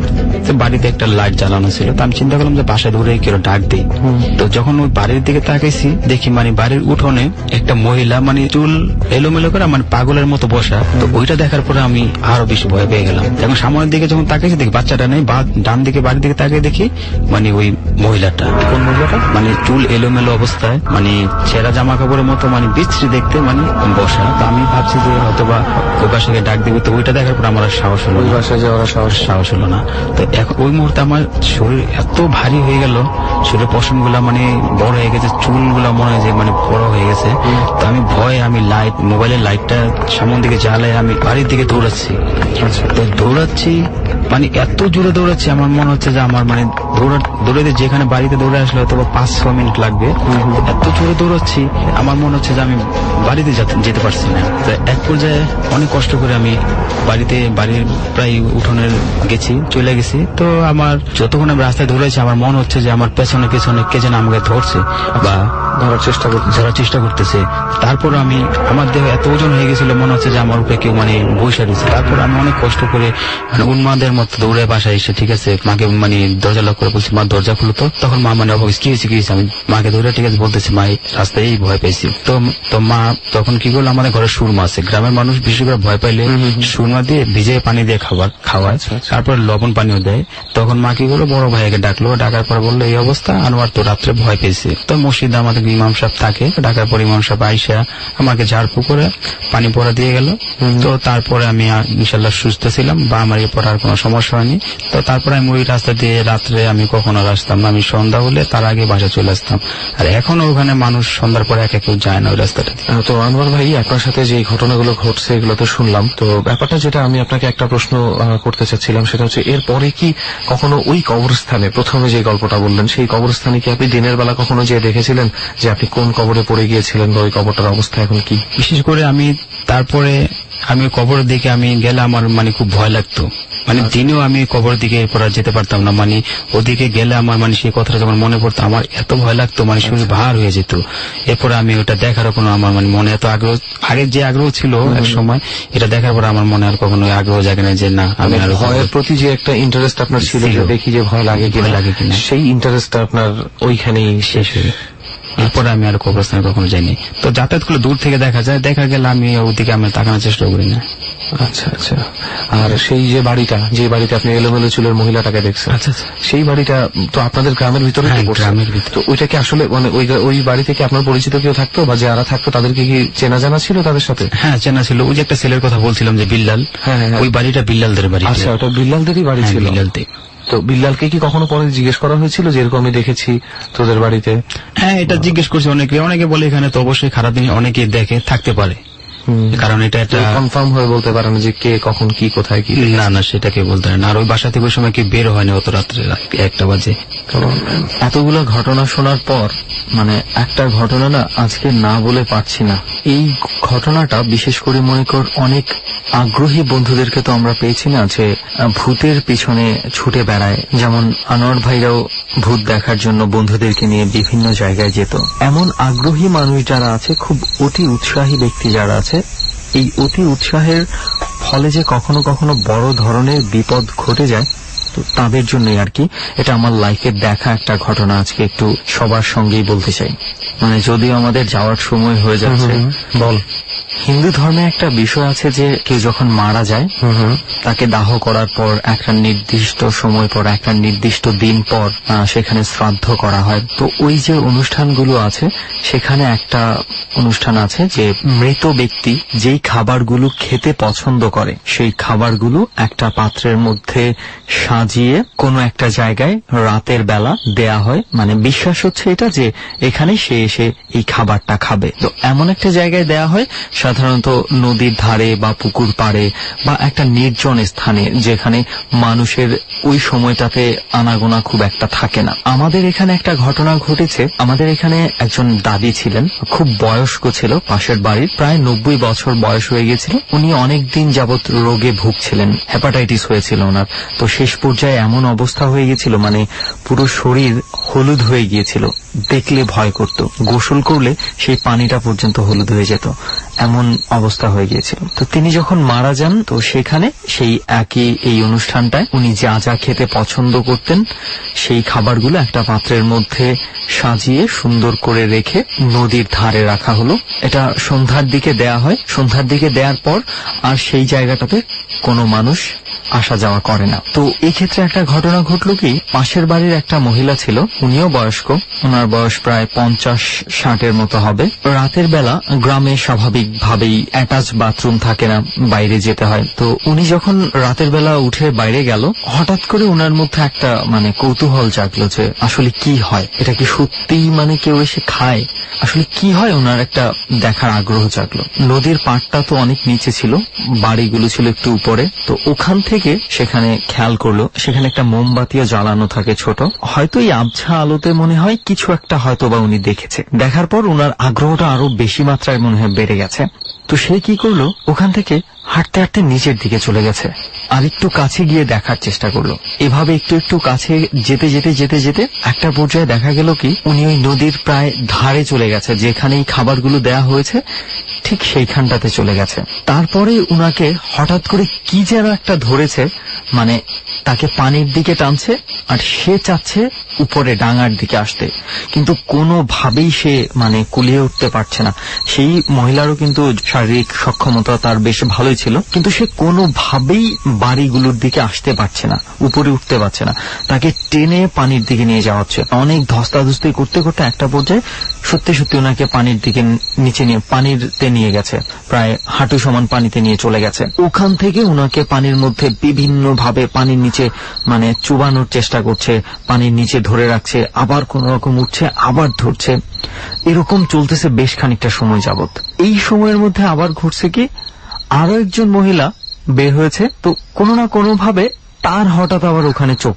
বাড়িতে একটা লাইট জ্বালানো ছিল। তো আমি চিন্তা করলাম যে বাসায় ধরে কেউ ডাক দিই। তো যখন ওই বাড়ির দিকে তাকাইছি, দেখি মানে বাড়ির উঠোনে একটা মহিলা মানে চুল এলোমেলো করে মানে পাগলের মতো বসা। তো ওইটা দেখার পরে আমি আরো বেশি ভয় পেয়ে গেলাম। যখন সামনের দিকে যখন তাকাইছি, দেখি বাচ্চাটা নেই, ডান দিকে বাড়ির দিকে তাকিয়ে দেখি মানে ওই মহিলাটা। কোন মহিলাটা? মানে চুল এলোমেলো অবস্থায়, মানে ছেঁড়া জামা কাপড়ের মতো, মানে বিশ্রী দেখতে, মানে বসা। তো আমি ভাবছি যে হয়তো বা ওই বাসাকে ডাক দিবি। তো ওইটা দেখার পর আমার সাহস হলো, ওই বাসায় যাওয়ার সাহস হলো না। তো এখন ওই মুহূর্তে আমার শরীর এত ভারী হয়ে গেল, শরীরের পশম গুলা মানে বড় হয়ে গেছে, চুলগুলা মনে হয় যে মানে বড় হয়ে গেছে। তো আমি ভয়ে আমি মোবাইলের লাইটটা সামনের দিকে জ্বালাই আমি বাড়ির দিকে দৌড়াচ্ছি। তো দৌড়াচ্ছি মানে এত জোরে দৌড়াচ্ছি, আমার মনে হচ্ছে যে আমার মানে দৌড়াতে যেখানে বাড়িতে দৌড়ে আসলে হয়তো 5-6 মিনিট লাগবে। এত জোরে দৌড়াচ্ছি, আমার মনে হচ্ছে যে আমি বাড়িতে যেতে পারছি না। তো এক পর্যায়ে অনেক কষ্ট করে আমি বাড়ির প্রায় উঠোনের চলে গেছি। তো আমার যতক্ষণ আমি রাস্তায় দৌড়াইছি, আমার মনে হচ্ছে যে আমার পেছনে কে যেন আমাকে ধরছে বা ধরার চেষ্টা করতেছে। তারপর আমার দেহ এত ওজন হয়ে গেছিল, মনে হচ্ছে যে আমার উপরে কেউ মানে বৈশা দিচ্ছে। তারপর আমি অনেক কষ্ট করে মানে উন্মাদের মতো দৌড়ে বাসায় এসে, ঠিক আছে, মাকে মানে দরজা লক করে বলছি, মা দরজা খুলো। তো তখন মা মানে অবাক, কি হয়েছে, আমি মাকে ধরে ঠিক আছে বলতেছি, মা রাস্তায় ভয় পেয়েছি। তো মা তখন কি করলো, আমাদের ঘরে সুরমা আছে, গ্রামের মানুষ বিশেষ করে ভয় পাইলে সুরমা দিয়ে ভিজে পানি দিয়ে খাওয়ায়, তারপর লবণ পানিও দেয়। তখন মা কি করলো, বড় ভাইকে ডাকলো, ডাকার পর বললো এই অবস্থা, আনোয়ার তো রাত্রে ভয় পেয়েছে। তো মসজিদে আমাদের ইমাম সাহেব থাকে, ডাকার পর ইমাম সাহেব আইসা আমাকে ঝাড়ফু করে পানি পড়া দিয়ে গেল। তো তারপরে আমি ইনশাল্লাহ সুস্থ ছিলাম বা আমার এ পড়ার কোনো সমস্যা হয়নি। তো তারপরে আমি ওই রাস্তা দিয়ে রাত্রে আমি কখনো আসতাম না, আমি সন্ধ্যা হলে তার আগে বাসা চলে আসতাম। আর এখনো ওখানে মানুষ সন্ধ্যার পরে একা কেউ যায় না ওই রাস্তাটা। তো আনোয়ার ভাই, আপনার সাথে যে ঘটনাগুলো ঘটছে এগুলো তো শুনলাম। তো ব্যাপারটা যেটা আমি আপনাকে একটা প্রশ্ন করতে চাচ্ছিলাম, সেটা হচ্ছে এরপরে কি কখনো ওই কবরস্থানে, প্রথমে যে গল্পটা বললেন, সেই কবরস্থানে কি আপনি দিনের বেলা কখনো যে দেখেছিলেন যে আপনি কোন কবরে পড়ে গিয়েছিলেন বা ওই কবরটার অবস্থা এখন কি? বিশেষ করে তারপরে আমি কবরের দিকে আমি গেলে আমার মানে খুব ভয় লাগতো। মানে দিনেও আমি কবরের দিকে এরপর যেতে পারতাম না, মানে ওদিকে গেলে আমার মানে সেই কথাটা যখন মনে পড়তো আমার এত ভয় লাগতো, মানে শরীর ভার হয়ে যেত। এরপরে আমি ওটা দেখার কোনো আমার মানে মনে এত আগ্রহ, আগের যে আগ্রহ ছিল এক সময়, এটা দেখার পর আমার মনে আর কখনো আগ্রহ জাগে না যে না আমি আর ভয়ের প্রতি যে একটা ইন্টারেস্ট আপনার ছিল, দেখি যে ভয় লাগে কিনা, সেই ইন্টারেস্টটা আপনার ওইখানেই শেষ হয়ে। এরপরে আমি আর কবরস্থানে কখনো যাইনি। তো যাতায়াত করলে দূর থেকে দেখা গেলে আমি ওদিকে আমি তাকানোর চেষ্টা করি না। আচ্ছা আচ্ছা। আর সেই যে বাড়িতে আপনি এলোমেলো চুলের মহিলাটাকে দেখছেন, আচ্ছা, সেই বাড়িটা তো আপনাদের গ্রামের ভিতরে? গ্রামের ভিতরে। তো ওইটাকে আসলে মানে ওই বাড়ি থেকে আপনার পরিচিত কেউ থাকতো বা যারা থাকতো তাদেরকে কি চেনা জানা ছিল তাদের সাথে? হ্যাঁ, চেনা ছিল। ওই যে একটা ছেলের কথা বলছিলাম যে বিল্লাল, ওই বাড়িটা বিল্লালদের বাড়ি। আচ্ছা, ওটা বিল্লালদেরই বাড়ি ছিল? বিল্লালদের। তো বিল্লালকে কি কখনো পরে জিজ্ঞেস করা হয়েছিল যে এরকম আমি দেখেছি তোদের বাড়িতে? হ্যাঁ, এটা জিজ্ঞেস করছে অনেকে বলে এখানে তো অবশ্যই খারাপ দিন অনেকে দেখে থাকতে পারে, কারণ এটা একটা কনফার্ম হয়ে বলতে পারে না যে কে কখন কি কোথায় কি। না সেটাকে বলতে পারে না। আর ওই বাসা থেকে ওই সময় কি বের হয়নি অত রাত্রে 1টা বাজে। এতগুলো ঘটনা শোনার পর মানে একটা ঘটনা না আজকে না বলে পারছি না। এই ঘটনাটা বিশেষ করে মনে কর অনেক আগ্রহী বন্ধুদেরকে তো আমরা পেয়েছি না, যে ভূতের পিছনে ছুটে বেড়ায়। যেমন আনোয়ার ভাইরাও ভূত দেখার জন্য বন্ধুদেরকে নিয়ে বিভিন্ন জায়গায় যেত। এমন আগ্রহী মানুষ যারা আছে, খুব অতি উৎসাহী ব্যক্তি যারা আছে, এই অতি উৎসাহের ফলে যে কখনো কখনো বড় ধরনের বিপদ ঘটে যায়, তো তাদের জন্যই আর কি এটা আমার লাইফের দেখা একটা ঘটনা আজকে একটু সবার সঙ্গেই বলতে চাই। মানে যদিও আমাদের যাওয়ার সময় হয়ে যাচ্ছে, বল। হিন্দু ধর্মে একটা বিষয় আছে যে কেউ যখন মারা যায় তাকে দাহ করার পর একটা নির্দিষ্ট সময় পর, একটা নির্দিষ্ট দিন পর সেখানে শ্রাদ্ধ করা হয়। তো ওই যে অনুষ্ঠানগুলো আছে, সেখানে একটা অনুষ্ঠান আছে যে মৃত ব্যক্তি যেই খাবারগুলো খেতে পছন্দ করে সেই খাবারগুলো একটা পাত্রের মধ্যে সাজিয়ে কোনো একটা জায়গায় রাতের বেলা দেয়া হয়। মানে বিশ্বাস হচ্ছে এটা যে এখানে সে এসে এই খাবারটা খাবে। তো এমন একটা জায়গায় দেয়া হয়, সাধারণত নদীর ধারে বা পুকুর পাড়ে বা একটা নির্জন স্থানে, যেখানে মানুষের ওই সময়টাতে আনাগোনা খুব একটা থাকে না। আমাদের এখানে একটা ঘটনা ঘটেছে। আমাদের এখানে একজন দাদি ছিলেন, খুব বয়স্ক ছিল, পাশের বাড়ির, প্রায় 90 বছর বয়স হয়ে গেছিল। উনি অনেকদিন যাবৎ রোগে ভুগছিলেন, হেপাটাইটিস হয়েছিল ওনার। তো শেষ পর্যায়ে এমন অবস্থা হয়ে গেছিল, মানে পুরো শরীর হলুদ হয়ে গিয়েছিল, দেখলে ভয় করত। গোসল করলে সেই পানিটা পর্যন্ত হলুদ হয়ে যেত, এমন অবস্থা হয়ে গিয়েছিল। তো তিনি যখন মারা যান, তো সেখানে সেই একই এই অনুষ্ঠানটায় উনি যা যা খেতে পছন্দ করতেন সেই খাবারগুলো একটা পাত্রের মধ্যে সাজিয়ে সুন্দর করে রেখে নদীর ধারে রাখা হলো। এটা সন্ধ্যার দিকে দেয়া হয়। সন্ধ্যার দিকে দেওয়ার পর আর সেই জায়গাটাতে কোনো মানুষ আসা যাওয়া করে না। তো এই ক্ষেত্রে একটা ঘটনা ঘটলো কি, পাশের বাড়ির একটা মহিলা ছিল, উনিও বয়স্ক, ওনার বয়স প্রায় 50-60 মতো হবে। রাতের বেলা গ্রামে স্বাভাবিকভাবেই অ্যাটাচ বাথরুম থাকে না, বাইরে যেতে হয়। তো উনি যখন রাতের বেলা উঠে বাইরে গেল, হঠাৎ করে ওনার মধ্যে একটা মানে কৌতূহল জাগলো যে আসলে কি হয়, এটা কি সত্যিই মানে কেউ এসে খায়, আসলে কি হয়, ওনার একটা দেখার আগ্রহ জাগলো। নদীর পাড়টা তো অনেক নিচে ছিল, বাড়িগুলো ছিল একটু উপরে। তো ওখান থেকে সেখানে খেয়াল করলো সেখানে একটা মোমবাতিও জ্বালানো থাকে ছোট। হয়তো এই আবছা আলোতে মনে হয় কিছু একটা হয়তো বা উনি দেখেছে। দেখার পর ওনার আগ্রহটা আরো বেশি মাত্রায় মনে হয় বেড়ে গেছে। তো সে কি করলো, ওখান থেকে হাঁটতে হাঁটতে নিচের দিকে চলে গেছে, আর একটু কাছে গিয়ে দেখার চেষ্টা করলো। এভাবে একটু একটু কাছে যেতে যেতে যেতে যেতে একটা পর্যায়ে দেখা গেল কি, উনি ওই নদীর প্রায় ধারে চলে গেছে, যেখানে এই খাবারগুলো দেয়া হয়েছে ঠিক সেইখানটাতে চলে গেছে। তারপরে উনাকে হঠাৎ করে কি যেন একটা ধরেছে, মানে তাকে পানির দিকে টানছে, আর সে চাচ্ছে উপরে ডাঙার দিকে আসতে, কিন্তু কোনোভাবেই সে মানে কুলিয়ে উঠতে পারছে না। সেই মহিলারও কিন্তু শারীরিক সক্ষমতা তার বেশ ভালোই ছিল, কিন্তু সে কোনোভাবেই বাড়িগুলোর দিকে আসতে পারছে না, উপরে উঠতে পারছে না। তাকে টেনে পানির দিকে নিয়ে যাওয়া হচ্ছে। অনেক ধস্তাধস্তি করতে করতে একটা পর্যায়ে সত্যি সত্যি ওনাকে পানির দিকে নিচে নিয়ে পানিতে নিয়ে গেছে, প্রায় হাঁটু সমান পানিতে নিয়ে চলে গেছে। ওখান থেকে ওনাকে পানির মধ্যে বিভিন্ন ভাবে পানির নিচে মানে চুবানোর চেষ্টা করছে, পানির নিচে ধরে রাখছে, আবার কোন রকম উঠছে, আবার ধরছে। এরকম চলতেছে বেশ খানিকটা সময় যাবত। এই সময়ের মধ্যে আবার ঘটছে কি, আরো একজন মহিলা বের হয়েছে। তো কোনো না কোনো ভাবে তার হঠাৎ আবার ওখানে চোখ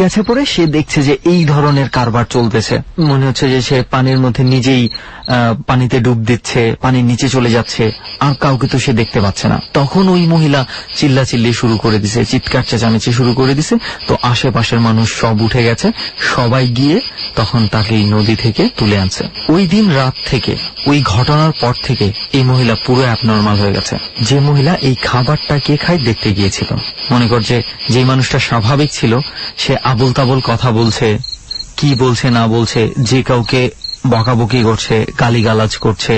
গেছে পরে সে দেখছে যে এই ধরনের কারবার চলতেছে। মনে হচ্ছে যে সে পানির মধ্যে নিজেই পানিতে ডুব দিচ্ছে, পানির নিচে চলে যাচ্ছে, আর কাউকে তো সে দেখতে পাচ্ছে না। তখন ওই মহিলা চিল্লাচিল্লি শুরু করে দিছে, চিৎকার চেঁচামেচি শুরু করে দিছে। তো আশেপাশের মানুষ সব উঠে গেছে, সবাই গিয়ে তখন তাকে এই নদী থেকে তুলে আনছে। ওই দিন রাত থেকে, ওই ঘটনার পর থেকে এই মহিলা পুরো অ্যাবনর্মাল হয়ে গেছে। যে মহিলা এই খাবারটা কে খায় দেখতে গিয়েছিল, মনে কর যে মানুষটা স্বাভাবিক ছিল সে আবল তাবল কথা বলছে, কি বলছে না বলছে, যে কাউকে বকাবকি করছে, গালিগালাজ করছে,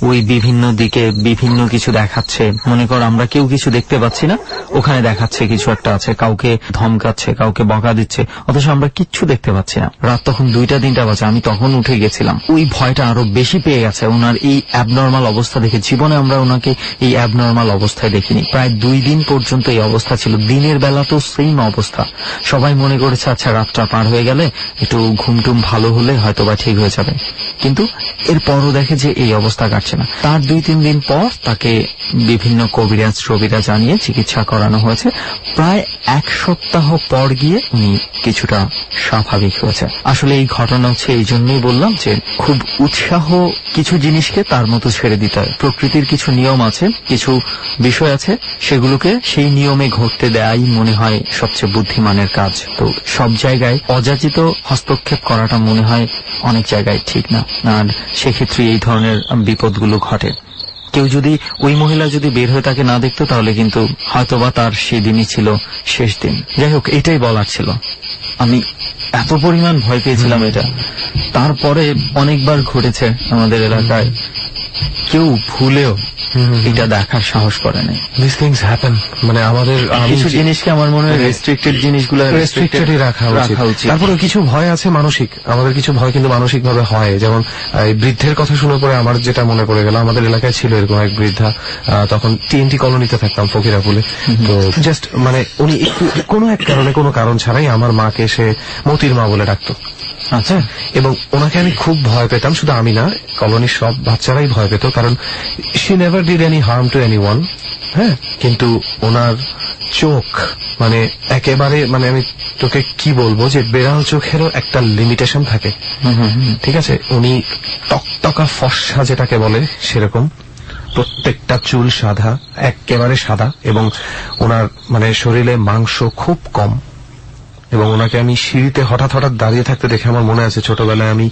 ওই বিভিন্ন দিকে বিভিন্ন কিছু দেখাচ্ছে। মনে কর আমরা কেউ কিছু দেখতে পাচ্ছি না, ওখানে দেখাচ্ছে কিছু একটা আছে, কাউকে ধমকাচ্ছে, কাউকে বকা দিচ্ছে, অথচ আমরা কিচ্ছু দেখতে পাচ্ছি না। রাত তখন 2টা-3টা বাজে, আমি তখন উঠে গেছিলাম। ওই ভয়টা আরো বেশি পেয়ে গেছে ওনার এই অ্যাবনর্মাল অবস্থা দেখে। জীবনে আমরা ওনাকে এই অ্যাবনর্মাল অবস্থায় দেখিনি। প্রায় 2 দিন পর্যন্ত এই অবস্থা ছিল। দিনের বেলা তো সেম অবস্থা। সবাই মনে করেছে আচ্ছা রাতটা পার হয়ে গেলে একটু ঘুমটুম ভালো হলে হয়তোবা ঠিক হয়ে যাবে, কিন্তু এরপরও দেখে যে এই অবস্থা কাটছে না। তার 2-3 দিন পর তাকে বিভিন্ন কবিরাজ জানিয়ে চিকিৎসা করানো হয়েছে। প্রায় 1 সপ্তাহ পর গিয়ে উনি কিছুটা স্বাভাবিক হয়েছে। আসলে এই ঘটনা হচ্ছে এই জন্যই বললাম যে খুব উৎসাহ কিছু জিনিসকে তার মতো ছেড়ে দিতে হয়। প্রকৃতির কিছু নিয়ম আছে, কিছু বিষয় আছে, সেগুলোকে সেই নিয়মে ঘটতে দেয়াই মনে হয় সবচেয়ে বুদ্ধিমানের কাজ। তো সব জায়গায় অযাচিত হস্তক্ষেপ করাটা মনে হয় অনেক জায়গায় ঠিক না, আর সেক্ষেত্রে এই ধরনের বিপদগুলো ঘটে। কেউ যদি ওই মহিলা যদি বের হয়ে তাকে না দেখতো তাহলে কিন্তু হয়তোবা তার সেদিনই ছিল শেষ দিন। যাই হোক, এটাই বলার ছিল। আমি এত পরিমাণ ভয় পেয়েছিলাম এটা। তারপরে অনেকবার ঘটেছে আমাদের এলাকায়, কেউ ভুলেও এটা দেখার সাহস করে নাই। দিস থিংস হ্যাপেন, মানে আমাদের কিছু জিনিসকে আমার মনে হয় রেস্ট্রিক্টেড জিনিসগুলো রেস্ট্রিক্টেডই রাখা উচিত। তারপরে কিছু ভয় আছে মানসিক, আমাদের কিছু ভয় কিন্তু মানসিক ভাবে হয়। যেমন এই বৃদ্ধের কথা শুনে পরে আমার যেটা মনে পড়ে গেল, আমাদের এলাকায় ছিল এরকম এক বৃদ্ধা, তখন TNT কলোনিতে থাকতাম ফকিরাপুলে। তো জাস্ট মানে উনি একটু কোনো এক কারণে, কোনো কারণ ছাড়াই আমার মাকে সে মতির মা বলে ডাকতো। আচ্ছা, এবং ওনাকে আমি খুব ভয় পেতাম, শুধু আমি না, কলোনির সব বাচ্চারাই ভয় পেত, কারণ she never did any harm two anyone. হ্যাঁ, কিন্তু ওনার চোখ মানে একেবারে, মানে আমি তোকে কি বলবো, যে বেড়াল চোখেরও একটা লিমিটেশন থাকে, ঠিক আছে? উনি টকটকা ফর্সা যেটাকে বলে সেরকম, প্রত্যেকটা চুল সাদা, একেবারে সাদা, এবং ওনার মানে শরীরে মাংস খুব কম। এবং ওনাকে আমি সিঁড়িতে হঠাৎ হঠাৎ দাঁড়িয়ে থাকতে দেখে আমার মনে আছে ছোটবেলায় আমি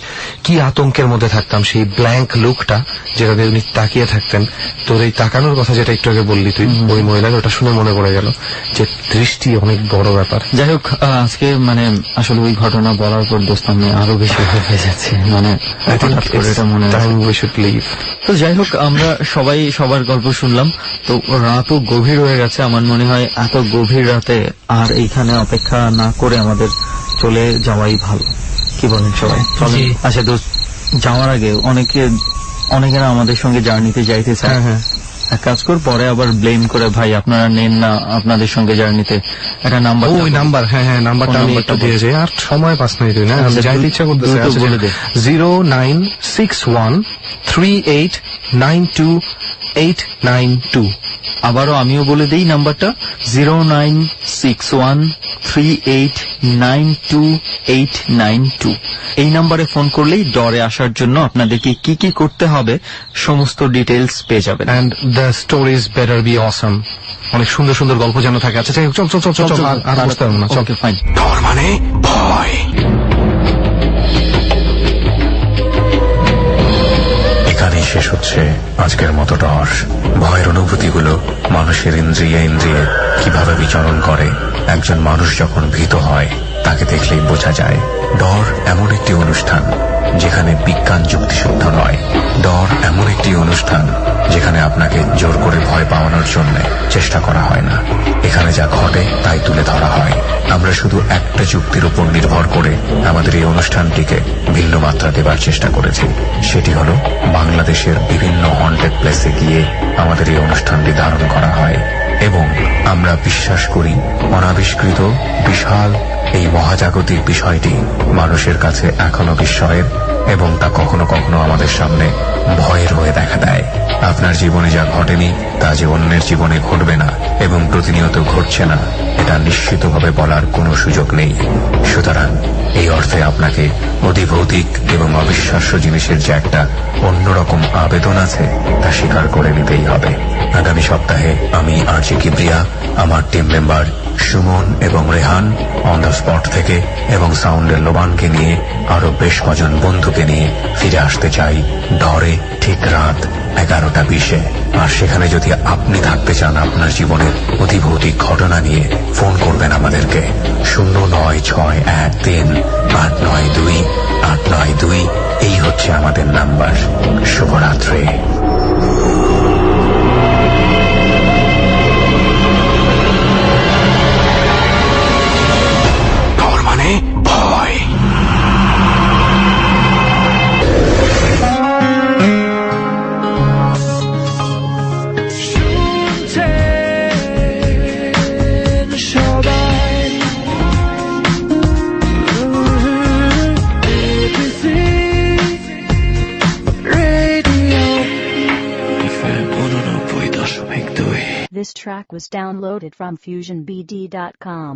কি আতঙ্কের মধ্যে থাকতাম, সেই ব্ল্যাঙ্ক লুকটা যেটাতে উনি তাকিয়ে থাকতেন। তোর এই তাকানোর কথা যেটা একটু আগে বললি তুই, ওই মহিলার, ওটা শুনে মনে পড়ে গেল যে দৃষ্টি অনেক বড় ব্যাপার। যাই হোক, আজকে মানে আসলে ওই ঘটনা বলার পর দোস্ত আমি আরো বেশি হয়ে যাচ্ছে, মানে এটা মনে হয়। তো যাই হোক, আমরা সবাই সবার গল্প শুনলাম, তো রাতও গভীর হয়ে গেছে। আমার মনে হয় এত গভীর রাতে আর এইখানে অপেক্ষা না করে আমাদের চলে যাওয়াই ভালো। কি বলেন সবাই? আচ্ছা দোস্ত, যাওয়ার আগে অনেকেরা আমাদের সঙ্গে জার্নিতে যাইতে চায়। এক কাজ কর, পরে আবার ব্লেম করে ভাই আপনারা নেন না আমাদের সঙ্গে জার্নিতে, একটা নাম্বার। ওই নাম্বার, হ্যাঁ হ্যাঁ, নাম্বারটা আমি একটু দিয়ে যাই, আর সময় পাস নাই তুই না, আমি যাইতে ইচ্ছা করতেছে। 0961389289 আবারও আমিও বলে দেই নাম্বারটা 0961389289 এই নাম্বারে ফোন করলেই ডরে আসার জন্য আপনাদেরকে কি কি করতে হবে সমস্ত ডিটেলস পেয়ে যাবেন। And the stories better be awesome. অনেক সুন্দর সুন্দর গল্প যেন থাকে। আচ্ছা চল চল চল চল, আর বসতে হবে না, চল। Okay fine. ডর মানে ভয়। এখানেই শেষ হচ্ছে আজকের মতো ডর। ভয়ের অনুভূতিগুলো মানুষের ইন্দ্রিয়ে ইন্দ্রিয়ে কিভাবে বিচরণ করে। একজন মানুষ যখন ভীত হয় তাকে দেখলেই বোঝা যায়। ডর এমন একটি অনুষ্ঠান যেখানে বিজ্ঞান যুক্তিসিদ্ধ নয়। ডর এমন একটি অনুষ্ঠান যেখানে আপনাকে জোর করে ভয় পাওয়ানোর জন্য চেষ্টা করা হয় না। এখানে যা ঘটে তাই তুলে ধরা হয়। আমরা শুধু একটা যুক্তির উপর নির্ভর করে আমাদের এই অনুষ্ঠানটিকে ভিন্ন মাত্রা দেবার চেষ্টা করেছি। সেটি হলো বাংলাদেশের বিভিন্ন হন্টেড প্লেসে গিয়ে আমাদের এই অনুষ্ঠানটি ধারণ করা হয় এবং আমরা বিশ্বাস করি অনাবিষ্কৃত বিশাল এই মহাজাগতিক বিষয়টি মানুষের কাছে এখনো বিস্ময়ের এবং তা কখনো কখনো আমাদের সামনে ভয়ের হয়ে দেখা দেয়। আপনার জীবনে যা ঘটেনি তা যে অন্যের জীবনে ঘটবে না এবং প্রতিনিয়ত ঘটছে না, এটা নিশ্চিতভাবে বলার কোনো সুযোগ নেই। সুতরাং এই অর্থে আপনাকে অধিভৌতিক এবং অবিশ্বাস্য জিনিসের যে একটা অন্যরকম আবেদন আছে তা স্বীকার করে নিতেই হবে। আগামী সপ্তাহে আমি আরজে কিবরিয়া, আমার টিম মেম্বার সুমন এবং রেহান অন দ্য স্পট থেকে এবং সাউন্ডের লোবানকে নিয়ে আরো বেশ কজন বন্ধুকে নিয়ে ফিরে আসতে চাই ডরে ঠিক রাত 11:20। আর সেখানে যদি আপনি থাকতে চান আপনার জীবনের অধিভৌতিক ঘটনা নিয়ে, ফোন করবেন আমাদেরকে 09613892 এই হচ্ছে আমাদের নাম্বার। শুভরাত্রি। ডর মানে ভয়। This track was downloaded from FusionBD.com.